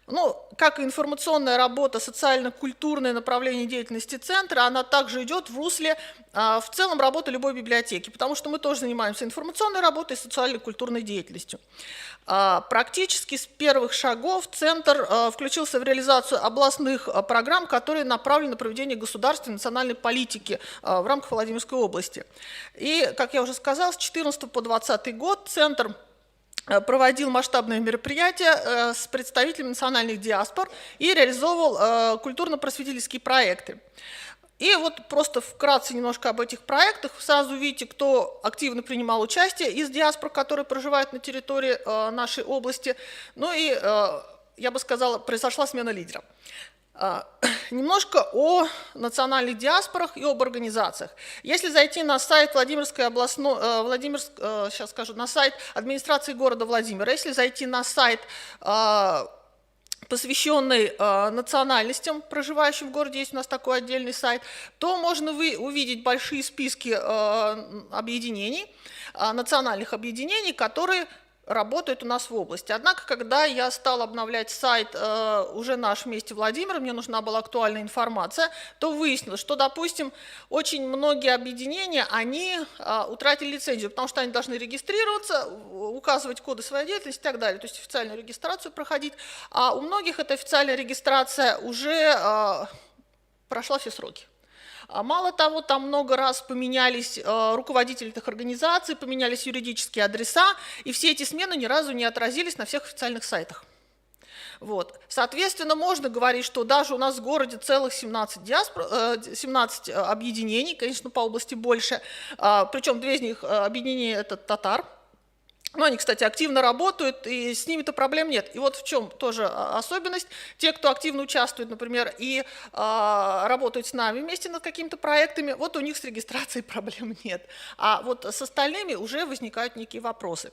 Ну, как и информационная работа, социально-культурное направление деятельности центра, она также идет в русле в целом работы любой библиотеки, потому что мы тоже занимаемся информационной работой и социально-культурной деятельностью. Практически с первых шагов центр включился в реализацию областных программ, которые направлены на проведение государственной национальной политики в рамках Владимирской области. И, как я уже сказала, с 2014 по 2020 год центр проводил масштабные мероприятия с представителями национальных диаспор и реализовывал культурно-просветительские проекты. И вот просто вкратце немножко об этих проектах. Сразу видите, кто активно принимал участие из диаспор, которые проживают на территории нашей области. Ну и, я бы сказала, произошла смена лидера. Немножко о национальных диаспорах и об организациях. Если зайти на сайт Владимирской областной, сейчас скажу, на сайт администрации города Владимира, если зайти на сайт, посвященный национальностям, проживающим в городе, есть у нас такой отдельный сайт, то можно увидеть большие списки объединений, национальных объединений, которые работают у нас в области. Однако, когда я стала обновлять сайт уже наш вместе Владимир, мне нужна была актуальная информация, то выяснилось, что, допустим, очень многие объединения, они утратили лицензию, потому что они должны регистрироваться, указывать коды своей деятельности и так далее, то есть официальную регистрацию проходить, а у многих эта официальная регистрация уже прошла все сроки. Мало того, там много раз поменялись руководители этих организаций, поменялись юридические адреса, и все эти смены ни разу не отразились на всех официальных сайтах. Вот. Соответственно, можно говорить, что даже у нас в городе целых 17 объединений, конечно, по области больше, причем 2 из них объединения – это татар. Но они, кстати, активно работают, и с ними-то проблем нет. И вот в чем тоже особенность. Те, кто активно участвует, например, и работают с нами вместе над какими-то проектами, вот у них с регистрацией проблем нет. А вот с остальными уже возникают некие вопросы.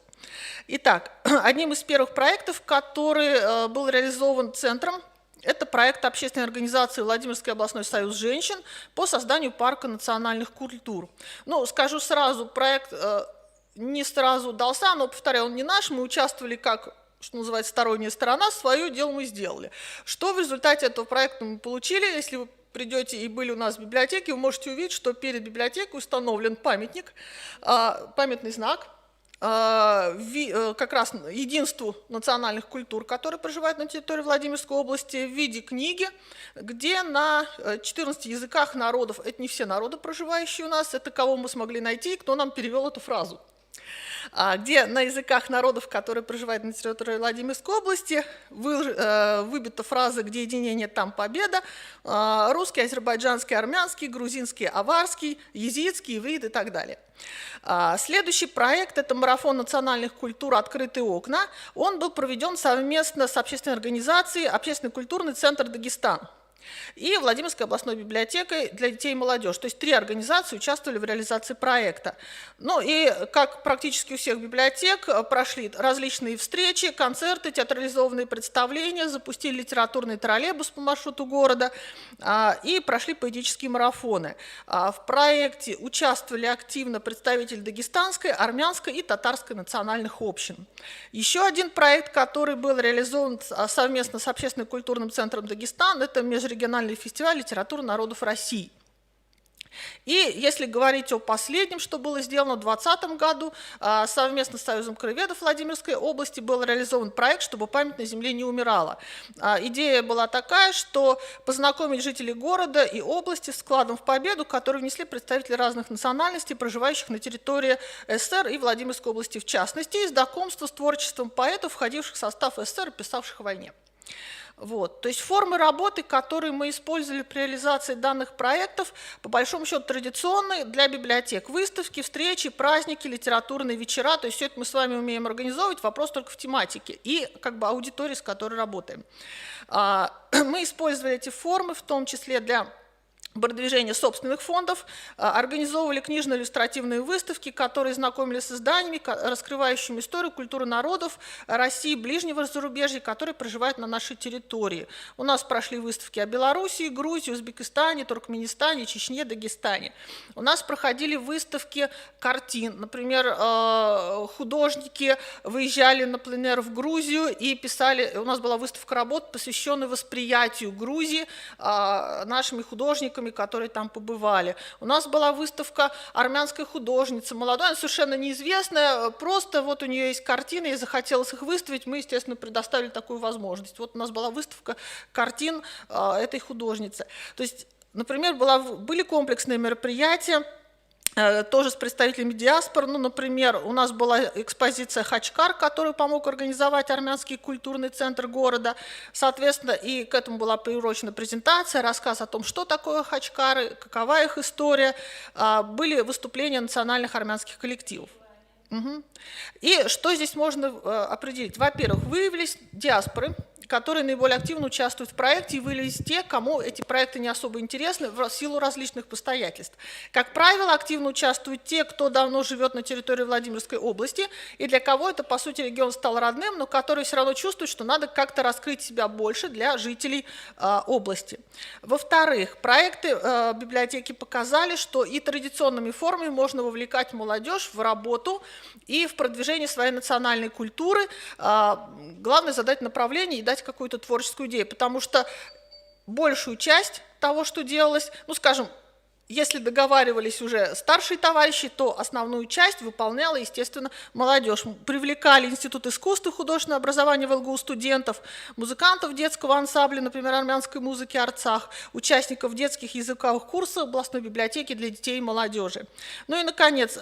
Итак, одним из первых проектов, который был реализован центром, это проект общественной организации Владимирский областной союз женщин по созданию парка национальных культур. Ну, скажу сразу, проект не сразу удался, но, повторяю, он не наш, мы участвовали как, что называется, сторонняя сторона, свое дело мы сделали. Что в результате этого проекта мы получили? Если вы придете и были у нас в библиотеке, вы можете увидеть, что перед библиотекой установлен памятник, памятный знак, как раз единству национальных культур, которые проживают на территории Владимирской области, в виде книги, где на 14 языках народов, это не все народы, проживающие у нас, это кого мы смогли найти и кто нам перевел эту фразу, где на языках народов, которые проживают на территории Владимирской области, выбита фраза «где единение, там победа», русский, азербайджанский, армянский, грузинский, аварский, езидский, иврит и так далее. Следующий проект – это марафон национальных культур «Открытые окна». Он был проведен совместно с общественной организацией «Общественный культурный центр Дагестан» и Владимирской областной библиотекой для детей и молодежи. То есть 3 организации участвовали в реализации проекта. Ну и, как практически у всех библиотек, прошли различные встречи, концерты, театрализованные представления, запустили литературный троллейбус по маршруту города и прошли поэтические марафоны. В проекте участвовали активно представители дагестанской, армянской и татарской национальных общин. Еще один проект, который был реализован совместно с общественным культурным центром Дагестан, это межрегиональный фестиваль литературы народов России. И если говорить о последнем, что было сделано в 2020 году, совместно с Союзом краеведов Владимирской области был реализован проект «Чтобы память на земле не умирала». Идея была такая, что познакомить жителей города и области с вкладом в победу, который внесли представители разных национальностей, проживающих на территории СССР и Владимирской области в частности, и знакомство с творчеством поэтов, входивших в состав СССР и писавших о войне. Вот. То есть формы работы, которые мы использовали при реализации данных проектов, по большому счету традиционные для библиотек. Выставки, встречи, праздники, литературные вечера. То есть все это мы с вами умеем организовывать, вопрос только в тематике и как бы аудитории, с которой работаем. Мы использовали эти формы, в том числе для продвижения собственных фондов, организовывали книжно-иллюстративные выставки, которые знакомили с изданиями, раскрывающими историю, культуру народов России, ближнего зарубежья, которые проживают на нашей территории. У нас прошли выставки о Белоруссии, Грузии, Узбекистане, Туркменистане, Чечне, Дагестане. У нас проходили выставки картин. Например, художники выезжали на пленэр в Грузию и писали, у нас была выставка работ, посвященная восприятию Грузии нашими художниками, которые там побывали. У нас была выставка армянской художницы, молодой, она совершенно неизвестная, просто вот у нее есть картины, ей захотелось их выставить, мы, естественно, предоставили такую возможность. Вот у нас была выставка картин этой художницы. То есть, например, были комплексные мероприятия, тоже с представителями диаспор. Ну, например, у нас была экспозиция «Хачкар», которую помог организовать армянский культурный центр города. Соответственно, и к этому была приурочена презентация, рассказ о том, что такое хачкары, какова их история. Были выступления национальных армянских коллективов. Угу. И что здесь можно определить? Во-первых, выявились диаспоры, которые наиболее активно участвуют в проекте, и выявились те, кому эти проекты не особо интересны в силу различных обстоятельств. Как правило, активно участвуют те, кто давно живет на территории Владимирской области, и для кого это, по сути, регион стал родным, но которые все равно чувствуют, что надо как-то раскрыть себя больше для жителей области. Во-вторых, проекты библиотеки показали, что и традиционными формами можно вовлекать молодежь в работу и в продвижение своей национальной культуры. Главное задать направление и дать какую-то творческую идею, потому что большую часть того, что делалось, ну, скажем, если договаривались уже старшие товарищи, то основную часть выполняла, естественно, молодежь. Привлекали Институт искусств и художественного образования в ЛГУ студентов, музыкантов детского ансамбля, например, армянской музыки «Арцах», участников детских языковых курсов областной библиотеки для детей и молодежи. Ну и, наконец,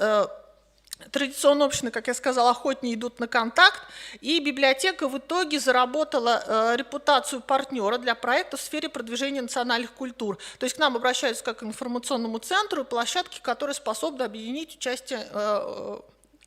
традиционно общины, как я сказала, охотнее идут на контакт, и библиотека в итоге заработала репутацию партнера для проекта в сфере продвижения национальных культур. То есть к нам обращаются как к информационному центру и площадке, которые способны объединить участие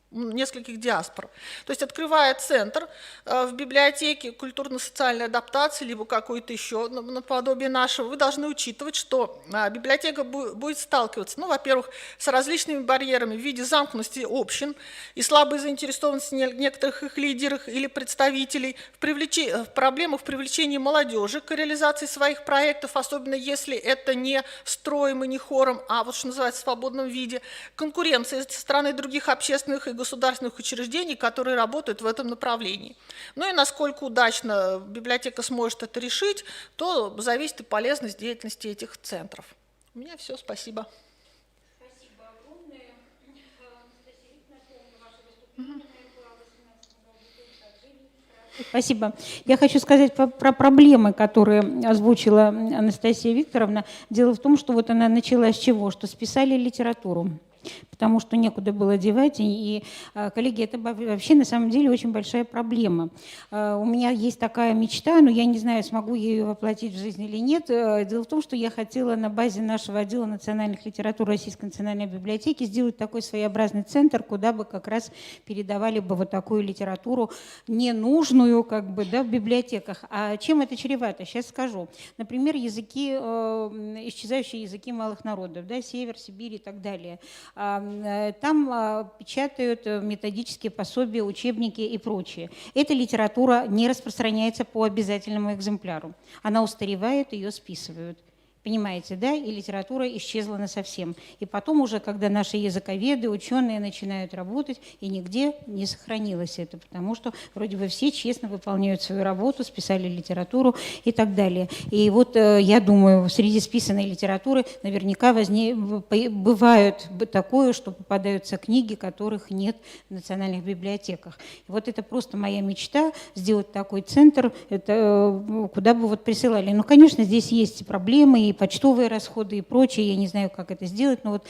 нескольких диаспор. То есть, открывая центр в библиотеке культурно-социальной адаптации, либо какой-то еще наподобие нашего, вы должны учитывать, что библиотека будет сталкиваться, ну, во-первых, с различными барьерами в виде замкнутости общин и слабой заинтересованности некоторых их лидеров или представителей, в проблемах в привлечении молодежи к реализации своих проектов, особенно если это не строем и не хором, а вот что называется в свободном виде, конкуренция со стороны других общественных и государственных учреждений, которые работают в этом направлении. Ну и насколько удачно библиотека сможет это решить, то зависит и полезность деятельности этих центров. У меня все, спасибо. Спасибо огромное. Спасибо. Я хочу сказать про проблемы, которые озвучила Анастасия Викторовна. Дело в том, что вот она начала с чего? Что списали литературу, потому что некуда было девать. И, коллеги, это вообще на самом деле очень большая проблема. У меня есть такая мечта, но я не знаю, смогу я ее воплотить в жизнь или нет. Дело в том, что я хотела на базе нашего отдела национальных литератур Российской национальной библиотеки сделать такой своеобразный центр, куда бы как раз передавали бы вот такую литературу ненужную как бы, да, в библиотеках. А чем это чревато? Сейчас скажу. Например, исчезающие языки малых народов, да, Север, Сибирь и так далее. Там печатают методические пособия, учебники и прочее. Эта литература не распространяется по обязательному экземпляру. Она устаревает, ее списывают. Понимаете, да? И литература исчезла насовсем. И потом уже, когда наши языковеды, ученые начинают работать, и нигде не сохранилось это, потому что вроде бы все честно выполняют свою работу, списали литературу и так далее. И вот я думаю, среди списанной литературы наверняка бывает такое, что попадаются книги, которых нет в национальных библиотеках. И вот это просто моя мечта, сделать такой центр, это, куда бы вот присылали. Ну, конечно, здесь есть проблемы, и почтовые расходы и прочее. Я не знаю, как это сделать, но вот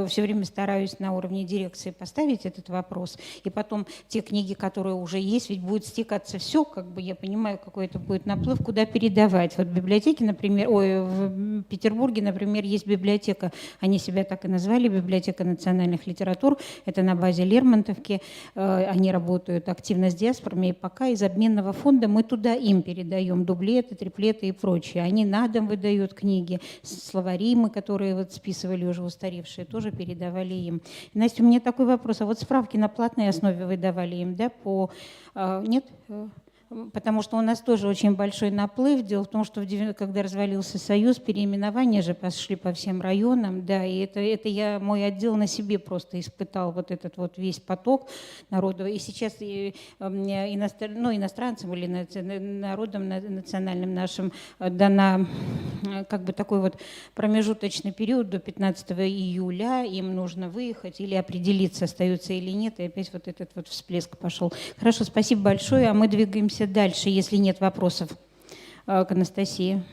все время стараюсь на уровне дирекции поставить этот вопрос. И потом те книги, которые уже есть, ведь будет стекаться все, как бы я понимаю, какой это будет наплыв, куда передавать. Вот в библиотеке, например, в Петербурге, например, есть библиотека, они себя так и назвали, библиотека национальных литератур. Это на базе Лермонтовки. Они работают активно с диаспорами, и пока из обменного фонда мы туда им передаем дублеты, триплеты и прочее. Они на дом выдают книги. Словари мы, которые вот списывали уже устаревшие, тоже передавали им. Настя, у меня такой вопрос. А вот справки на платной основе выдавали им, да, Нет? Потому что у нас тоже очень большой наплыв. Дело в том, что когда развалился Союз, переименования же пошли по всем районам, да, и это мой отдел на себе просто испытал вот этот вот весь поток народу. И сейчас иностранцам или народам национальным нашим дана как бы такой вот промежуточный период до 15 июля. Им нужно выехать или определиться, остаются или нет. И опять вот этот вот всплеск пошел. Хорошо, спасибо большое. А мы двигаемся дальше, если нет вопросов к Анастасии.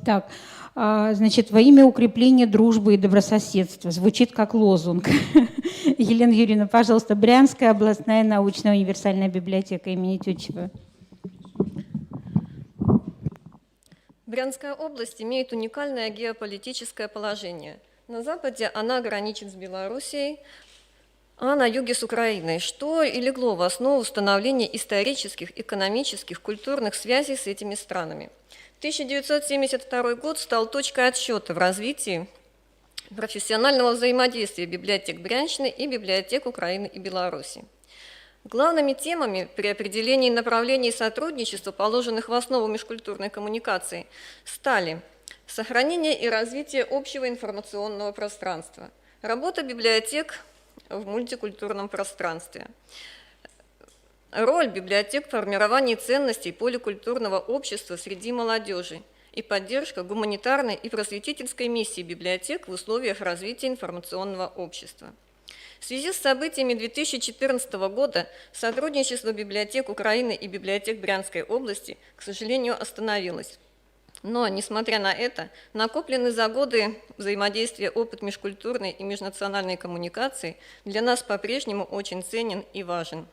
Так, значит, во имя укрепления дружбы и добрососедства. Звучит как лозунг. Елена Юрьевна, пожалуйста, Брянская областная научная универсальная библиотека имени Тютчева. Брянская область имеет уникальное геополитическое положение. На западе она граничит с Белоруссией, а на юге с Украиной, что и легло в основу установления исторических, экономических, культурных связей с этими странами. 1972 год стал точкой отсчета в развитии профессионального взаимодействия библиотек Брянщины и библиотек Украины и Беларуси. Главными темами при определении направлений сотрудничества, положенных в основу межкультурной коммуникации, стали сохранение и развитие общего информационного пространства, работа библиотек в мультикультурном пространстве, роль библиотек в формировании ценностей поликультурного общества среди молодежи и поддержка гуманитарной и просветительской миссии библиотек в условиях развития информационного общества. В связи с событиями 2014 года сотрудничество библиотек Украины и библиотек Брянской области, к сожалению, остановилось. Но, несмотря на это, накопленный за годы взаимодействия опыт межкультурной и межнациональной коммуникации для нас по-прежнему очень ценен и важен.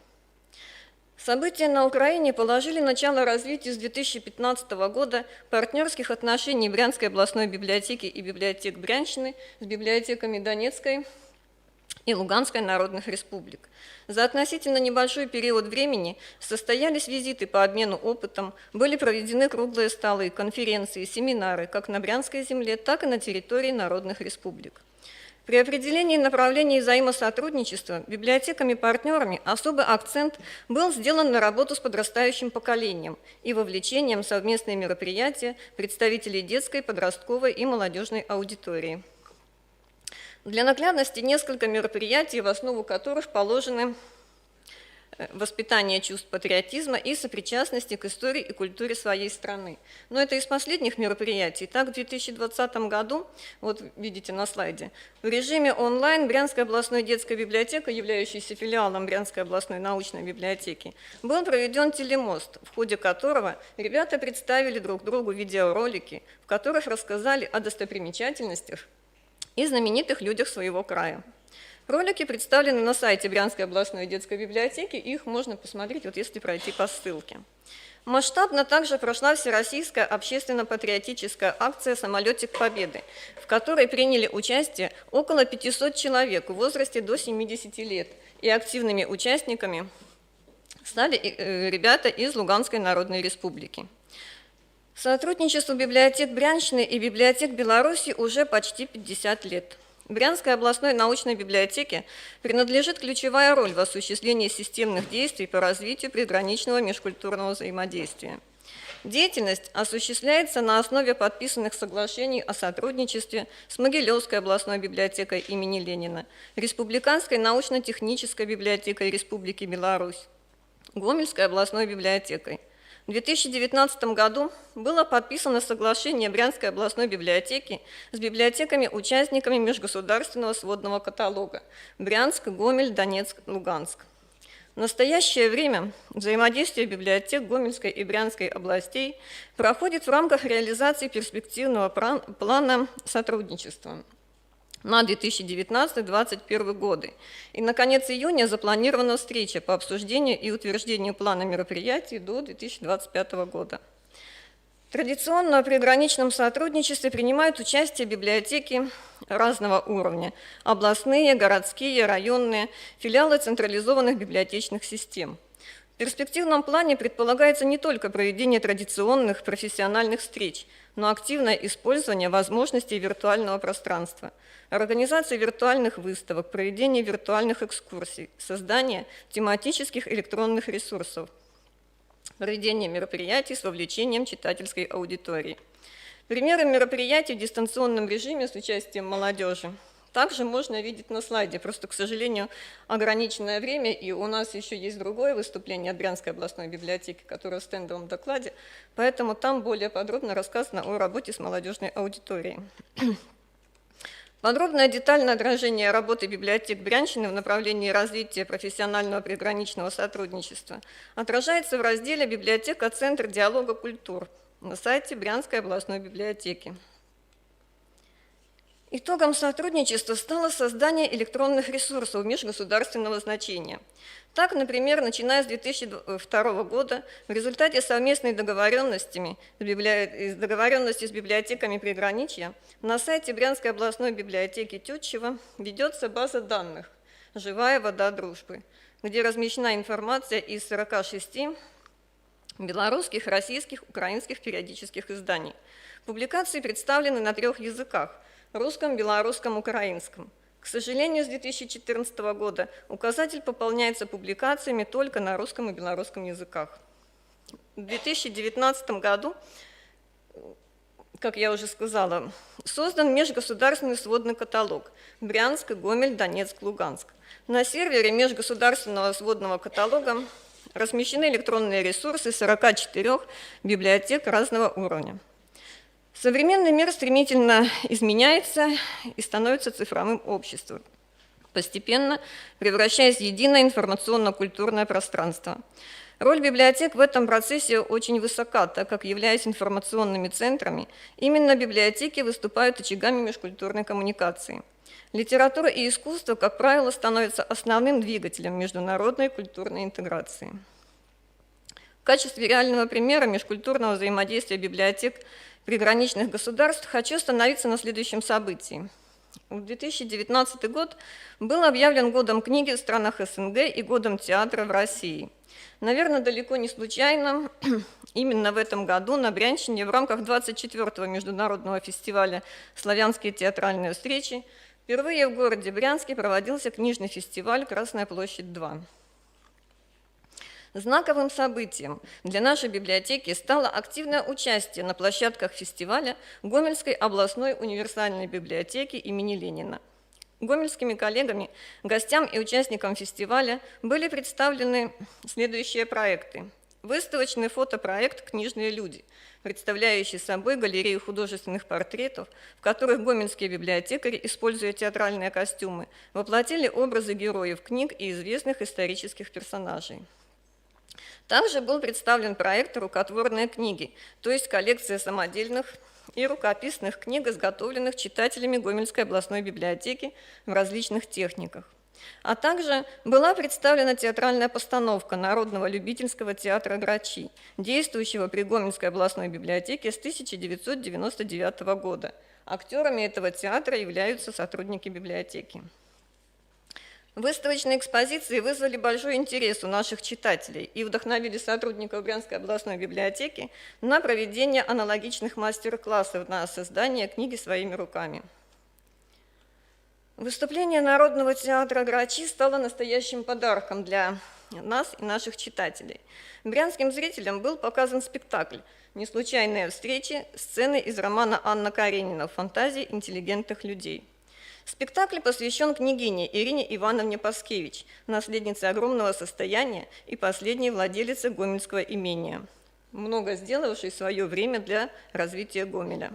События на Украине положили начало развитию с 2015 года партнерских отношений Брянской областной библиотеки и библиотек Брянщины с библиотеками Донецкой и Луганской народных республик. За относительно небольшой период времени состоялись визиты по обмену опытом, были проведены круглые столы, конференции, семинары как на Брянской земле, так и на территории народных республик. При определении направлений взаимосотрудничества библиотеками-партнерами особый акцент был сделан на работу с подрастающим поколением и вовлечением в совместные мероприятия представителей детской, подростковой и молодежной аудитории. Для наглядности несколько мероприятий, в основу которых положены воспитание чувств патриотизма и сопричастности к истории и культуре своей страны. Но это из последних мероприятий. Так, в 2020 году, вот видите на слайде, в режиме онлайн Брянская областной детская библиотека, являющаяся филиалом Брянской областной научной библиотеки, был проведен телемост, в ходе которого ребята представили друг другу видеоролики, в которых рассказали о достопримечательностях и знаменитых людях своего края. Ролики представлены на сайте Брянской областной детской библиотеки, их можно посмотреть, вот если пройти по ссылке. Масштабно также прошла всероссийская общественно-патриотическая акция «Самолетик Победы», в которой приняли участие около 500 человек в возрасте до 70 лет, и активными участниками стали ребята из Луганской Народной Республики. Сотрудничеству библиотек Брянщины и библиотек Беларуси уже почти 50 лет. Брянской областной научной библиотеке принадлежит ключевая роль в осуществлении системных действий по развитию приграничного межкультурного взаимодействия. Деятельность осуществляется на основе подписанных соглашений о сотрудничестве с Могилевской областной библиотекой имени Ленина, Республиканской научно-технической библиотекой Республики Беларусь, Гомельской областной библиотекой. В 2019 году было подписано соглашение Брянской областной библиотеки с библиотеками-участниками межгосударственного сводного каталога Брянск, Гомель, Донецк, Луганск. В настоящее время взаимодействие библиотек Гомельской и Брянской областей проходит в рамках реализации перспективного плана сотрудничества на 2019-2021 годы. И на конец июня запланирована встреча по обсуждению и утверждению плана мероприятий до 2025 года. Традиционно при граничном сотрудничестве принимают участие библиотеки разного уровня – областные, городские, районные, филиалы централизованных библиотечных систем. В перспективном плане предполагается не только проведение традиционных профессиональных встреч, но активное использование возможностей виртуального пространства, организация виртуальных выставок, проведение виртуальных экскурсий, создание тематических электронных ресурсов, проведение мероприятий с вовлечением читательской аудитории. Примеры мероприятий в дистанционном режиме с участием молодежи также можно видеть на слайде, просто, к сожалению, ограниченное время, и у нас еще есть другое выступление от Брянской областной библиотеки, которое в стендовом докладе, поэтому там более подробно рассказано о работе с молодежной аудиторией. Подробное детальное отражение работы библиотек Брянщины в направлении развития профессионального приграничного сотрудничества отражается в разделе «Библиотека. Центр диалога культур» на сайте Брянской областной библиотеки. Итогом сотрудничества стало создание электронных ресурсов межгосударственного значения. Так, например, начиная с 2002 года в результате совместной договоренности с библиотеками приграничья на сайте Брянской областной библиотеки Тютчева ведется база данных «Живая вода дружбы», где размещена информация из 46 белорусских, российских, украинских периодических изданий. Публикации представлены на 3 языках – русском, белорусском, украинском. К сожалению, с 2014 года указатель пополняется публикациями только на русском и белорусском языках. В 2019 году, как я уже сказала, создан межгосударственный сводный каталог Брянск, Гомель, Донецк, Луганск. На сервере межгосударственного сводного каталога размещены электронные ресурсы 44 библиотек разного уровня. Современный мир стремительно изменяется и становится цифровым обществом, постепенно превращаясь в единое информационно-культурное пространство. Роль библиотек в этом процессе очень высока, так как, являясь информационными центрами, именно библиотеки выступают очагами межкультурной коммуникации. Литература и искусство, как правило, становятся основным двигателем международной культурной интеграции. В качестве реального примера межкультурного взаимодействия библиотек приграничных государств хочу остановиться на следующем событии. В 2019 год был объявлен годом книги в странах СНГ и годом театра в России. Наверное, далеко не случайно, именно в этом году на Брянщине в рамках 24-го международного фестиваля «Славянские театральные встречи» впервые в городе Брянске проводился книжный фестиваль «Красная площадь-2». Знаковым событием для нашей библиотеки стало активное участие на площадках фестиваля Гомельской областной универсальной библиотеки имени Ленина. Гомельскими коллегами, гостям и участникам фестиваля были представлены следующие проекты. Выставочный фотопроект «Книжные люди», представляющий собой галерею художественных портретов, в которых гомельские библиотекари, используя театральные костюмы, воплотили образы героев книг и известных исторических персонажей. Также был представлен проект «Рукотворные книги», то есть коллекция самодельных и рукописных книг, изготовленных читателями Гомельской областной библиотеки в различных техниках. А также была представлена театральная постановка Народного любительского театра «Грачи», действующего при Гомельской областной библиотеке с 1999 года. Актерами этого театра являются сотрудники библиотеки. Выставочные экспозиции вызвали большой интерес у наших читателей и вдохновили сотрудников Брянской областной библиотеки на проведение аналогичных мастер-классов на создание книги своими руками. Выступление Народного театра «Грачи» стало настоящим подарком для нас и наших читателей. Брянским зрителям был показан спектакль «Неслучайные встречи», сцены из романа Анна Каренина «Фантазии интеллигентных людей». Спектакль посвящен княгине Ирине Ивановне Паскевич, наследнице огромного состояния и последней владелице гомельского имения, много сделавшей в свое время для развития Гомеля.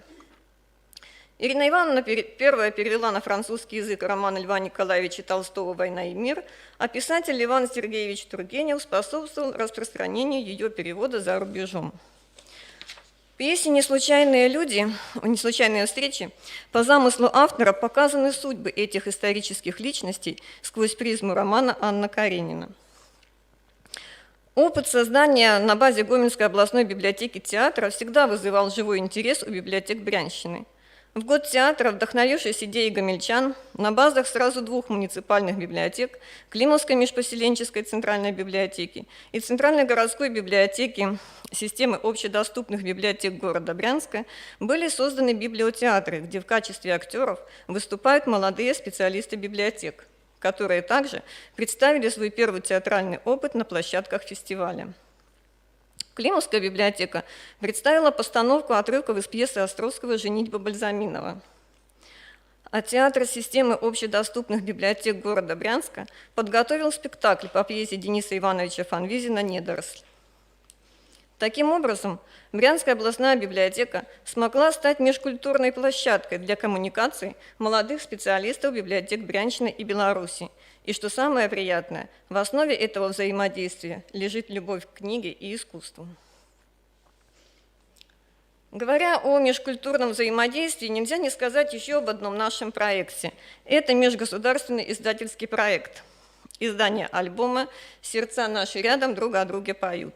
Ирина Ивановна первая перевела на французский язык роман Льва Николаевича Толстого «Война и мир», а писатель Иван Сергеевич Тургенев способствовал распространению ее перевода за рубежом. В пьесе «Неслучайные люди», «Неслучайные встречи» по замыслу автора показаны судьбы этих исторических личностей сквозь призму романа Анна Каренина. Опыт создания на базе Гомельской областной библиотеки театра всегда вызывал живой интерес у библиотек Брянщины. В год театра, вдохновившись идеей гомельчан, на базах сразу двух муниципальных библиотек, Климовской межпоселенческой центральной библиотеки и Центральной городской библиотеки системы общедоступных библиотек города Брянска, были созданы библиотеатры, где в качестве актеров выступают молодые специалисты библиотек, которые также представили свой первый театральный опыт на площадках фестиваля. Климовская библиотека представила постановку отрывков из пьесы Островского «Женитьба Бальзаминова». А театр системы общедоступных библиотек города Брянска подготовил спектакль по пьесе Дениса Ивановича Фанвизина «Недоросль». Таким образом, Брянская областная библиотека смогла стать межкультурной площадкой для коммуникации молодых специалистов библиотек Брянщины и Беларуси. И что самое приятное, в основе этого взаимодействия лежит любовь к книге и искусству. Говоря о межкультурном взаимодействии, нельзя не сказать еще об одном нашем проекте. Это межгосударственный издательский проект. Издание альбома «Сердца наши рядом друг о друге поют».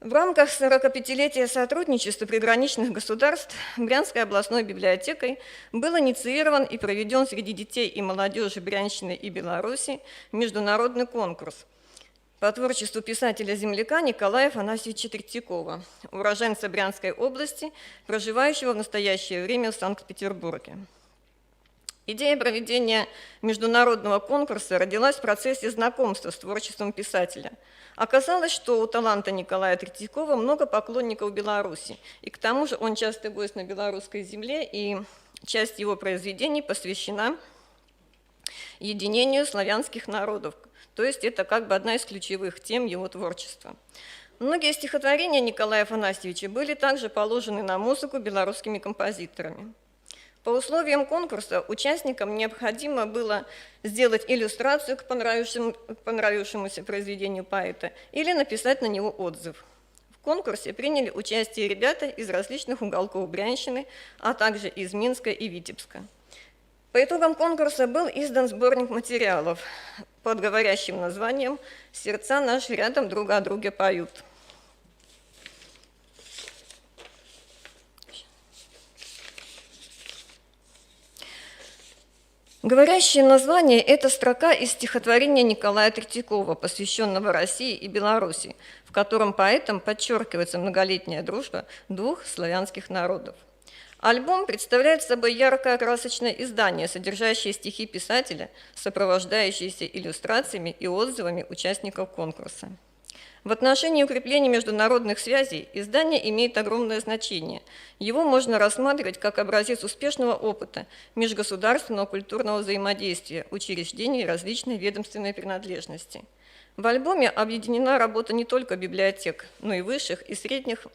В рамках 45-летия сотрудничества приграничных государств Брянской областной библиотекой был инициирован и проведен среди детей и молодежи Брянщины и Беларуси международный конкурс по творчеству писателя-земляка Николая Афанасьевича Третьякова, уроженца Брянской области, проживающего в настоящее время в Санкт-Петербурге. Идея проведения международного конкурса родилась в процессе знакомства с творчеством писателя. Оказалось, что у таланта Николая Третьякова много поклонников в Беларуси, и к тому же он частый гость на белорусской земле, и часть его произведений посвящена единению славянских народов, то есть это как бы одна из ключевых тем его творчества. Многие стихотворения Николая Афанасьевича были также положены на музыку белорусскими композиторами. По условиям конкурса участникам необходимо было сделать иллюстрацию к понравившемуся произведению поэта или написать на него отзыв. В конкурсе приняли участие ребята из различных уголков Брянщины, а также из Минска и Витебска. По итогам конкурса был издан сборник материалов под говорящим названием «Сердца наши рядом друг о друге поют». Говорящее название – это строка из стихотворения Николая Третьякова, посвященного России и Беларуси, в котором поэтом подчеркивается многолетняя дружба двух славянских народов. Альбом представляет собой яркое красочное издание, содержащее стихи писателя, сопровождающиеся иллюстрациями и отзывами участников конкурса. В отношении укрепления международных связей издание имеет огромное значение. Его можно рассматривать как образец успешного опыта межгосударственного культурного взаимодействия учреждений различной ведомственной принадлежности. В альбоме объединена работа не только библиотек, но и высших и средних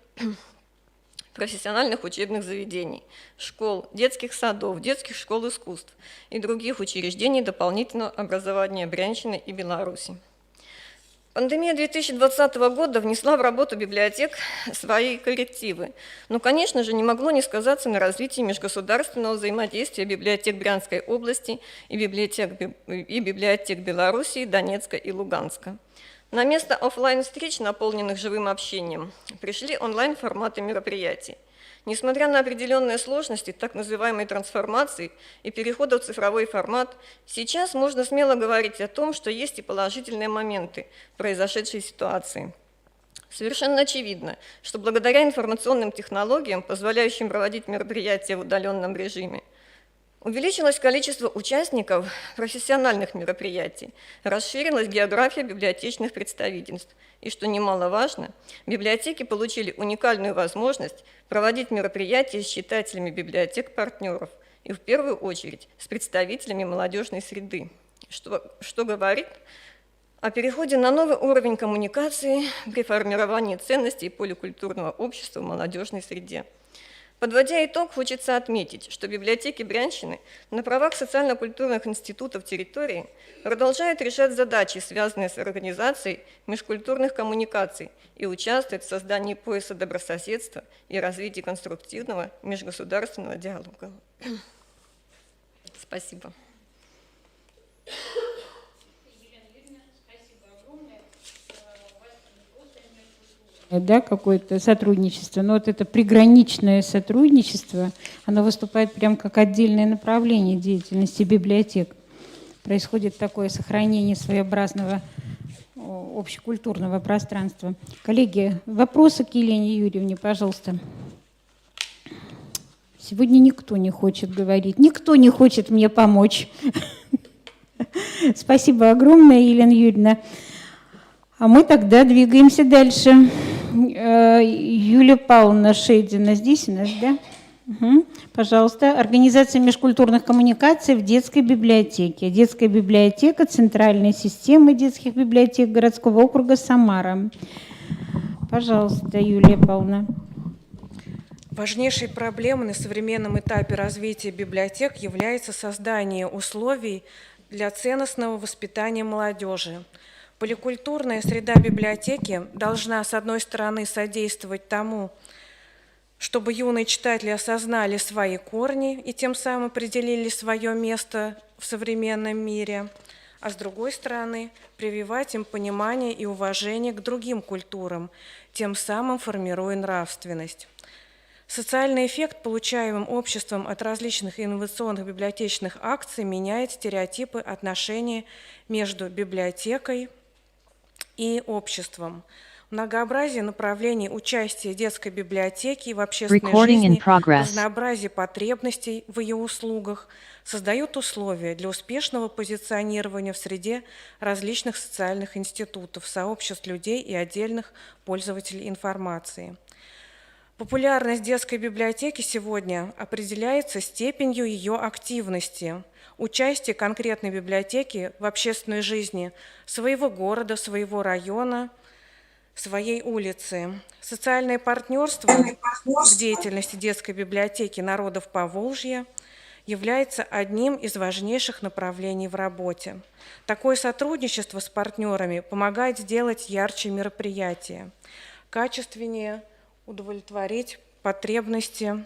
профессиональных учебных заведений, школ, детских садов, детских школ искусств и других учреждений дополнительного образования Брянщины и Беларуси. Пандемия 2020 года внесла в работу библиотек свои коррективы, но, конечно же, не могло не сказаться на развитии межгосударственного взаимодействия библиотек Брянской области и библиотек Белоруссии, Донецка и Луганска. На место офлайн-встреч, наполненных живым общением, пришли онлайн-форматы мероприятий. Несмотря на определенные сложности так называемой трансформации и перехода в цифровой формат, сейчас можно смело говорить о том, что есть и положительные моменты произошедшей ситуации. Совершенно очевидно, что благодаря информационным технологиям, позволяющим проводить мероприятия в удаленном режиме, увеличилось количество участников профессиональных мероприятий, расширилась география библиотечных представительств. И, что немаловажно, библиотеки получили уникальную возможность проводить мероприятия с читателями библиотек-партнеров и, в первую очередь, с представителями молодежной среды, что говорит о переходе на новый уровень коммуникации при формировании ценностей поликультурного общества в молодежной среде. Подводя итог, хочется отметить, что библиотеки Брянщины на правах социально-культурных институтов территории продолжают решать задачи, связанные с организацией межкультурных коммуникаций, и участвуют в создании пояса добрососедства и развитии конструктивного межгосударственного диалога. Спасибо. Да, какое-то сотрудничество, но вот это приграничное сотрудничество, оно выступает прям как отдельное направление деятельности библиотек. Происходит такое сохранение своеобразного общекультурного пространства. Коллеги, вопросы к Елене Юрьевне, пожалуйста. Сегодня никто не хочет говорить, никто не хочет мне помочь. Спасибо огромное, Елена Юрьевна. А мы тогда двигаемся дальше. Юлия Павловна Шейдина здесь у нас, да? Угу. Пожалуйста. Организация межкультурных коммуникаций в детской библиотеке. Детская библиотека Центральной системы детских библиотек городского округа Самара. Пожалуйста, Юлия Павловна. Важнейшей проблемой на современном этапе развития библиотек является создание условий для ценностного воспитания молодежи. Поликультурная среда библиотеки должна, с одной стороны, содействовать тому, чтобы юные читатели осознали свои корни и тем самым определили свое место в современном мире, а с другой стороны, прививать им понимание и уважение к другим культурам, тем самым формируя нравственность. Социальный эффект, получаемый обществом от различных инновационных библиотечных акций, меняет стереотипы отношений между библиотекой и обществом. Многообразие направлений участия детской библиотеки в общественной жизни, разнообразие потребностей в ее услугах создают условия для успешного позиционирования в среде различных социальных институтов, сообществ людей и отдельных пользователей информации. Популярность детской библиотеки сегодня определяется степенью ее активности, участие конкретной библиотеки в общественной жизни своего города, своего района, в своей улице. Социальное партнерство в деятельности детской библиотеки народов Поволжья является одним из важнейших направлений в работе. Такое сотрудничество с партнерами помогает сделать ярче мероприятия, качественнее удовлетворить потребности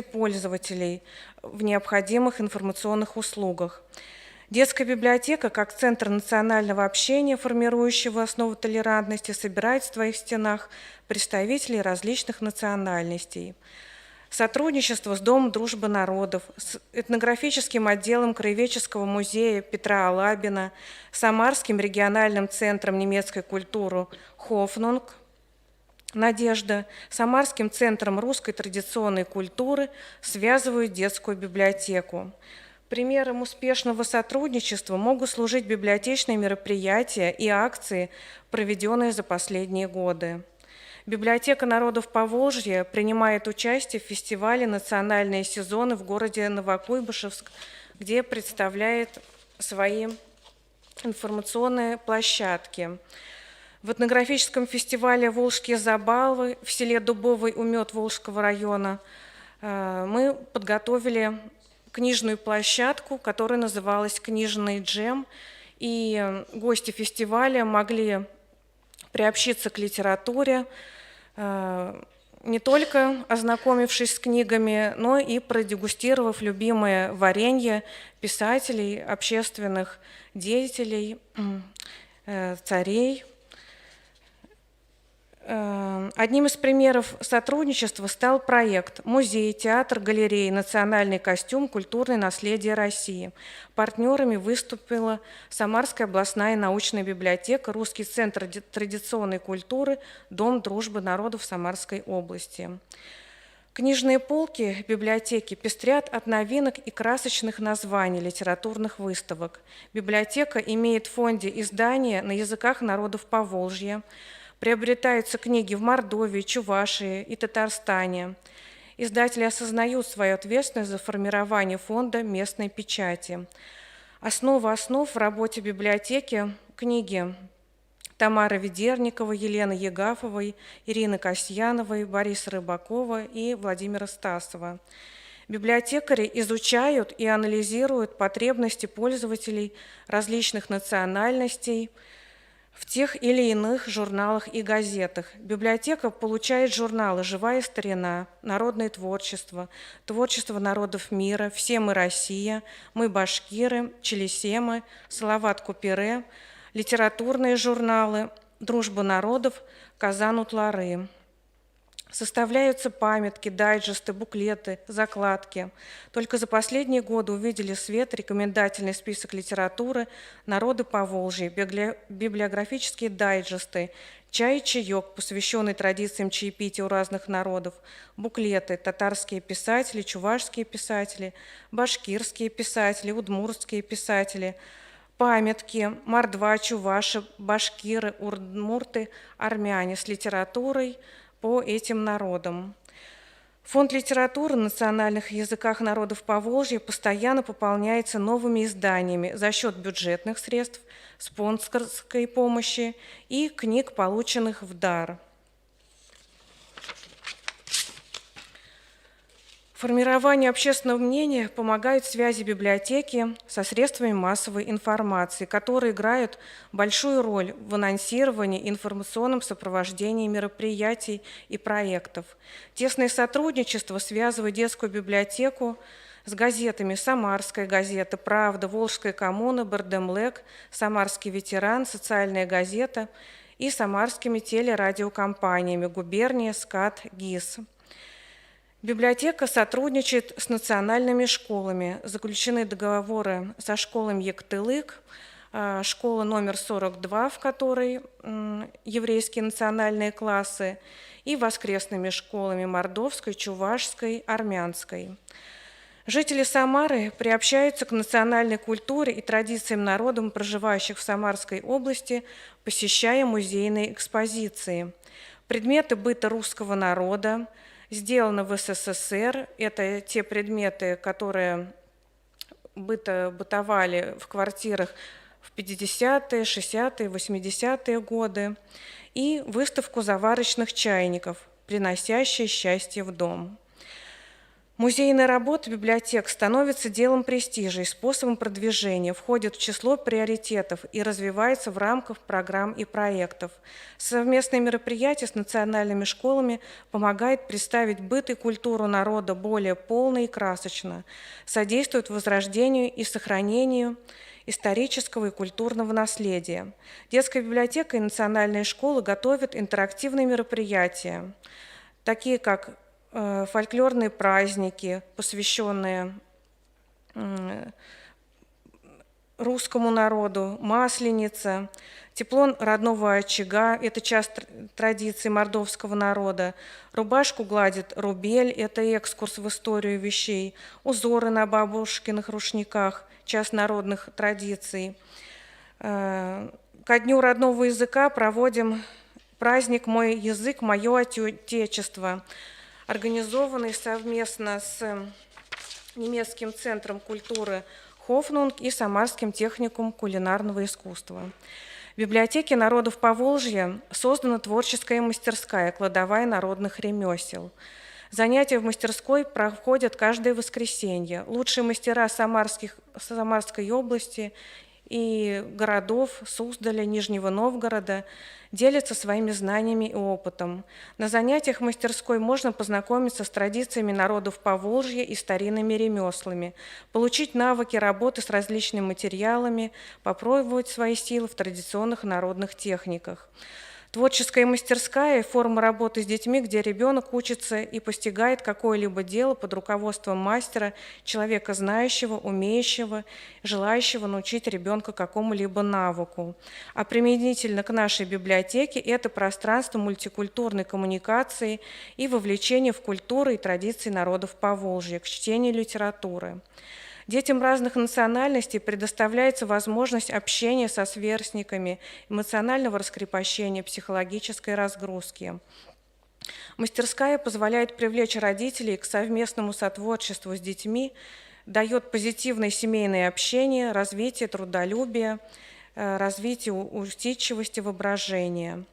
пользователей в необходимых информационных услугах. Детская библиотека, как центр национального общения, формирующего основу толерантности, собирает в своих стенах представителей различных национальностей. Сотрудничество с Домом дружбы народов, с этнографическим отделом Краеведческого музея Петра Алабина, Самарским региональным центром немецкой культуры «Хофнунг», «Надежда», Самарским центром русской традиционной культуры связывают детскую библиотеку. Примером успешного сотрудничества могут служить библиотечные мероприятия и акции, проведенные за последние годы. Библиотека народов Поволжья принимает участие в фестивале «Национальные сезоны» в городе Новокуйбышевск, где представляет свои информационные площадки. В этнографическом фестивале «Волжские забавы» в селе Дубовый Умет Волжского района мы подготовили книжную площадку, которая называлась «Книжный джем», и гости фестиваля могли приобщиться к литературе, не только ознакомившись с книгами, но и продегустировав любимое варенье писателей, общественных деятелей, царей. Одним из примеров сотрудничества стал проект «Музей, театр, галереи. Национальный костюм. Культурное наследие России». Партнерами выступила Самарская областная научная библиотека, Русский центр традиционной культуры, Дом дружбы народов Самарской области. Книжные полки библиотеки пестрят от новинок и красочных названий литературных выставок. Библиотека имеет в фонде издания на языках народов Поволжья. Приобретаются книги в Мордовии, Чувашии и Татарстане. Издатели осознают свою ответственность за формирование фонда местной печати. Основа основ в работе библиотеки – книги Тамары Ведерниковой, Елены Егафовой, Ирины Касьяновой, Бориса Рыбакова и Владимира Стасова. Библиотекари изучают и анализируют потребности пользователей различных национальностей в тех или иных журналах и газетах. Библиотека получает журналы «Живая старина», «Народное творчество», «Творчество народов мира», «Все мы Россия», «Мы башкиры», «Челесемы», «Салават Купере», литературные журналы «Дружба народов», «Казан-Утлары». Составляются памятки, дайджесты, буклеты, закладки. Только за последние годы увидели свет рекомендательный список литературы «Народы Поволжья», библиографические дайджесты, «Чай и чаек», посвященный традициям чаепития у разных народов, буклеты, татарские писатели, чувашские писатели, башкирские писатели, удмуртские писатели, памятки, мордва, чуваши, башкиры, удмурты, армяне с литературой по этим народам. Фонд литературы на национальных языках народов Поволжья постоянно пополняется новыми изданиями за счет бюджетных средств, спонсорской помощи и книг, полученных в дар. Формированию общественного мнения помогают связи библиотеки со средствами массовой информации, которые играют большую роль в анонсировании, информационном сопровождении мероприятий и проектов. Тесное сотрудничество связывает детскую библиотеку с газетами «Самарская газета», «Правда», «Волжская коммуна», «Бардемлек», «Самарский ветеран», «Социальная газета» и самарскими телерадиокомпаниями «Губерния», «СКАТ», «ГИС». Библиотека сотрудничает с национальными школами. Заключены договоры со школой Ектылык, школа номер 42, в которой еврейские национальные классы, и воскресными школами Мордовской, Чувашской, Армянской. Жители Самары приобщаются к национальной культуре и традициям народов, проживающих в Самарской области, посещая музейные экспозиции. Предметы быта русского народа, сделано в СССР. Это те предметы, которые бытовали в квартирах в 50-е, 60-е, 80-е годы. И выставку заварочных чайников, приносящие счастье в дом. Музейная работа библиотек становится делом престижа и способом продвижения, входит в число приоритетов и развивается в рамках программ и проектов. Совместные мероприятия с национальными школами помогают представить быт и культуру народа более полно и красочно, содействуют возрождению и сохранению исторического и культурного наследия. Детская библиотека и национальные школы готовят интерактивные мероприятия, такие как фольклорные праздники, посвященные русскому народу, Масленица, тепло родного очага – это часть традиций мордовского народа, рубашку гладит рубель – это экскурс в историю вещей, узоры на бабушкиных рушниках – часть народных традиций. Ко Дню родного языка проводим праздник «Мой язык, мое отечество», организованный совместно с немецким центром культуры Хофнунг и Самарским техникумом кулинарного искусства. В библиотеке народов Поволжья создана творческая мастерская «Кладовая народных ремесел». Занятия в мастерской проходят каждое воскресенье. Лучшие мастера Самарской области и городов Суздаля, Нижнего Новгорода делятся своими знаниями и опытом. На занятиях в мастерской можно познакомиться с традициями народов Поволжья и старинными ремеслами, получить навыки работы с различными материалами, попробовать свои силы в традиционных народных техниках. Творческая мастерская – форма работы с детьми, где ребенок учится и постигает какое-либо дело под руководством мастера, человека знающего, умеющего, желающего научить ребенка какому-либо навыку. А применительно к нашей библиотеке – это пространство мультикультурной коммуникации и вовлечения в культуру и традиции народов Поволжья, к чтению литературы. Детям разных национальностей предоставляется возможность общения со сверстниками, эмоционального раскрепощения, психологической разгрузки. Мастерская позволяет привлечь родителей к совместному сотворчеству с детьми, дает позитивное семейное общение, развитие трудолюбия, развитие усидчивости воображения.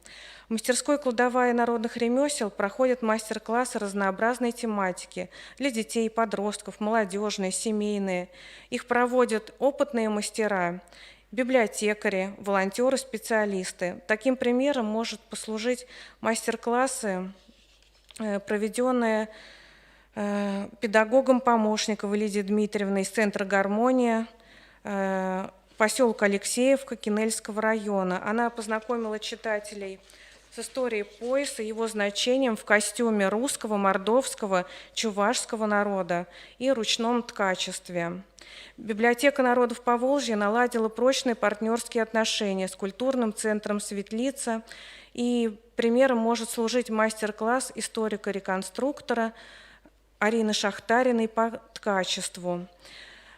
В мастерской «Кладовая народных ремесел» проходят мастер-классы разнообразной тематики для детей и подростков, молодежные, семейные. Их проводят опытные мастера, библиотекари, волонтеры, специалисты. Таким примером может послужить мастер-классы, проведенные педагогом Помощниковой Лидией Дмитриевной из Центра «Гармония», поселка Алексеевка Кинельского района. Она познакомила читателей с историей пояса, его значением в костюме русского, мордовского, чувашского народа и ручном ткачестве. Библиотека народов Поволжья наладила прочные партнерские отношения с культурным центром «Светлица», и примером может служить мастер-класс историка-реконструктора Арины Шахтариной по ткачеству.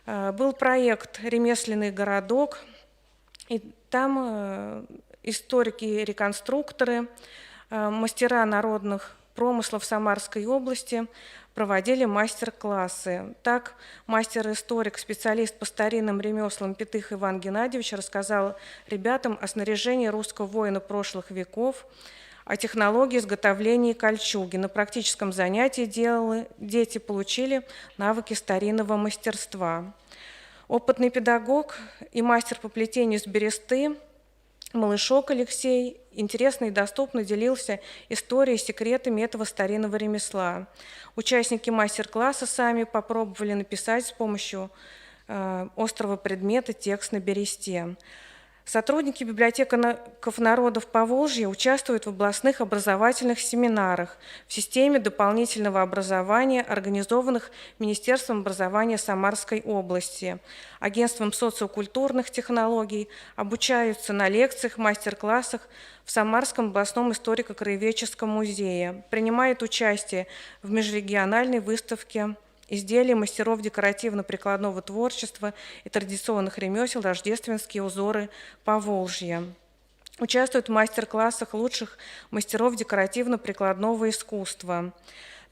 Был проект «Ремесленный городок», и там историки-реконструкторы, мастера народных промыслов Самарской области проводили мастер-классы. Так, мастер-историк, специалист по старинным ремеслам Петых Иван Геннадьевич рассказал ребятам о снаряжении русского воина прошлых веков, о технологии изготовления кольчуги. На практическом занятии дети получили навыки старинного мастерства. Опытный педагог и мастер по плетению с бересты Малышок Алексей интересно и доступно делился историей и секретами этого старинного ремесла. Участники мастер-класса сами попробовали написать с помощью острого предмета текст на бересте. Сотрудники библиотеков народов Поволжья участвуют в областных образовательных семинарах в системе дополнительного образования, организованных Министерством образования Самарской области, Агентством социокультурных технологий, обучаются на лекциях, мастер-классах в Самарском областном историко-краеведческом музее, принимают участие в межрегиональной выставке изделия мастеров декоративно-прикладного творчества и традиционных ремесел «Рождественские узоры Поволжья». Участвуют в мастер-классах лучших мастеров декоративно-прикладного искусства.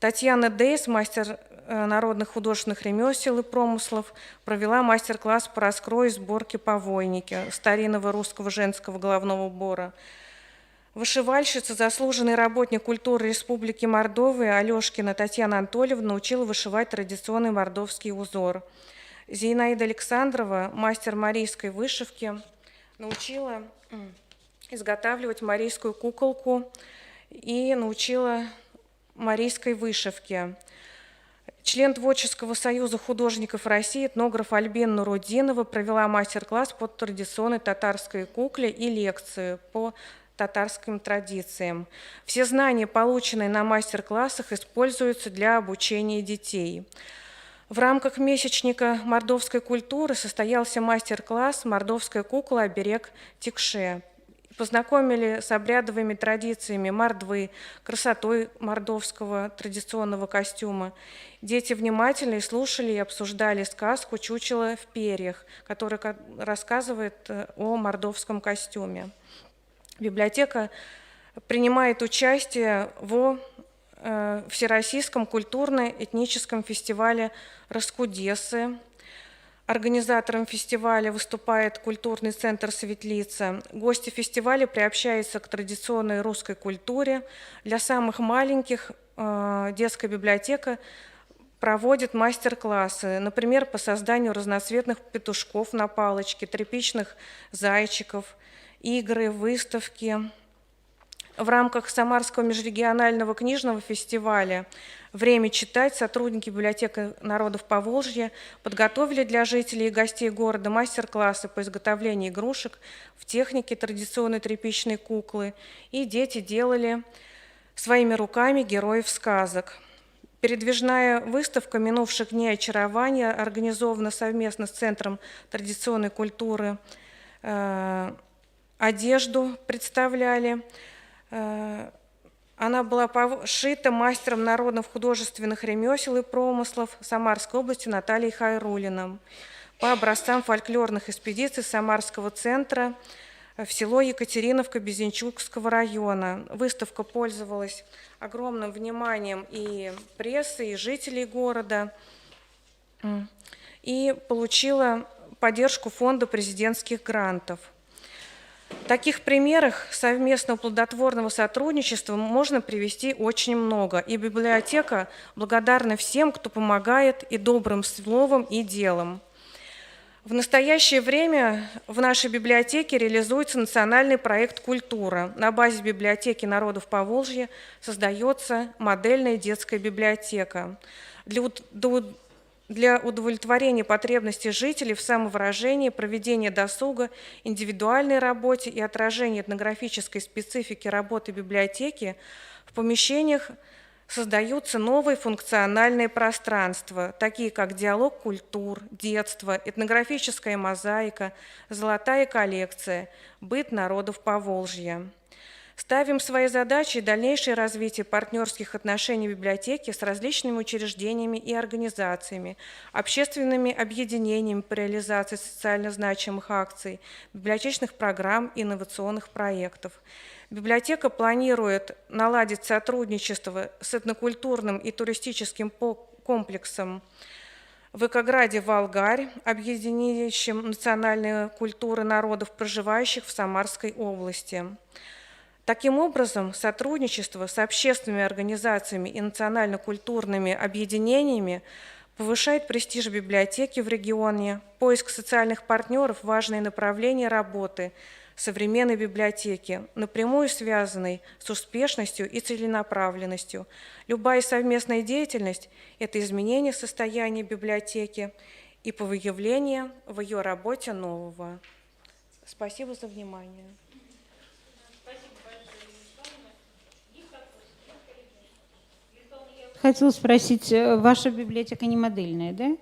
Татьяна Дейс, мастер народных художественных ремесел и промыслов, провела мастер-класс по раскрою и сборке повойники старинного русского женского головного убора. Вышивальщица, заслуженный работник культуры Республики Мордовия Алешкина Татьяна Анатольевна научила вышивать традиционный мордовский узор. Зинаида Александрова, мастер марийской вышивки, научила изготавливать марийскую куколку и научила марийской вышивке. Член Творческого союза художников России, этнограф Альбина Нурудинова провела мастер-класс по традиционной татарской кукле и лекцию по татарским традициям. Все знания, полученные на мастер-классах, используются для обучения детей. В рамках месячника мордовской культуры состоялся мастер-класс «Мордовская кукла. Оберег Тикше». Познакомили с обрядовыми традициями мордвы, красотой мордовского традиционного костюма. Дети внимательно слушали и обсуждали сказку «Чучело в перьях», которая рассказывает о мордовском костюме. Библиотека принимает участие в Всероссийском культурно-этническом фестивале «Раскудесы». Организатором фестиваля выступает культурный центр «Светлица». Гости фестиваля приобщаются к традиционной русской культуре. Для самых маленьких детская библиотека проводит мастер-классы, например, по созданию разноцветных петушков на палочке, тряпичных зайчиков, игры, выставки. В рамках Самарского межрегионального книжного фестиваля «Время читать» сотрудники библиотеки народов Поволжья подготовили для жителей и гостей города мастер-классы по изготовлению игрушек в технике традиционной тряпичной куклы, и дети делали своими руками героев сказок. Передвижная выставка минувших дней очарования организована совместно с Центром традиционной культуры. Одежду представляли. Она была пошита мастером народных художественных ремесел и промыслов Самарской области Натальей Хайрулиным по образцам фольклорных экспедиций Самарского центра в село Екатериновка Безенчукского района. Выставка пользовалась огромным вниманием и прессы, и жителей города, и получила поддержку фонда президентских грантов. Таких примеров совместного плодотворного сотрудничества можно привести очень много, и библиотека благодарна всем, кто помогает и добрым словом, и делом. В настоящее время в нашей библиотеке реализуется национальный проект «Культура». На базе библиотеки народов Поволжья создается модельная детская библиотека. Для удовлетворения потребностей жителей в самовыражении, проведения досуга, индивидуальной работе и отражения этнографической специфики работы библиотеки в помещениях создаются новые функциональные пространства, такие как диалог культур, детство, этнографическая мозаика, золотая коллекция, быт народов Поволжья. Ставим своей задачей дальнейшее развитие партнерских отношений библиотеки с различными учреждениями и организациями, общественными объединениями по реализации социально значимых акций, библиотечных программ и инновационных проектов. Библиотека планирует наладить сотрудничество с этнокультурным и туристическим комплексом в Экограде «Волгарь», объединяющим национальные культуры народов, проживающих в Самарской области. Таким образом, сотрудничество с общественными организациями и национально-культурными объединениями повышает престиж библиотеки в регионе, поиск социальных партнеров – важное направление работы современной библиотеки, напрямую связанной с успешностью и целенаправленностью. Любая совместная деятельность – это изменение состояния библиотеки и выявление в ее работе нового. Спасибо за внимание. Хотела спросить, ваша библиотека не модельная, да?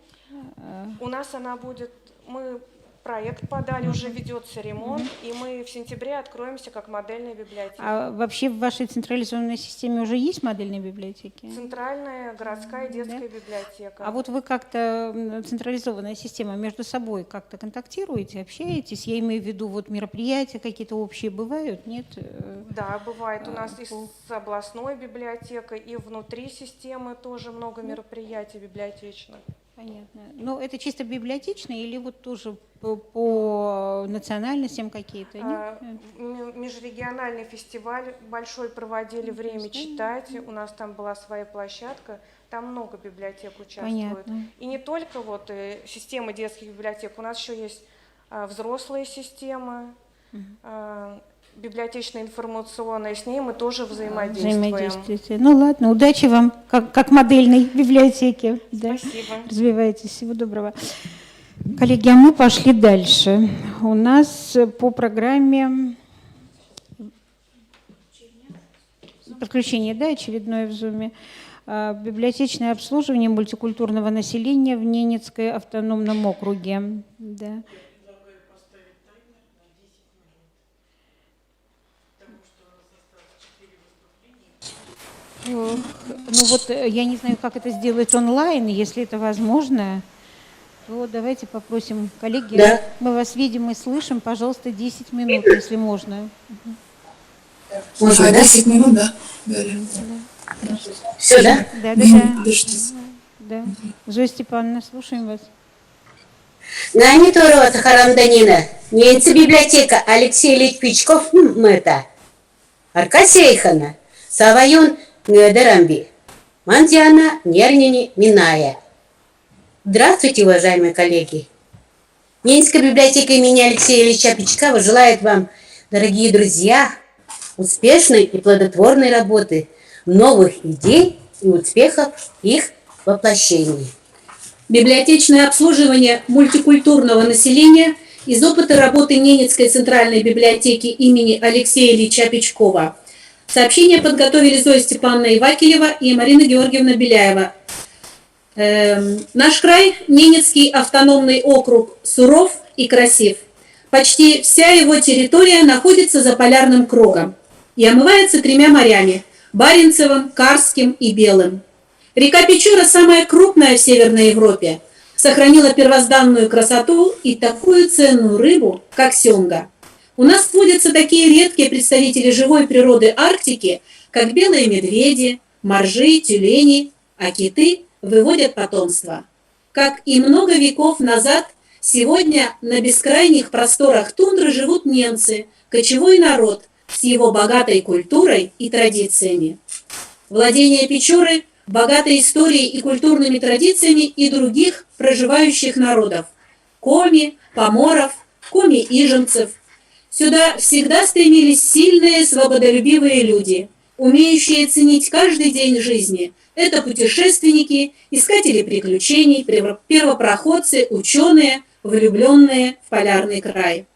У нас она будет, мы проект подали, уже ведется ремонт, и мы в сентябре откроемся как модельная библиотека. А вообще в вашей централизованной системе уже есть модельные библиотеки? Центральная городская детская библиотека. А вот вы как-то, централизованная система, между собой как-то контактируете, общаетесь? Я имею в виду, вот мероприятия какие-то общие бывают, нет? Да, бывает. У нас и с областной библиотекой, и внутри системы тоже много мероприятий библиотечных. Понятно. Но это чисто библиотечные или вот тоже по национальностям какие-то? Межрегиональный фестиваль большой проводили «Время читать». У нас там была своя площадка. Там много библиотек участвуют. Понятно. И не только вот система детских библиотек. У нас еще есть взрослые системы, библиотечно-информационная, с ней мы тоже взаимодействуем. Ну ладно, удачи вам, как модельной библиотеке. Спасибо. Да. Развивайтесь, всего доброго. Коллеги, а мы пошли дальше. У нас по программе подключение, да, очередное в Zoom. Библиотечное обслуживание мультикультурного населения в Ненецкой автономном округе. Да. Ну вот я не знаю, как это сделать онлайн, если это возможно, то давайте попросим, коллеги, Да. Мы вас видим и слышим, пожалуйста, 10 минут, если можно. Можно, 10 минут, да? Говорим. Да. Все, да? Да. Да. Зоя Степановна, слушаем вас. Нани Торова Сахарамданина, Ненца библиотека Алексей Ильич Пичков, это Аркадия Ихана, Саваюн Дарамби, Мандиана Нернини Миная. Здравствуйте, уважаемые коллеги! Ненецкая библиотека имени Алексея Ильича Пичкова желает вам, дорогие друзья, успешной и плодотворной работы, новых идей и успехов их воплощении. Библиотечное обслуживание мультикультурного населения из опыта работы Ненецкой центральной библиотеки имени Алексея Ильича Пичкова. Сообщение подготовили Зоя Степановна Ивакилева и Марина Георгиевна Беляева. Наш край, Ненецкий автономный округ, суров и красив. Почти вся его территория находится за полярным кругом и омывается 3 морями – Баренцевым, Карским и Белым. Река Печора, самая крупная в Северной Европе, сохранила первозданную красоту и такую ценную рыбу, как сёмга. У нас водятся такие редкие представители живой природы Арктики, как белые медведи, моржи, тюлени, а киты выводят потомство. Как и много веков назад, сегодня на бескрайних просторах тундры живут немцы, кочевой народ с его богатой культурой и традициями. Владение Печоры – богатой историей и культурными традициями и других проживающих народов – коми, поморов, коми-иженцев. Сюда всегда стремились сильные, свободолюбивые люди, умеющие ценить каждый день жизни. Это путешественники, искатели приключений, первопроходцы, ученые, влюбленные в полярный край.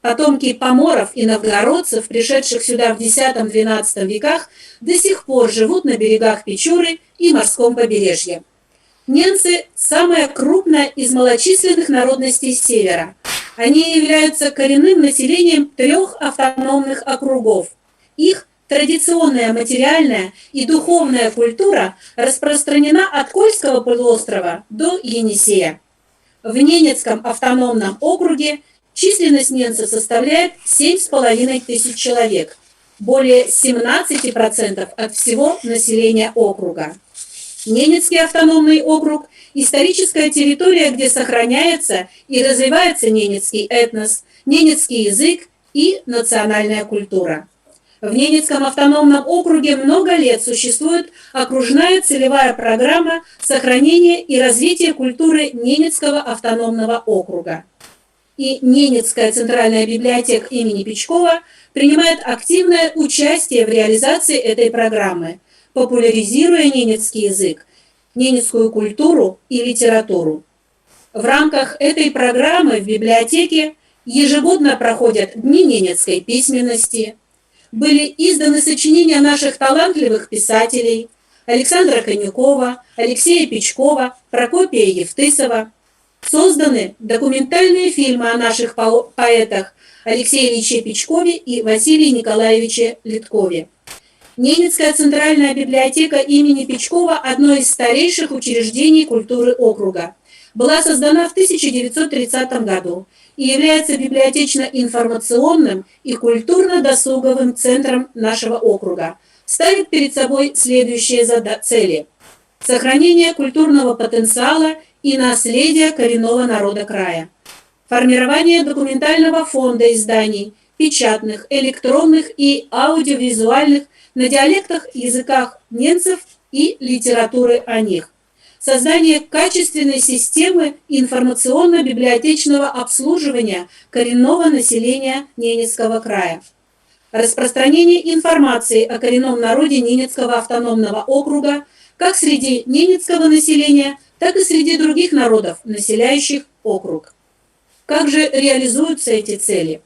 Потомки поморов и новгородцев, пришедших сюда в X-XII веках, до сих пор живут на берегах Печоры и морском побережье. Ненцы – самая крупная из малочисленных народностей Севера. Они являются коренным населением 3 автономных округов. Их традиционная материальная и духовная культура распространена от Кольского полуострова до Енисея. В Ненецком автономном округе численность ненцев составляет 7500 человек, более 17% от всего населения округа. Ненецкий автономный округ – историческая территория, где сохраняется и развивается ненецкий этнос, ненецкий язык и национальная культура. В Ненецком автономном округе много лет существует окружная целевая программа сохранения и развития культуры Ненецкого автономного округа. И Ненецкая центральная библиотека имени Пичкова принимает активное участие в реализации этой программы, популяризируя ненецкий язык, ненецкую культуру и литературу. В рамках этой программы в библиотеке ежегодно проходят Дни ненецкой письменности, были изданы сочинения наших талантливых писателей Александра Конюкова, Алексея Пичкова, Прокопия Евтысова. Созданы документальные фильмы о наших поэтах Алексее Ильиче Печкове и Василии Николаевиче Литкове. Ненецкая центральная библиотека имени Печкова – одно из старейших учреждений культуры округа. Была создана в 1930 году и является библиотечно-информационным и культурно-досуговым центром нашего округа. Ставит перед собой следующие цели: сохранение культурного потенциала и наследия коренного народа края, формирование документального фонда изданий, печатных, электронных и аудиовизуальных на диалектах, языках ненцев и литературы о них, создание качественной системы информационно-библиотечного обслуживания коренного населения Ненецкого края, распространение информации о коренном народе Ненецкого автономного округа как среди ненецкого населения, так и среди других народов, населяющих округ. Как же реализуются эти цели?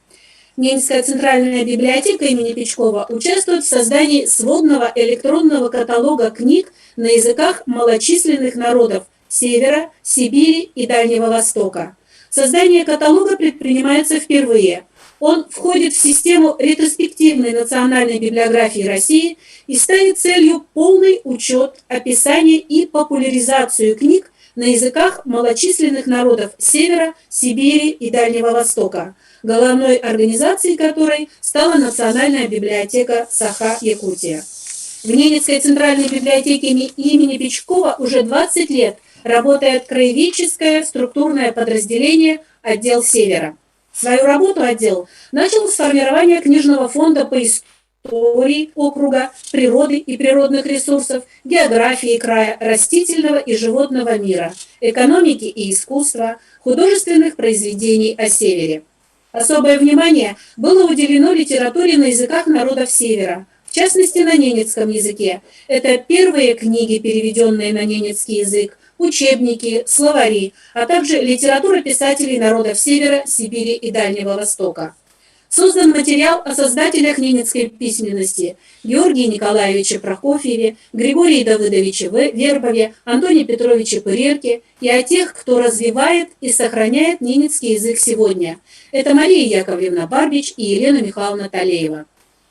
Ненецкая центральная библиотека имени Печкова участвует в создании сводного электронного каталога книг на языках малочисленных народов Севера, Сибири и Дальнего Востока. Создание каталога предпринимается впервые. Он входит в систему ретроспективной национальной библиографии России и ставит целью полный учет, описание и популяризацию книг на языках малочисленных народов Севера, Сибири и Дальнего Востока, головной организацией которой стала Национальная библиотека Саха-Якутия. В Ненецкой центральной библиотеке имени Печкова уже 20 лет работает краеведческое структурное подразделение «Отдел Севера». Свою работу отдел начал с формирования книжного фонда по истории округа, природы и природных ресурсов, географии края, растительного и животного мира, экономики и искусства, художественных произведений о Севере. Особое внимание было уделено литературе на языках народов Севера, в частности на ненецком языке. Это первые книги, переведенные на ненецкий язык, учебники, словари, а также литература писателей народов Севера, Сибири и Дальнего Востока. Создан материал о создателях ненецкой письменности Георгии Николаевиче Прокофьеве, Григории Давыдовиче Вербове, Антоне Петровиче Пырерке и о тех, кто развивает и сохраняет ненецкий язык сегодня. Это Мария Яковлевна Барбич и Елена Михайловна Талеева.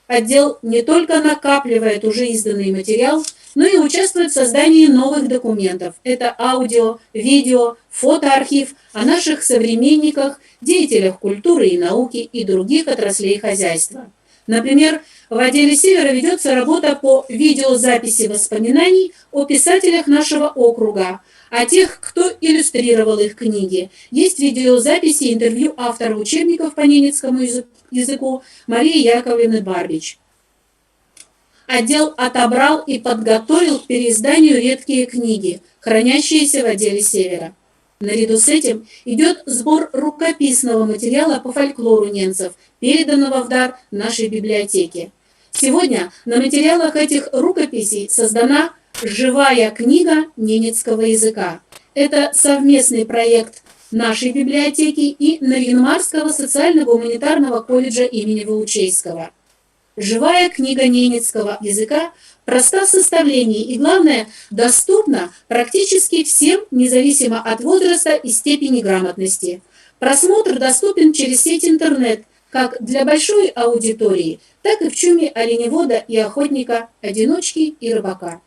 Отдел не только накапливает уже изданный материал, но и участвует в создании новых документов. Это аудио, видео, фотоархив о наших современниках, деятелях культуры и науки и других отраслей хозяйства. Например, в отделе Севера ведется работа по видеозаписи воспоминаний о писателях нашего округа, о тех, кто иллюстрировал их книги. Есть видеозаписи и интервью автора учебников по ненецкому языку Марии Яковлевны Барбич. Отдел отобрал и подготовил к переизданию редкие книги, хранящиеся в отделе Севера. Наряду с этим идет сбор рукописного материала по фольклору ненцев, переданного в дар нашей библиотеке. Сегодня на материалах этих рукописей создана живая книга ненецкого языка. Это совместный проект нашей библиотеки и Нарьян-Марского социально-гуманитарного колледжа имени Ваучейского. Живая книга ненецкого языка проста в составлении и, главное, доступна практически всем, независимо от возраста и степени грамотности. Просмотр доступен через сеть интернет как для большой аудитории, так и в чуме оленевода и охотника, одиночки и рыбака.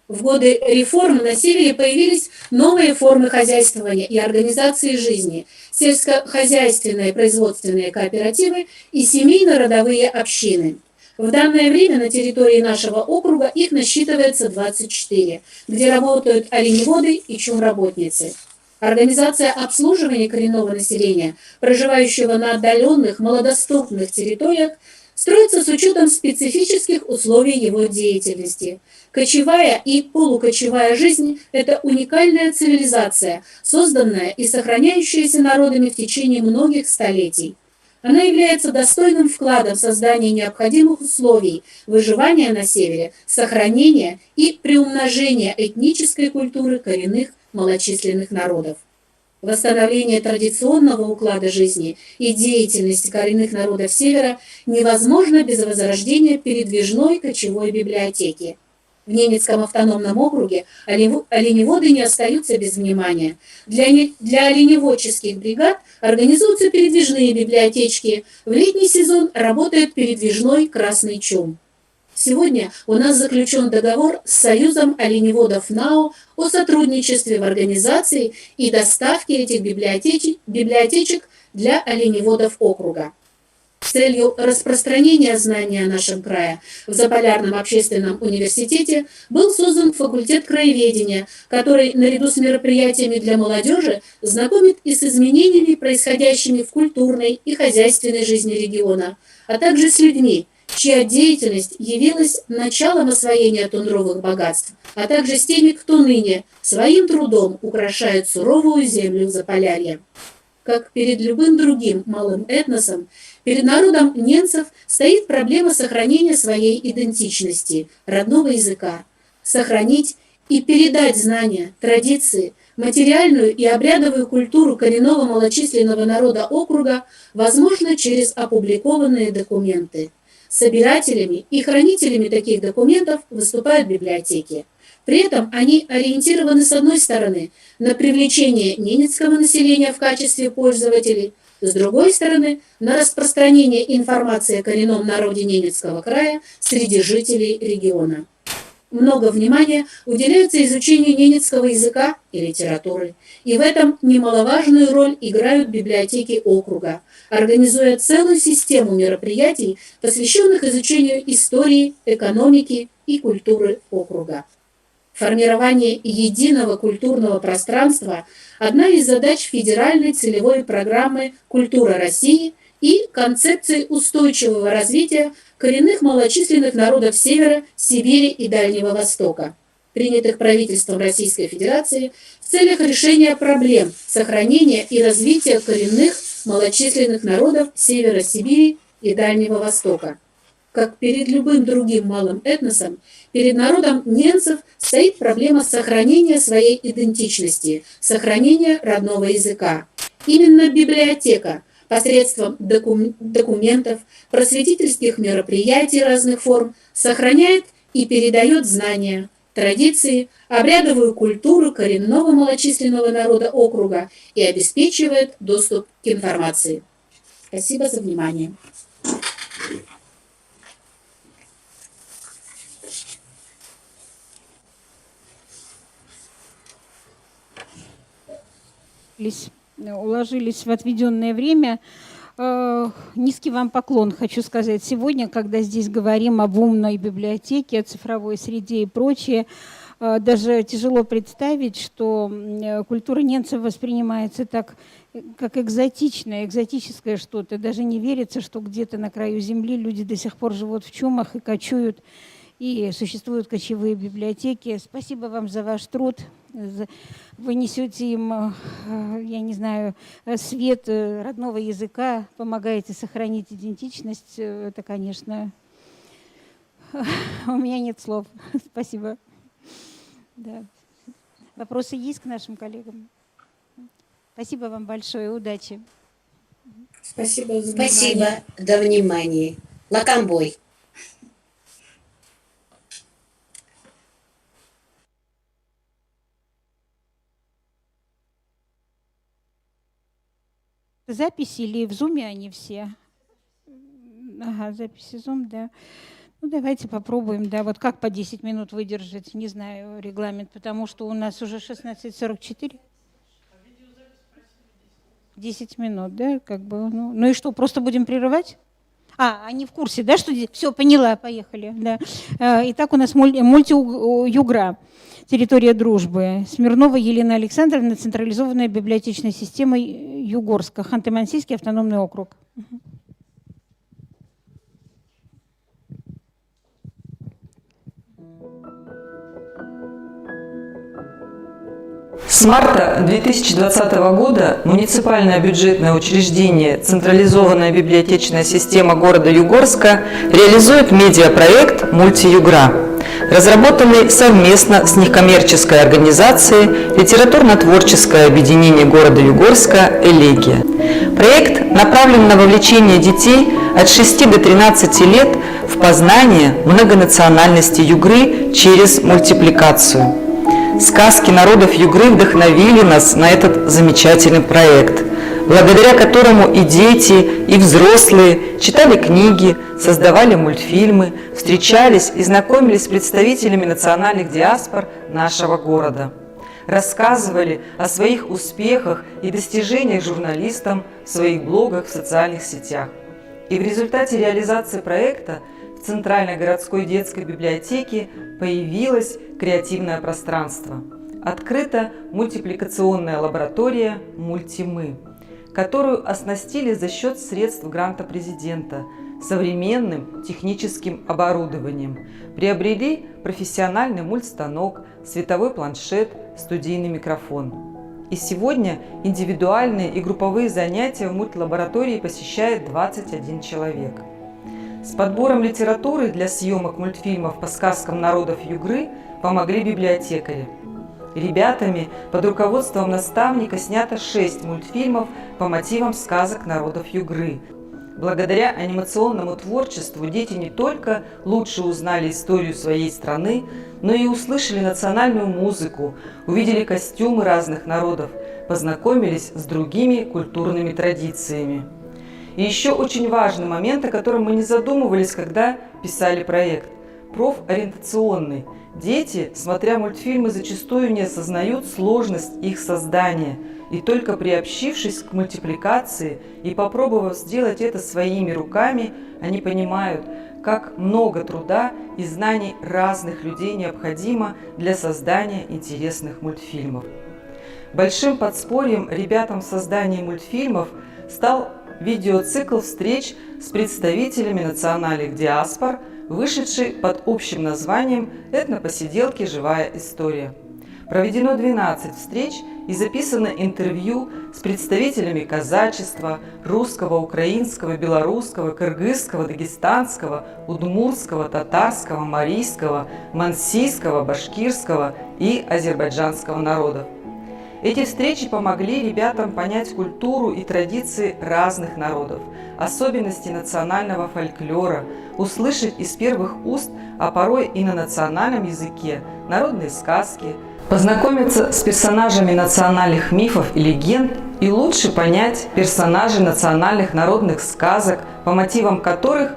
В годы реформ на Севере появились новые формы хозяйствования и организации жизни, сельскохозяйственные производственные кооперативы и семейно-родовые общины. В данное время на территории нашего округа их насчитывается 24, где работают оленеводы и чумработницы. Организация обслуживания коренного населения, проживающего на отдаленных, малодоступных территориях, строится с учетом специфических условий его деятельности. Кочевая и полукочевая жизнь – это уникальная цивилизация, созданная и сохраняющаяся народами в течение многих столетий. Она является достойным вкладом в создание необходимых условий выживания на Севере, сохранения и приумножения этнической культуры коренных малочисленных народов. Восстановление традиционного уклада жизни и деятельности коренных народов Севера невозможно без возрождения передвижной кочевой библиотеки. В Ненецком автономном округе оленеводы не остаются без внимания. Для оленеводческих бригад организуются передвижные библиотечки. В летний сезон работает передвижной красный чум. Сегодня у нас заключен договор с Союзом оленеводов НАО о сотрудничестве в организации и доставке этих библиотечек для оленеводов округа. С целью распространения знаний о нашем крае в Заполярном общественном университете был создан факультет краеведения, который наряду с мероприятиями для молодежи знакомит и с изменениями, происходящими в культурной и хозяйственной жизни региона, а также с людьми, чья деятельность явилась началом освоения тундровых богатств, а также с теми, кто ныне своим трудом украшает суровую землю Заполярья. Как перед любым другим малым этносом, перед народом ненцев стоит проблема сохранения своей идентичности, родного языка, сохранить и передать знания, традиции, материальную и обрядовую культуру коренного малочисленного народа округа возможно через опубликованные документы. Собирателями и хранителями таких документов выступают библиотеки. При этом они ориентированы, с одной стороны, на привлечение ненецкого населения в качестве пользователей, с другой стороны, на распространение информации о коренном народе Ненецкого края среди жителей региона. Много внимания уделяется изучению ненецкого языка и литературы, и в этом немаловажную роль играют библиотеки округа, организуя целую систему мероприятий, посвященных изучению истории, экономики и культуры округа. Формирование единого культурного пространства – одна из задач федеральной целевой программы «Культура России» и концепции устойчивого развития коренных малочисленных народов Севера, Сибири и Дальнего Востока, принятых правительством Российской Федерации в целях решения проблем сохранения и развития коренных малочисленных народов Севера, Сибири и Дальнего Востока. Как перед любым другим малым этносом, перед народом ненцев стоит проблема сохранения своей идентичности, сохранения родного языка. Именно библиотека посредством документов, просветительских мероприятий разных форм сохраняет и передает знания, традиции, обрядовую культуру коренного малочисленного народа округа и обеспечивает доступ к информации. Спасибо за внимание. Уложились в отведенное время. Низкий вам поклон, хочу сказать. Сегодня, когда здесь говорим об умной библиотеке, о цифровой среде и прочее, даже тяжело представить, что культура ненцев воспринимается так, как экзотическое что-то. Даже не верится, что где-то на краю земли люди до сих пор живут в чумах и кочуют, и существуют кочевые библиотеки. Спасибо вам за ваш труд. Вы несете им, я не знаю, свет родного языка, помогаете сохранить идентичность. Это, конечно, у меня нет слов. Спасибо. Да. Вопросы есть к нашим коллегам? Спасибо вам большое. Удачи. Спасибо за внимание. Спасибо за внимание. Лакамбой. Записи или в зуме они все? Ага, записи зум, да. Ну, давайте попробуем, да, вот как по 10 минут выдержать, не знаю, регламент, потому что у нас уже 16:44. 10 минут, да, как бы, ну и что, просто будем прерывать? Они в курсе, да, что... Все, поняла, поехали, да. Итак, у нас мультиюгра, территория дружбы. Смирнова Елена Александровна, централизованная библиотечная система Югорска, Ханты-Мансийский автономный округ. С марта 2020 года муниципальное бюджетное учреждение «Централизованная библиотечная система города Югорска» реализует медиапроект «Мультиюгра», разработанный совместно с некоммерческой организацией «Литературно-творческое объединение города Югорска «Элегия». Проект направлен на вовлечение детей от 6 до 13 лет в познание многонациональности Югры через мультипликацию. Сказки народов Югры вдохновили нас на этот замечательный проект, благодаря которому и дети, и взрослые читали книги, создавали мультфильмы, встречались и знакомились с представителями национальных диаспор нашего города, рассказывали о своих успехах и достижениях журналистам в своих блогах в социальных сетях. И в результате реализации проекта в Центральной городской детской библиотеке появилось креативное пространство. Открыта мультипликационная лаборатория «Мультимы», которую оснастили за счет средств гранта президента современным техническим оборудованием. Приобрели профессиональный мультстанок, световой планшет, студийный микрофон. И сегодня индивидуальные и групповые занятия в мультлаборатории посещает 21 человек. С подбором литературы для съемок мультфильмов по сказкам народов Югры помогли библиотекари. Ребятами под руководством наставника снято 6 мультфильмов по мотивам сказок народов Югры. Благодаря анимационному творчеству дети не только лучше узнали историю своей страны, но и услышали национальную музыку, увидели костюмы разных народов, познакомились с другими культурными традициями. И еще очень важный момент, о котором мы не задумывались, когда писали проект – профориентационный. Дети, смотря мультфильмы, зачастую не осознают сложность их создания, и только приобщившись к мультипликации и попробовав сделать это своими руками, они понимают, как много труда и знаний разных людей необходимо для создания интересных мультфильмов. Большим подспорьем ребятам в создании мультфильмов стал видеоцикл встреч с представителями национальных диаспор, вышедший под общим названием «Этнопосиделки. Живая история». Проведено 12 встреч и записано интервью с представителями казачества, русского, украинского, белорусского, кыргызского, дагестанского, удмуртского, татарского, марийского, мансийского, башкирского и азербайджанского народов. Эти встречи помогли ребятам понять культуру и традиции разных народов, особенности национального фольклора, услышать из первых уст, а порой и на национальном языке, народные сказки, познакомиться с персонажами национальных мифов и легенд и лучше понять персонажей национальных народных сказок, по мотивам которых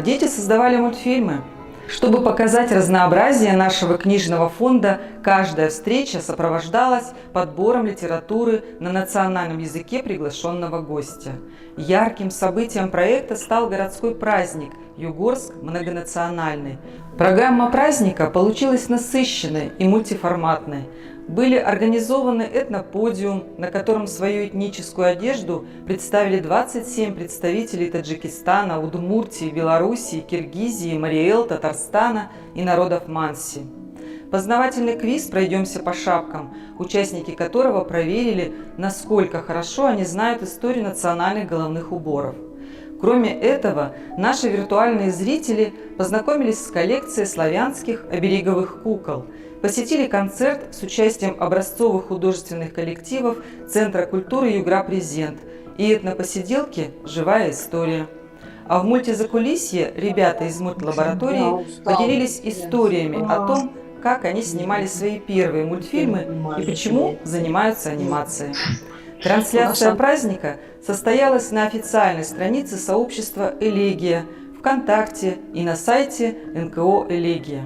дети создавали мультфильмы. Чтобы показать разнообразие нашего книжного фонда, каждая встреча сопровождалась подбором литературы на национальном языке приглашенного гостя. Ярким событием проекта стал городской праздник «Югорск многонациональный». Программа праздника получилась насыщенной и мультиформатной. Были организованы этноподиум, на котором свою этническую одежду представили 27 представителей Таджикистана, Удмуртии, Белоруссии, Киргизии, Мариэл, Татарстана и народов Манси. Познавательный квиз «Пройдемся по шапкам», участники которого проверили, насколько хорошо они знают историю национальных головных уборов. Кроме этого, наши виртуальные зрители познакомились с коллекцией славянских обереговых кукол, посетили концерт с участием образцовых художественных коллективов Центра культуры «Югра Презент» и этнопосиделки «Живая история». А в мультизакулисье ребята из мультлаборатории поделились историями о том, как они снимали свои первые мультфильмы и почему занимаются анимацией. Трансляция праздника состоялась на официальной странице сообщества «Элегия», ВКонтакте и на сайте НКО «Элегия».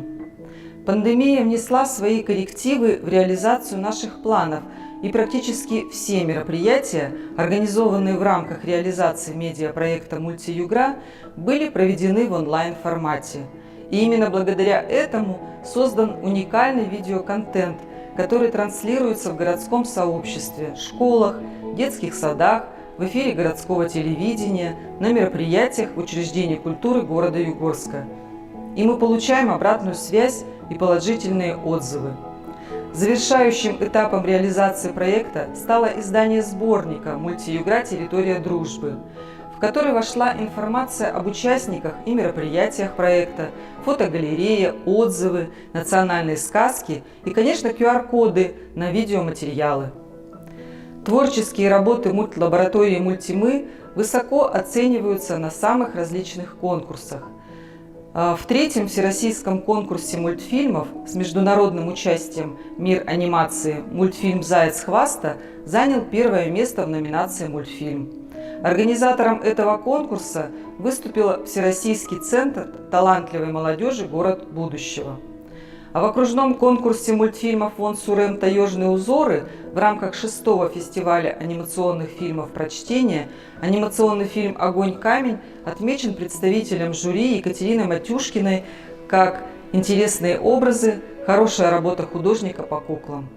Пандемия внесла свои коррективы в реализацию наших планов, и практически все мероприятия, организованные в рамках реализации медиапроекта «Мультиюгра», были проведены в онлайн-формате. И именно благодаря этому создан уникальный видеоконтент, который транслируется в городском сообществе, школах, детских садах, в эфире городского телевидения, на мероприятиях в учреждении культуры города Югорска. И мы получаем обратную связь и положительные отзывы. Завершающим этапом реализации проекта стало издание сборника «Мультиюгра. Территория дружбы», в который вошла информация об участниках и мероприятиях проекта, фотогалерея, отзывы, национальные сказки и, конечно, QR-коды на видеоматериалы. Творческие работы мультлаборатории «Мультимы» высоко оцениваются на самых различных конкурсах. В третьем всероссийском конкурсе мультфильмов с международным участием «Мир анимации» мультфильм «Заяц хваста» занял первое место в номинации «Мультфильм». Организатором этого конкурса выступил Всероссийский центр талантливой молодежи «Город будущего». А в окружном конкурсе мультфильмов «Вон Сурем таежные узоры» в рамках 6-го фестиваля анимационных фильмов «Прочтение» анимационный фильм «Огонь-камень» отмечен представителем жюри Екатериной Матюшкиной как интересные образы, хорошая работа художника по куклам.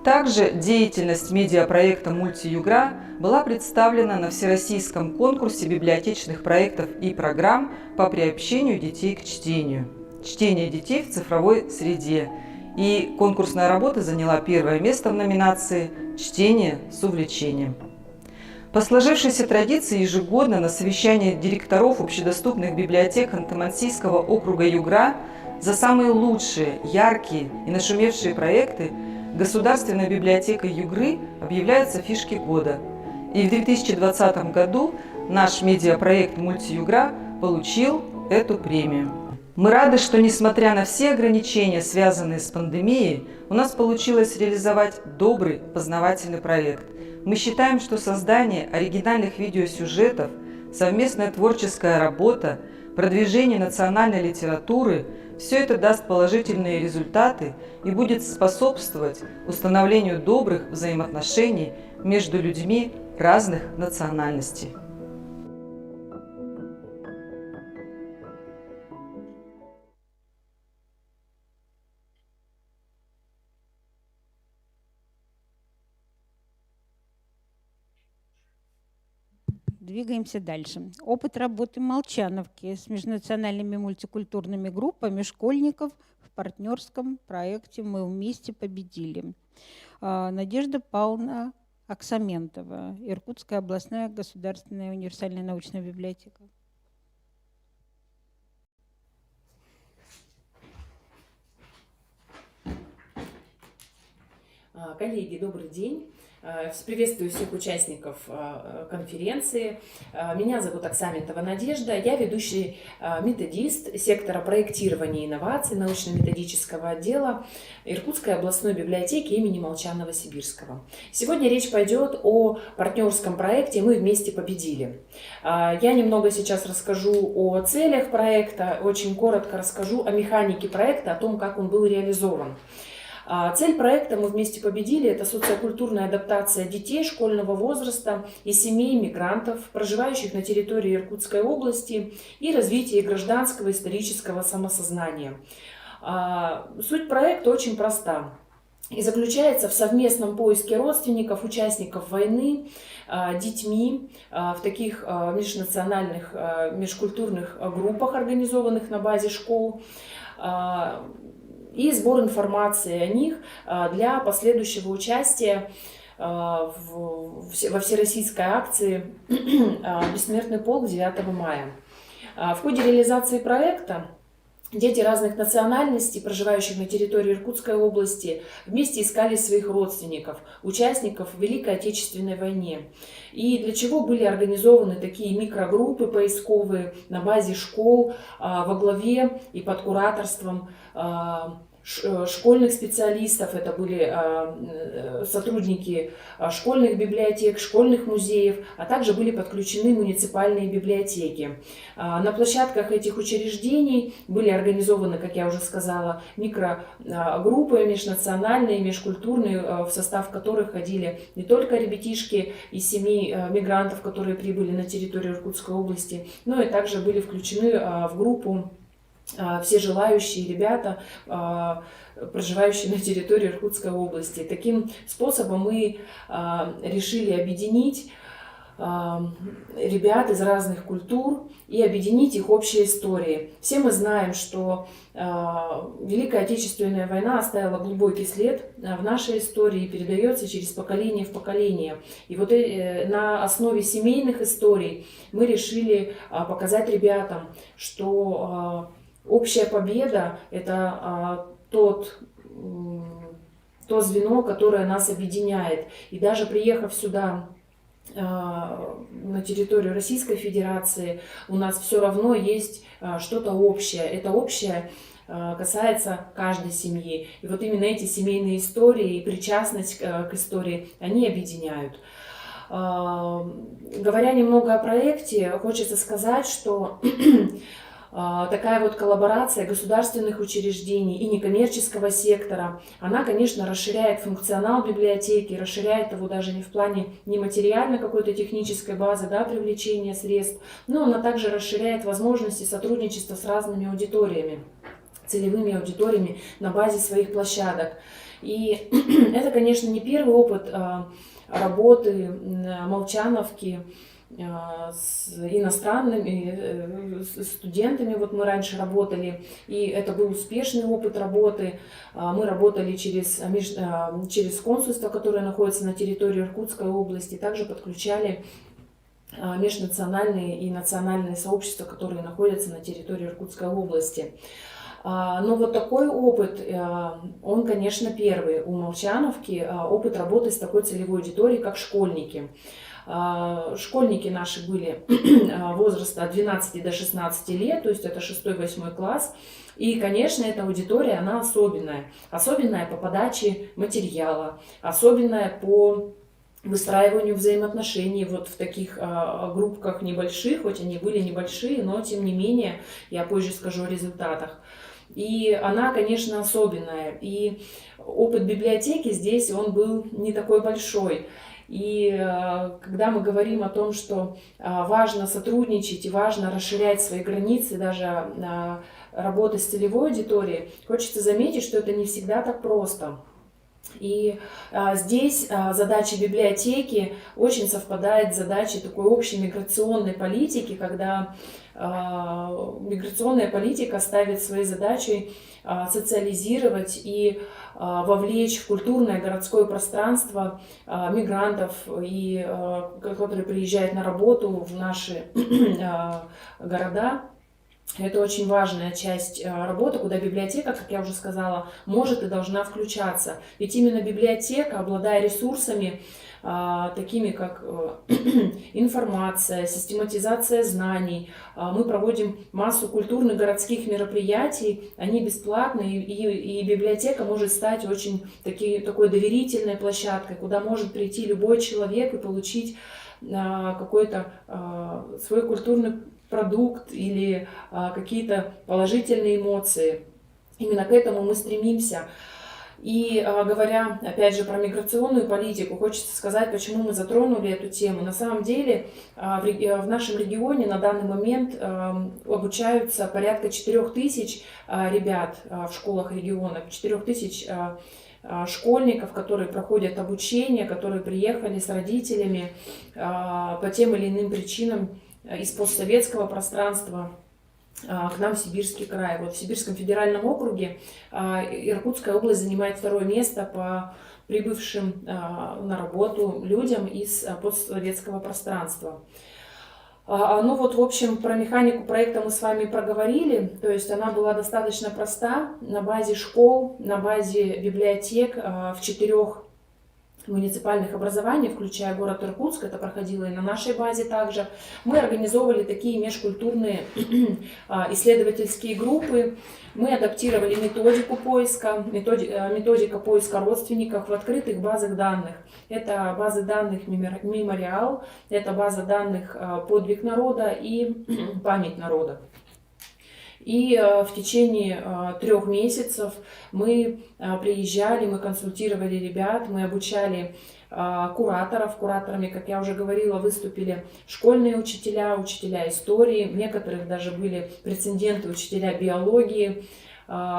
Также деятельность медиапроекта «Мульти-Югра» была представлена на Всероссийском конкурсе библиотечных проектов и программ по приобщению детей к чтению. Чтение детей в цифровой среде. И конкурсная работа заняла первое место в номинации «Чтение с увлечением». По сложившейся традиции ежегодно на совещании директоров общедоступных библиотек Ханты-Мансийского округа Югра за самые лучшие, яркие и нашумевшие проекты Государственной библиотекой Югры объявляются фишки года. И в 2020 году наш медиапроект «Мульти-Югра» получил эту премию. Мы рады, что, несмотря на все ограничения, связанные с пандемией, у нас получилось реализовать добрый познавательный проект. Мы считаем, что создание оригинальных видеосюжетов, совместная творческая работа, продвижение национальной литературы – все это даст положительные результаты и будет способствовать установлению добрых взаимоотношений между людьми разных национальностей. Двигаемся дальше. Опыт работы Молчановки с межнациональными мультикультурными группами школьников в партнерском проекте «Мы вместе победили». Надежда Павловна Аксаментова, Иркутская областная государственная универсальная научная библиотека. Коллеги, добрый день. Приветствую всех участников конференции. Меня зовут Аксаментова Надежда. Я ведущий методист сектора проектирования и инноваций научно-методического отдела Иркутской областной библиотеки имени Молчанова-Сибирского. Сегодня речь пойдет о партнерском проекте «Мы вместе победили». Я немного сейчас расскажу о целях проекта, очень коротко расскажу о механике проекта, о том, как он был реализован. Цель проекта «Мы вместе победили» – это социокультурная адаптация детей школьного возраста и семей мигрантов, проживающих на территории Иркутской области, и развитие гражданского исторического самосознания. Суть проекта очень проста и заключается в совместном поиске родственников, участников войны, детьми в таких межнациональных, межкультурных группах, организованных на базе школ, и сбор информации о них для последующего участия во всероссийской акции «Бессмертный полк» 9 мая. В ходе реализации проекта дети разных национальностей, проживающих на территории Иркутской области, вместе искали своих родственников, участников Великой Отечественной войны. И для чего были организованы такие микрогруппы поисковые на базе школ во главе и под кураторством школьных специалистов, это были сотрудники школьных библиотек, школьных музеев, а также были подключены муниципальные библиотеки. На площадках этих учреждений были организованы, как я уже сказала, микрогруппы межнациональные, межкультурные, в состав которых ходили не только ребятишки из семей мигрантов, которые прибыли на территорию Иркутской области, но и также были включены в группу все желающие ребята, проживающие на территории Иркутской области. Таким способом мы решили объединить ребят из разных культур и объединить их общей историей. Все мы знаем, что Великая Отечественная война оставила глубокий след в нашей истории и передается через поколение в поколение. И вот на основе семейных историй мы решили показать ребятам, что общая победа – это то звено, которое нас объединяет. И даже приехав сюда на территорию Российской Федерации, у нас все равно есть что-то общее. Это общее касается каждой семьи. И вот именно эти семейные истории и причастность к истории, они объединяют. Говоря немного о проекте, хочется сказать, что такая вот коллаборация государственных учреждений и некоммерческого сектора, она, конечно, расширяет функционал библиотеки, расширяет его даже не в плане нематериальной какой-то технической базы, да, привлечения средств, но она также расширяет возможности сотрудничества с разными аудиториями, целевыми аудиториями на базе своих площадок. И это, конечно, не первый опыт работы Молчановки с иностранными студентами. Вот мы раньше работали, и это был успешный опыт работы. Мы работали через консульство, которое находится на территории Иркутской области, также подключали межнациональные и национальные сообщества, которые находятся на территории Иркутской области. Но вот такой опыт, он, конечно, первый у Молчановки, опыт работы с такой целевой аудиторией, как школьники. Школьники наши были возраста от 12 до 16 лет, то есть это 6-8 класс. И, конечно, эта аудитория, она особенная. Особенная по подаче материала, особенная по выстраиванию взаимоотношений вот в таких группках небольших, хоть они были небольшие, но тем не менее, я позже скажу о результатах. И она, конечно, особенная. И опыт библиотеки здесь, он был не такой большой. И когда мы говорим о том, что важно сотрудничать и важно расширять свои границы, даже работы с целевой аудиторией, хочется заметить, что это не всегда так просто. И здесь задача библиотеки очень совпадает с задачей такой общей миграционной политики, когда миграционная политика ставит своей задачей социализировать и вовлечь в культурное городское пространство мигрантов, которые приезжают на работу в наши города. Это очень важная часть работы, куда библиотека, как я уже сказала, может и должна включаться. Ведь именно библиотека, обладая ресурсами, такими как информация, систематизация знаний, мы проводим массу культурных городских мероприятий, они бесплатные, и библиотека может стать очень такой доверительной площадкой, куда может прийти любой человек и получить какой-то свой культурный продукт или какие-то положительные эмоции. Именно к этому мы стремимся. И говоря, опять же, про миграционную политику, хочется сказать, почему мы затронули эту тему. На самом деле в нашем регионе на данный момент обучаются порядка 4000 ребят в школах региона, 4000 школьников, которые проходят обучение, которые приехали с родителями по тем или иным причинам из постсоветского пространства к нам в Сибирский край. Вот в Сибирском федеральном округе Иркутская область занимает 2-е место по прибывшим на работу людям из постсоветского пространства. Ну вот, в общем, про механику проекта мы с вами проговорили, то есть она была достаточно проста, на базе школ, на базе библиотек в 4 муниципальных образований, включая город Иркутск, это проходило и на нашей базе также. Мы организовывали такие межкультурные исследовательские группы, мы адаптировали методику поиска, методика поиска родственников в открытых базах данных. Это базы данных «Мемориал», это база данных «Подвиг народа» и «Память народа». И в течение 3 месяцев мы приезжали, мы консультировали ребят, мы обучали кураторов. Кураторами, как я уже говорила, выступили школьные учителя, учителя истории, некоторых даже были прецеденты учителя биологии.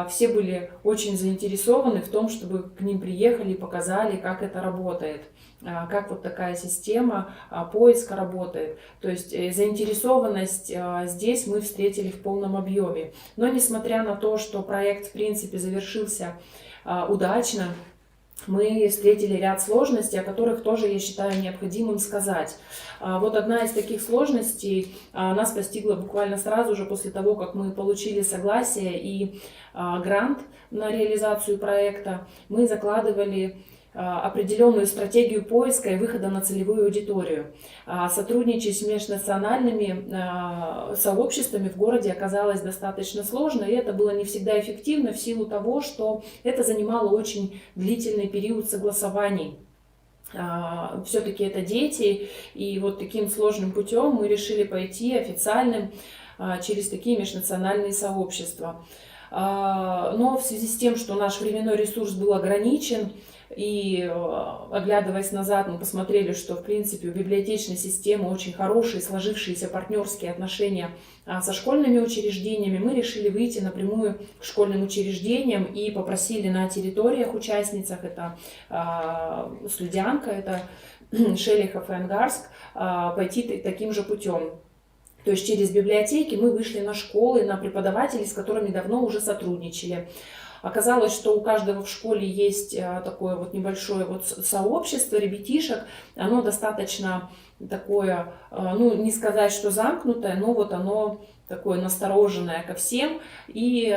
Все были очень заинтересованы в том, чтобы к ним приехали и показали, как это работает, как вот такая система поиска работает. То есть заинтересованность здесь мы встретили в полном объеме. Но несмотря на то, что проект в принципе завершился удачно, мы встретили ряд сложностей, о которых тоже, я считаю, необходимым сказать. Вот одна из таких сложностей нас постигла буквально сразу же после того, как мы получили согласие и грант на реализацию проекта. Мы закладывали определенную стратегию поиска и выхода на целевую аудиторию. Сотрудничать с межнациональными сообществами в городе оказалось достаточно сложно, и это было не всегда эффективно в силу того, что это занимало очень длительный период согласований. Все-таки это дети, и вот таким сложным путем мы решили пойти официальным через такие межнациональные сообщества. Но в связи с тем, что наш временной ресурс был ограничен, и оглядываясь назад, мы посмотрели, что в принципе у библиотечной системы очень хорошие сложившиеся партнерские отношения со школьными учреждениями, мы решили выйти напрямую к школьным учреждениям и попросили на территориях участницах, это Слюдянка, это Шелихов и Ангарск, пойти таким же путем. То есть через библиотеки мы вышли на школы, на преподавателей, с которыми давно уже сотрудничали. Оказалось, что у каждого в школе есть такое вот небольшое вот сообщество ребятишек. Оно достаточно такое, ну не сказать, что замкнутое, но вот оно такое настороженное ко всем. И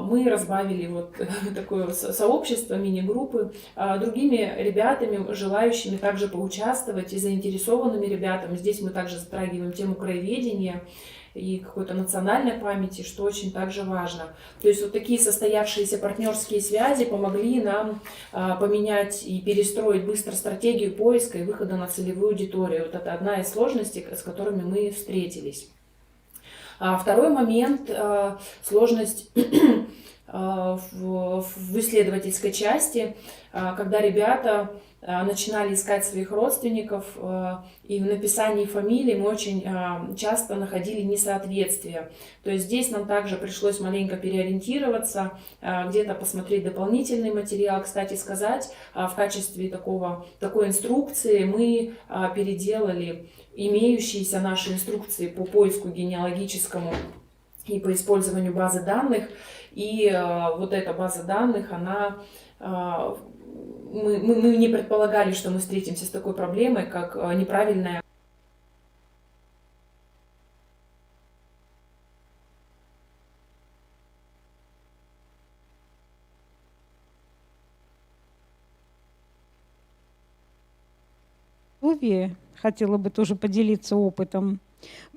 мы разбавили вот такое сообщество, мини-группы другими ребятами, желающими также поучаствовать, и заинтересованными ребятами. Здесь мы также затрагиваем тему краеведения и какой-то национальной памяти, что очень также важно. То есть вот такие состоявшиеся партнерские связи помогли нам поменять и перестроить быстро стратегию поиска и выхода на целевую аудиторию. Вот это одна из сложностей, с которыми мы встретились. Второй момент – сложность в исследовательской части, когда ребята начинали искать своих родственников, и в написании фамилий мы очень часто находили несоответствия. То есть здесь нам также пришлось маленько переориентироваться, где-то посмотреть дополнительный материал. Кстати сказать, в качестве такой инструкции мы переделали имеющиеся наши инструкции по поиску генеалогическому и по использованию базы данных. И вот эта база данных, она... Мы не предполагали, что мы встретимся с такой проблемой, как неправильная хотела бы тоже поделиться опытом,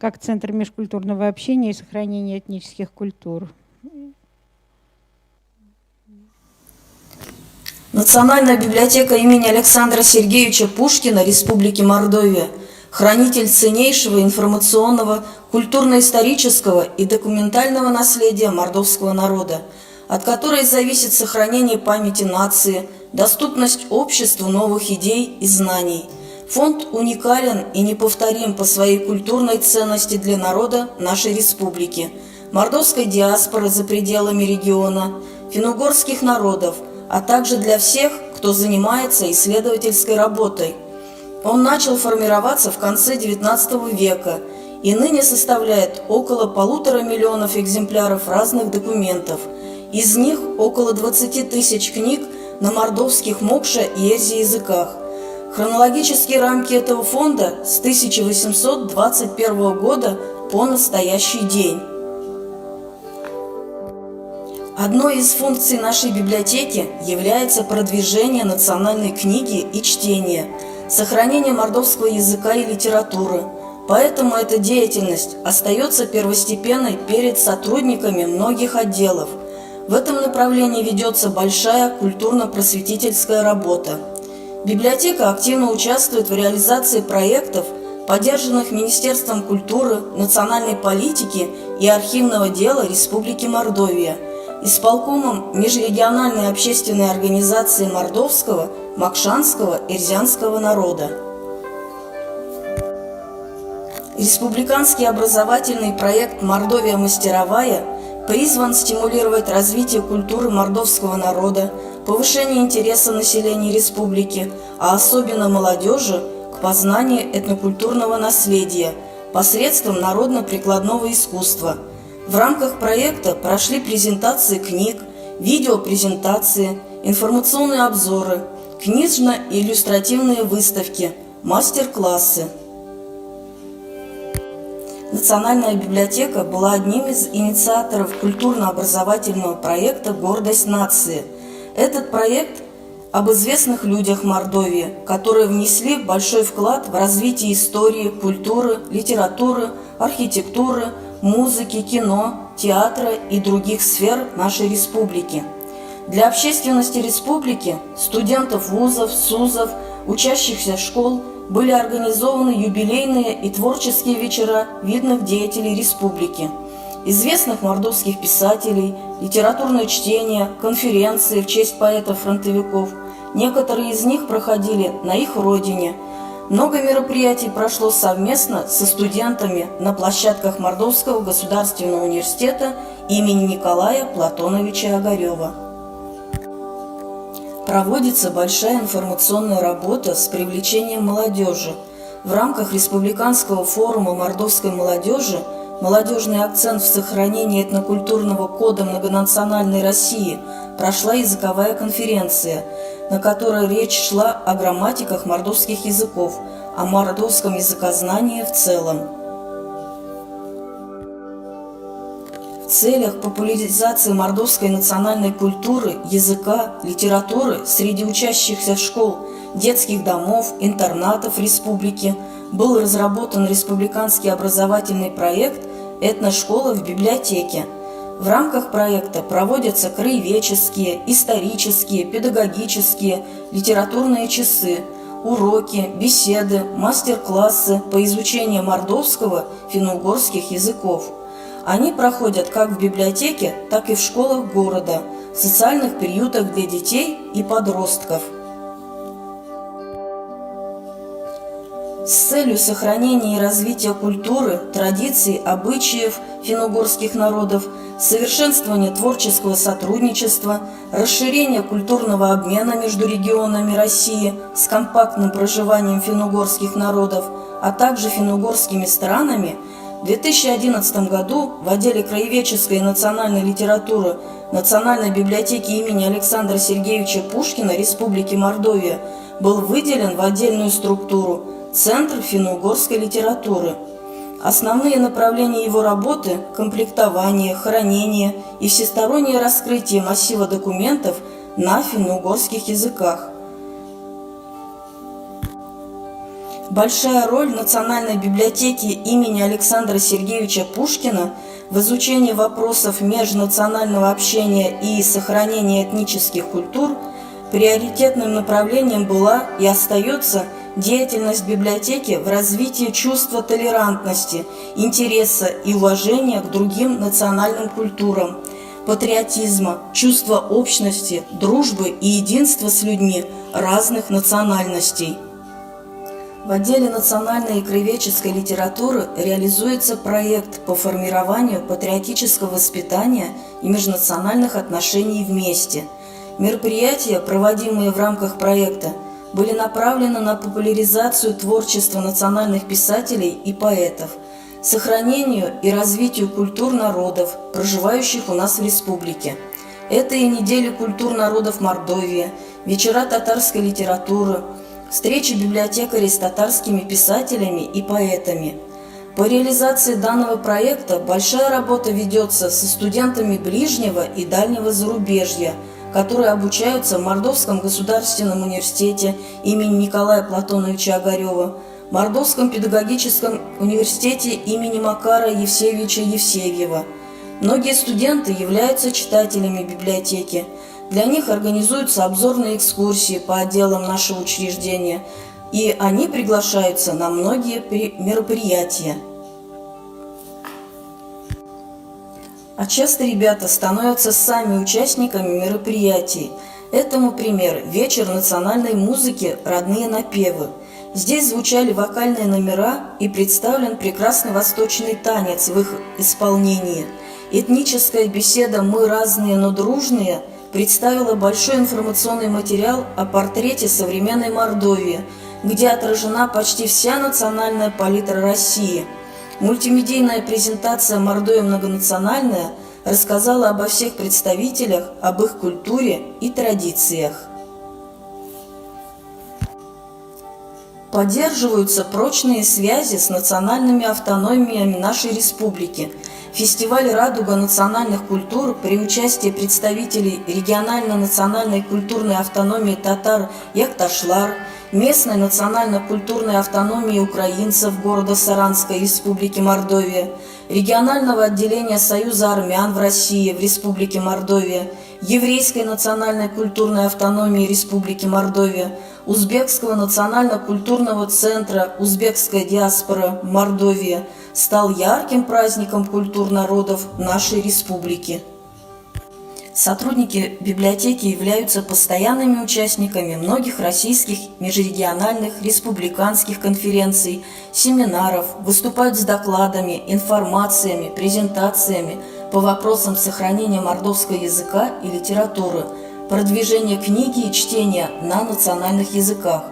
как Центр межкультурного общения и сохранения этнических культур. Национальная библиотека имени Александра Сергеевича Пушкина Республики Мордовия, хранитель ценнейшего информационного, культурно-исторического и документального наследия мордовского народа, от которой зависит сохранение памяти нации, доступность обществу новых идей и знаний. Фонд уникален и неповторим по своей культурной ценности для народа нашей республики, мордовской диаспоры за пределами региона, финно-угорских народов, а также для всех, кто занимается исследовательской работой. Он начал формироваться в конце XIX века и ныне составляет около 1,5 миллиона экземпляров разных документов. Из них около 20 тысяч книг на мордовских, мокше и эрзи языках. Хронологические рамки этого фонда с 1821 года по настоящий день. Одной из функций нашей библиотеки является продвижение национальной книги и чтения, сохранение мордовского языка и литературы. Поэтому эта деятельность остается первостепенной перед сотрудниками многих отделов. В этом направлении ведется большая культурно-просветительская работа. Библиотека активно участвует в реализации проектов, поддержанных Министерством культуры, национальной политики и архивного дела Республики Мордовия, исполкомом межрегиональной общественной организации мордовского, макшанского, эрзянского народа. Республиканский образовательный проект «Мордовия мастеровая» призван стимулировать развитие культуры мордовского народа, повышение интереса населения республики, а особенно молодежи, к познанию этнокультурного наследия посредством народно-прикладного искусства. В рамках проекта прошли презентации книг, видеопрезентации, информационные обзоры, книжно-иллюстративные выставки, мастер-классы. Национальная библиотека была одним из инициаторов культурно-образовательного проекта «Гордость нации». Этот проект об известных людях Мордовии, которые внесли большой вклад в развитие истории, культуры, литературы, архитектуры, музыки, кино, театра и других сфер нашей республики. Для общественности республики, студентов вузов, СУЗов, учащихся школ были организованы юбилейные и творческие вечера видных деятелей республики, известных мордовских писателей, литературные чтения, конференции в честь поэтов-фронтовиков. Некоторые из них проходили на их родине. Много мероприятий прошло совместно со студентами на площадках Мордовского государственного университета имени Николая Платоновича Огарева. Проводится большая информационная работа с привлечением молодежи. В рамках Республиканского форума мордовской молодежи «Молодежный акцент в сохранении этнокультурного кода многонациональной России» прошла языковая конференция, на которой речь шла о грамматиках мордовских языков, о мордовском языкознании в целом. В целях популяризации мордовской национальной культуры, языка, литературы среди учащихся школ, детских домов, интернатов республики был разработан республиканский образовательный проект «Этношкола в библиотеке». В рамках проекта проводятся краеведческие, исторические, педагогические, литературные часы, уроки, беседы, мастер-классы по изучению мордовского, финно-угорских языков. Они проходят как в библиотеке, так и в школах города, в социальных приютах для детей и подростков. С целью сохранения и развития культуры, традиций, обычаев финно-угорских народов, совершенствования творческого сотрудничества, расширения культурного обмена между регионами России с компактным проживанием финно-угорских народов, а также финно-угорскими странами, в 2011 году в отделе краеведческой и национальной литературы Национальной библиотеки имени Александра Сергеевича Пушкина Республики Мордовия был выделен в отдельную структуру Центр финно-угорской литературы. Основные направления его работы – комплектование, хранение и всестороннее раскрытие массива документов на финно-угорских языках. Большая роль Национальной библиотеки имени Александра Сергеевича Пушкина в изучении вопросов межнационального общения и сохранения этнических культур приоритетным направлением была и остается деятельность библиотеки в развитии чувства толерантности, интереса и уважения к другим национальным культурам, патриотизма, чувства общности, дружбы и единства с людьми разных национальностей. В отделе национальной и краеведческой литературы реализуется проект по формированию патриотического воспитания и межнациональных отношений вместе. Мероприятия, проводимые в рамках проекта, были направлены на популяризацию творчества национальных писателей и поэтов, сохранению и развитию культур народов, проживающих у нас в республике. Это и недели культур народов Мордовии, вечера татарской литературы, встречи библиотекарей с татарскими писателями и поэтами. По реализации данного проекта большая работа ведется со студентами ближнего и дальнего зарубежья, которые обучаются в Мордовском государственном университете имени Николая Платоновича Огарева, Мордовском педагогическом университете имени Макара Евсеевича Евсеева. Многие студенты являются читателями библиотеки. Для них организуются обзорные экскурсии по отделам нашего учреждения, и они приглашаются на многие мероприятия. А часто ребята становятся сами участниками мероприятий. Этому пример – вечер национальной музыки «Родные напевы». Здесь звучали вокальные номера и представлен прекрасный восточный танец в их исполнении. Этническая беседа «Мы разные, но дружные» представила большой информационный материал о портрете современной Мордовии, где отражена почти вся национальная палитра России. Мультимедийная презентация «Мордовия многонациональная» рассказала обо всех представителях, об их культуре и традициях. Поддерживаются прочные связи с национальными автономиями нашей республики. Фестиваль «Радуга национальных культур» при участии представителей регионально-национальной культурной автономии татар Якташлар, местной национально-культурной автономии украинцев города Саранской Республики Мордовия, регионального отделения Союза армян в России в Республике Мордовия, еврейской национальной культурной автономии Республики Мордовия, Узбекского национально-культурного центра «Узбекская диаспора Мордовия» стал ярким праздником культур народов нашей республики. Сотрудники библиотеки являются постоянными участниками многих российских межрегиональных, республиканских конференций, семинаров, выступают с докладами, информациями, презентациями по вопросам сохранения мордовского языка и литературы, продвижения книги и чтения на национальных языках,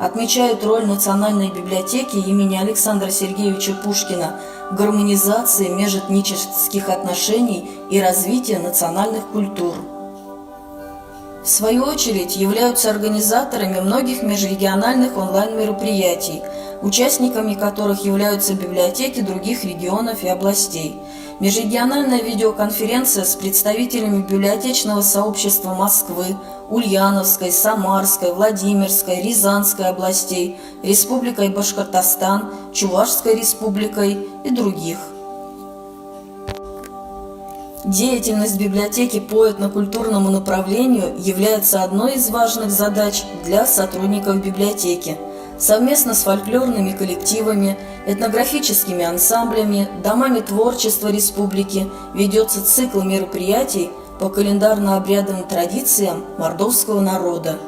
отмечают роль Национальной библиотеки имени Александра Сергеевича Пушкина в гармонизации межэтнических отношений и развитии национальных культур. В свою очередь являются организаторами многих межрегиональных онлайн-мероприятий, участниками которых являются библиотеки других регионов и областей. Межрегиональная видеоконференция с представителями библиотечного сообщества Москвы, Ульяновской, Самарской, Владимирской, Рязанской областей, Республикой Башкортостан, Чувашской республикой и других. Деятельность библиотеки по этнокультурному направлению является одной из важных задач для сотрудников библиотеки. Совместно с фольклорными коллективами, этнографическими ансамблями, домами творчества республики ведется цикл мероприятий по календарно-обрядовым традициям мордовского народа.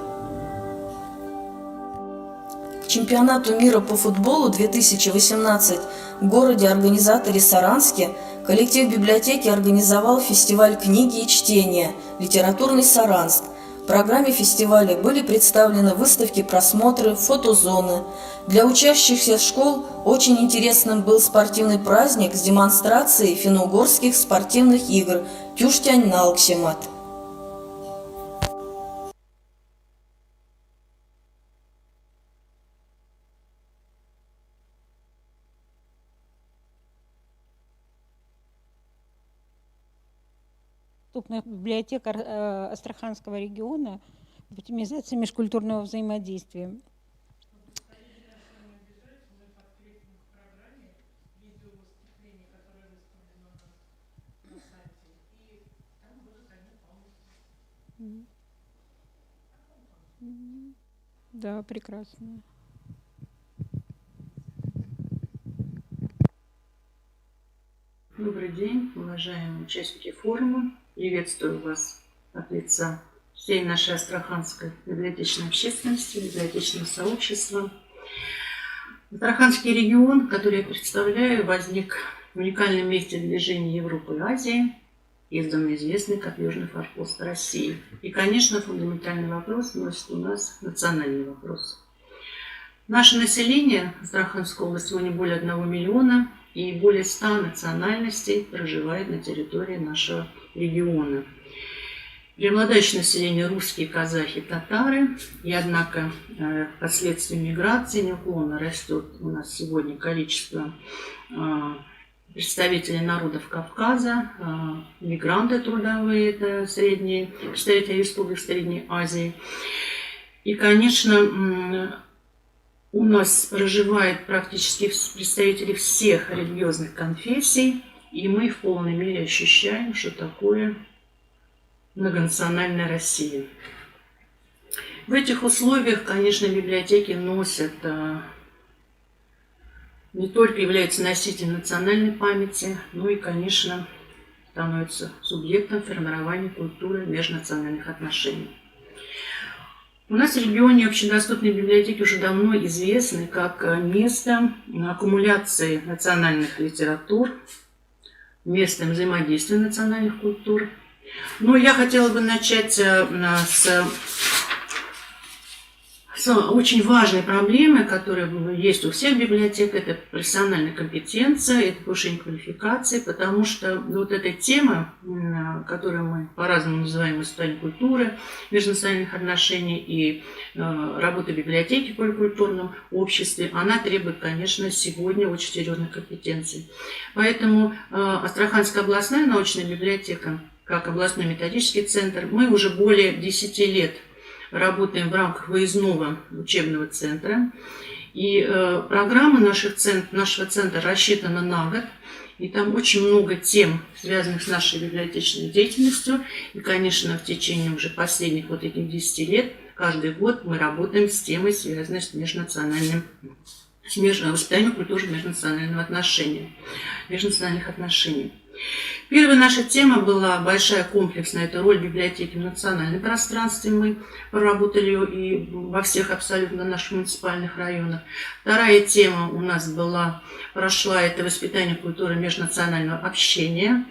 К чемпионату мира по футболу 2018 в городе-организаторе Саранске коллектив библиотеки организовал фестиваль книги и чтения «Литературный Саранск». В программе фестиваля были представлены выставки, просмотры, фотозоны. Для учащихся школ очень интересным был спортивный праздник с демонстрацией финно-угорских спортивных игр «Тюштянь-Налксемат». Библиотека Астраханского региона в оптимизации межкультурного взаимодействия. Да, прекрасно. Добрый день, уважаемые участники форума. Приветствую вас от лица всей нашей астраханской библиотечной общественности, библиотечного сообщества. Астраханский регион, который я представляю, возник в уникальном месте движения Европы и Азии, издавна известный как Южный форпост России. И, конечно, фундаментальный вопрос носит у нас национальный вопрос. Наше население Астраханской области сегодня более 1 миллиона, и более 100 национальностей проживает на территории нашего региона. Преобладающее население русские, казахи, татары. И однако впоследствии миграции неуклонно растет у нас сегодня количество представителей народов Кавказа, мигранты трудовые, это представители республик Средней Азии. И, конечно, у нас проживают практически представители всех религиозных конфессий, и мы в полной мере ощущаем, что такое многонациональная Россия. В этих условиях, конечно, библиотеки носят, не только являются носителем национальной памяти, но и, конечно, становятся субъектом формирования культуры межнациональных отношений. У нас в регионе общедоступные библиотеки уже давно известны как место аккумуляции национальных литератур, место взаимодействия национальных культур. Но я хотела бы начать с очень важной проблемой, которая есть у всех библиотек, это профессиональная компетенция, это повышение квалификации, потому что вот эта тема, которую мы по-разному называем воспитание культуры, межнациональных отношений и работа библиотеки в поликультурном обществе, она требует, конечно, сегодня очень серьезных компетенций. Поэтому Астраханская областная научная библиотека, как областной методический центр, мы уже более 10 лет работаем в рамках выездного учебного центра. И программа нашего центра рассчитана на год. И там очень много тем, связанных с нашей библиотечной деятельностью. И, конечно, в течение уже последних вот этих 10 лет, каждый год мы работаем с темой, связанной с воспитанием культуры межнациональных отношений. Первая наша тема была большая комплексная, это роль библиотеки в национальном пространстве. Мы проработали ее и во всех абсолютно наших муниципальных районах. Вторая тема у нас прошла, это воспитание культуры межнационального общения.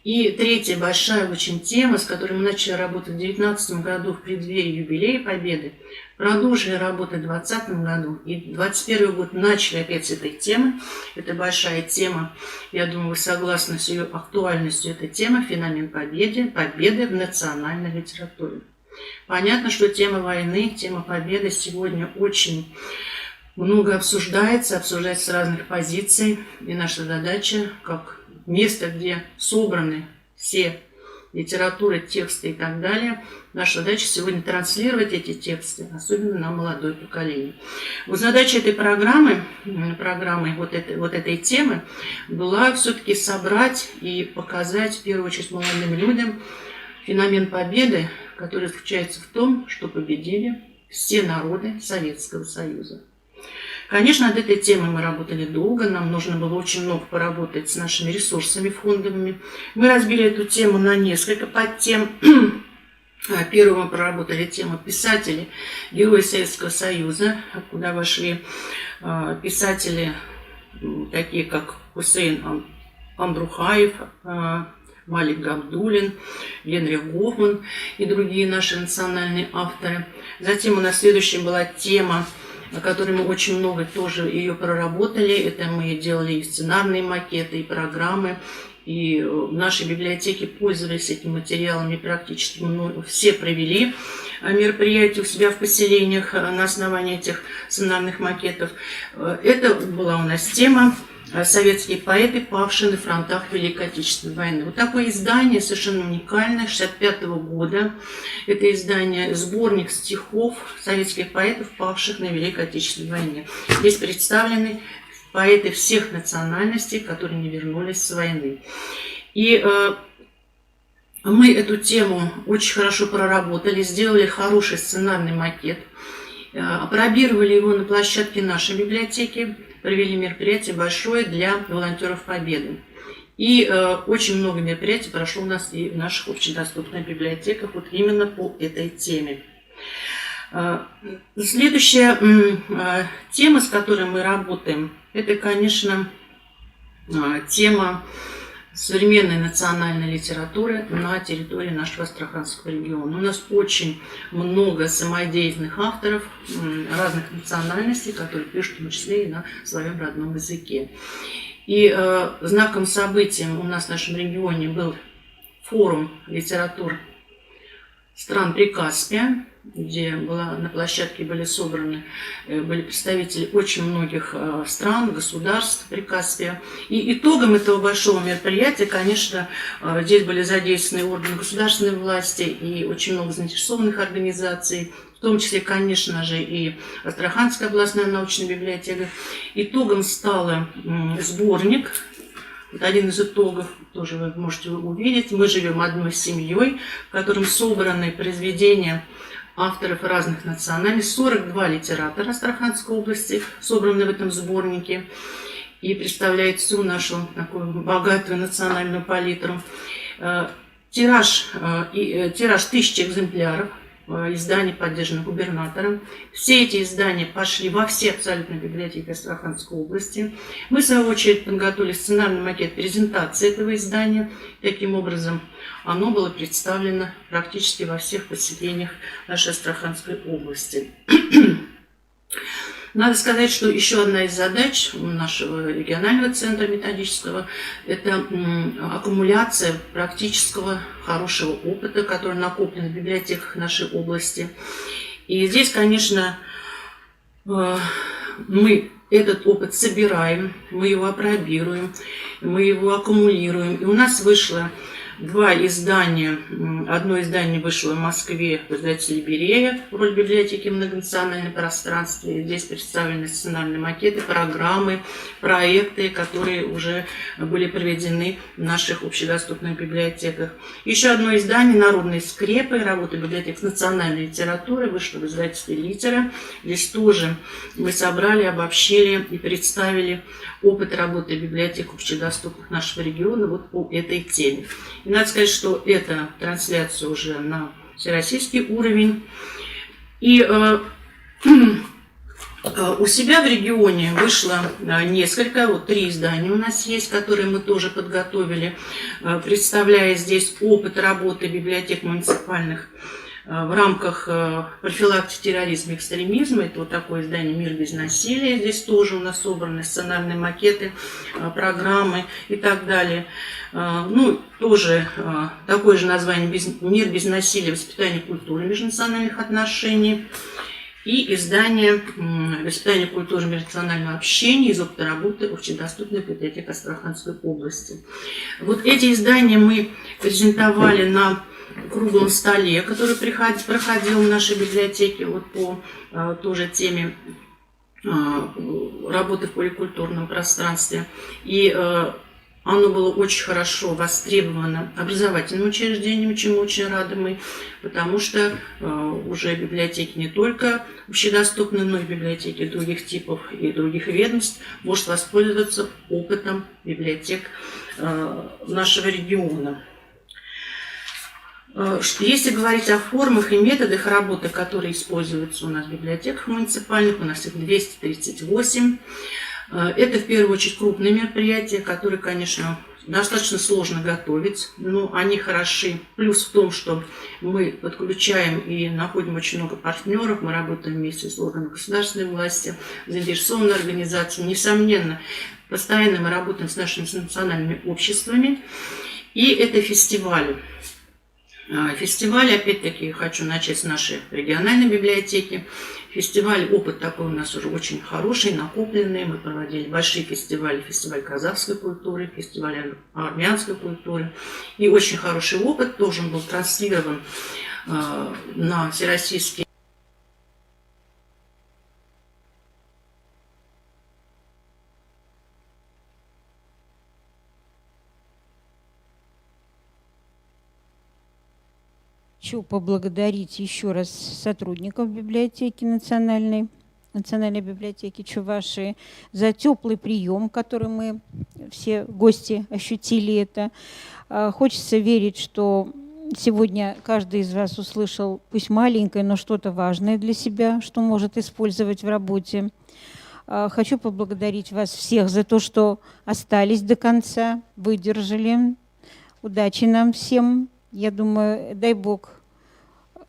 И третья большая очень тема, с которой мы начали работать в 2019 году в преддверии юбилея Победы, продолжили работать в 2020 году, и 2021 год начали опять с этой темы. Это большая тема, я думаю, вы согласны с ее актуальностью, это тема «Феномен победы в национальной литературе». Понятно, что тема войны, тема победы сегодня очень много обсуждается с разных позиций, и наша задача, как место, где собраны все литературы, тексты и так далее. Наша задача сегодня транслировать эти тексты, особенно на молодое поколение. Вот задача этой программы вот этой темы была все-таки собрать и показать, в первую очередь, молодым людям феномен победы, который заключается в том, что победили все народы Советского Союза. Конечно, над этой темой мы работали долго, нам нужно было очень много поработать с нашими ресурсами фондовыми. Мы разбили эту тему на несколько подтем. Первую мы проработали тему писатели, герои Советского Союза, куда вошли писатели, такие как Хусейн Амбрухаев, Малик Габдуллин, Генрих Гофман и другие наши национальные авторы. Затем у нас следующая была тема, о которой мы очень много тоже ее проработали. Это мы делали и сценарные макеты, и программы. И в нашей библиотеке пользовались этими материалами практически все провели мероприятия у себя в поселениях на основании этих сценарных макетов. Это была у нас тема «Советские поэты, павшие на фронтах Великой Отечественной войны». Вот такое издание совершенно уникальное, 1965 года. Это издание, сборник стихов советских поэтов, павших на Великой Отечественной войне. Здесь представлены поэты всех национальностей, которые не вернулись с войны. И мы эту тему очень хорошо проработали, сделали хороший сценарный макет, опробировали его на площадке нашей библиотеки, провели мероприятие большое для волонтеров Победы. И очень много мероприятий прошло у нас и в наших общедоступных библиотеках вот именно по этой теме. Следующая тема, с которой мы работаем, это, конечно, тема современной национальной литературы на территории нашего Астраханского региона. У нас очень много самодеятельных авторов разных национальностей, которые пишут в том числе и на своем родном языке. И знаком событием у нас в нашем регионе был форум литератур стран Прикаспия, где на площадке были представители очень многих стран, государств Прикаспия. И итогом этого большого мероприятия, конечно, здесь были задействованы органы государственной власти и очень много заинтересованных организаций, в том числе, конечно же, и Астраханская областная научная библиотека. Итогом стал сборник. Вот один из итогов тоже вы можете увидеть. «Мы живем одной семьей», в котором собраны произведения авторов разных национальностей. 42 литератора Астраханской области собраны в этом сборнике и представляет всю нашу такую богатую национальную палитру. Тираж 1000 экземпляров. Изданий, поддержанных губернатором. Все эти издания пошли во все абсолютно библиотеки Астраханской области. Мы, в свою очередь, подготовили сценарный макет презентации этого издания. Таким образом, оно было представлено практически во всех поселениях нашей Астраханской области. Надо сказать, что еще одна из задач нашего регионального центра методического – это аккумуляция практического хорошего опыта, который накоплен в библиотеках нашей области. И здесь, конечно, мы этот опыт собираем, мы его апробируем, мы его аккумулируем. И у нас вышло 2 издания. Одно издание вышло в Москве в издательстве Берея в роли библиотеки в многонациональном пространстве. Здесь представлены сценарные макеты, программы, проекты, которые уже были проведены в наших общедоступных библиотеках. Еще одно издание «Народные скрепы», работа библиотек с национальной литературой, вышло в издательстве «Литера». Здесь тоже мы собрали, обобщили и представили опыт работы библиотек общедоступных нашего региона вот по этой теме. И надо сказать, что эта трансляция уже на всероссийский уровень. И у себя в регионе вышло несколько, вот 3 издания у нас есть, которые мы тоже подготовили, представляя здесь опыт работы библиотек муниципальных в рамках профилактики терроризма и экстремизма. Это вот такое издание «Мир без насилия». Здесь тоже у нас собраны сценарные макеты, программы и так далее. Ну, тоже такое же название «Мир без насилия. Воспитание культуры межнациональных отношений». И издание «Воспитание культуры межнационального общения» из опыта работы общедоступной библиотеки Астраханской области. Вот эти издания мы презентовали на круглом столе, который проходил в нашей библиотеке вот по тоже теме работы в поликультурном пространстве. И оно было очень хорошо востребовано образовательным учреждением, чему очень рады мы, потому что уже библиотеки не только общедоступны, но и библиотеки других типов и других ведомств может воспользоваться опытом библиотек нашего региона. Если говорить о формах и методах работы, которые используются у нас в библиотеках муниципальных, у нас их 238. Это в первую очередь крупные мероприятия, которые, конечно, достаточно сложно готовить, но они хороши. Плюс в том, что мы подключаем и находим очень много партнеров, мы работаем вместе с органами государственной власти, заинтересованными организациями. Несомненно, постоянно мы работаем с нашими национальными обществами. И это фестивали. Фестиваль, опять-таки, хочу начать с нашей региональной библиотеки. Фестиваль, опыт такой у нас уже очень хороший, накопленный. Мы проводили большие фестивали, фестиваль казахской культуры, фестиваль армянской культуры. И очень хороший опыт тоже был транслирован на всероссийский. Хочу поблагодарить еще раз сотрудников библиотеки национальной библиотеки Чувашии за теплый прием, который мы все гости ощутили это. Хочется верить, что сегодня каждый из вас услышал, пусть маленькое, но что-то важное для себя, что может использовать в работе. Хочу поблагодарить вас всех за то, что остались до конца, выдержали. Удачи нам всем. Я думаю, дай Бог,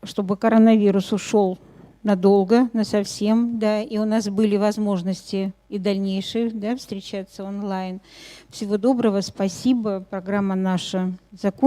чтобы коронавирус ушел надолго, насовсем, да, и у нас были возможности и дальнейшие, да, встречаться онлайн. Всего доброго, спасибо. Программа наша закончена.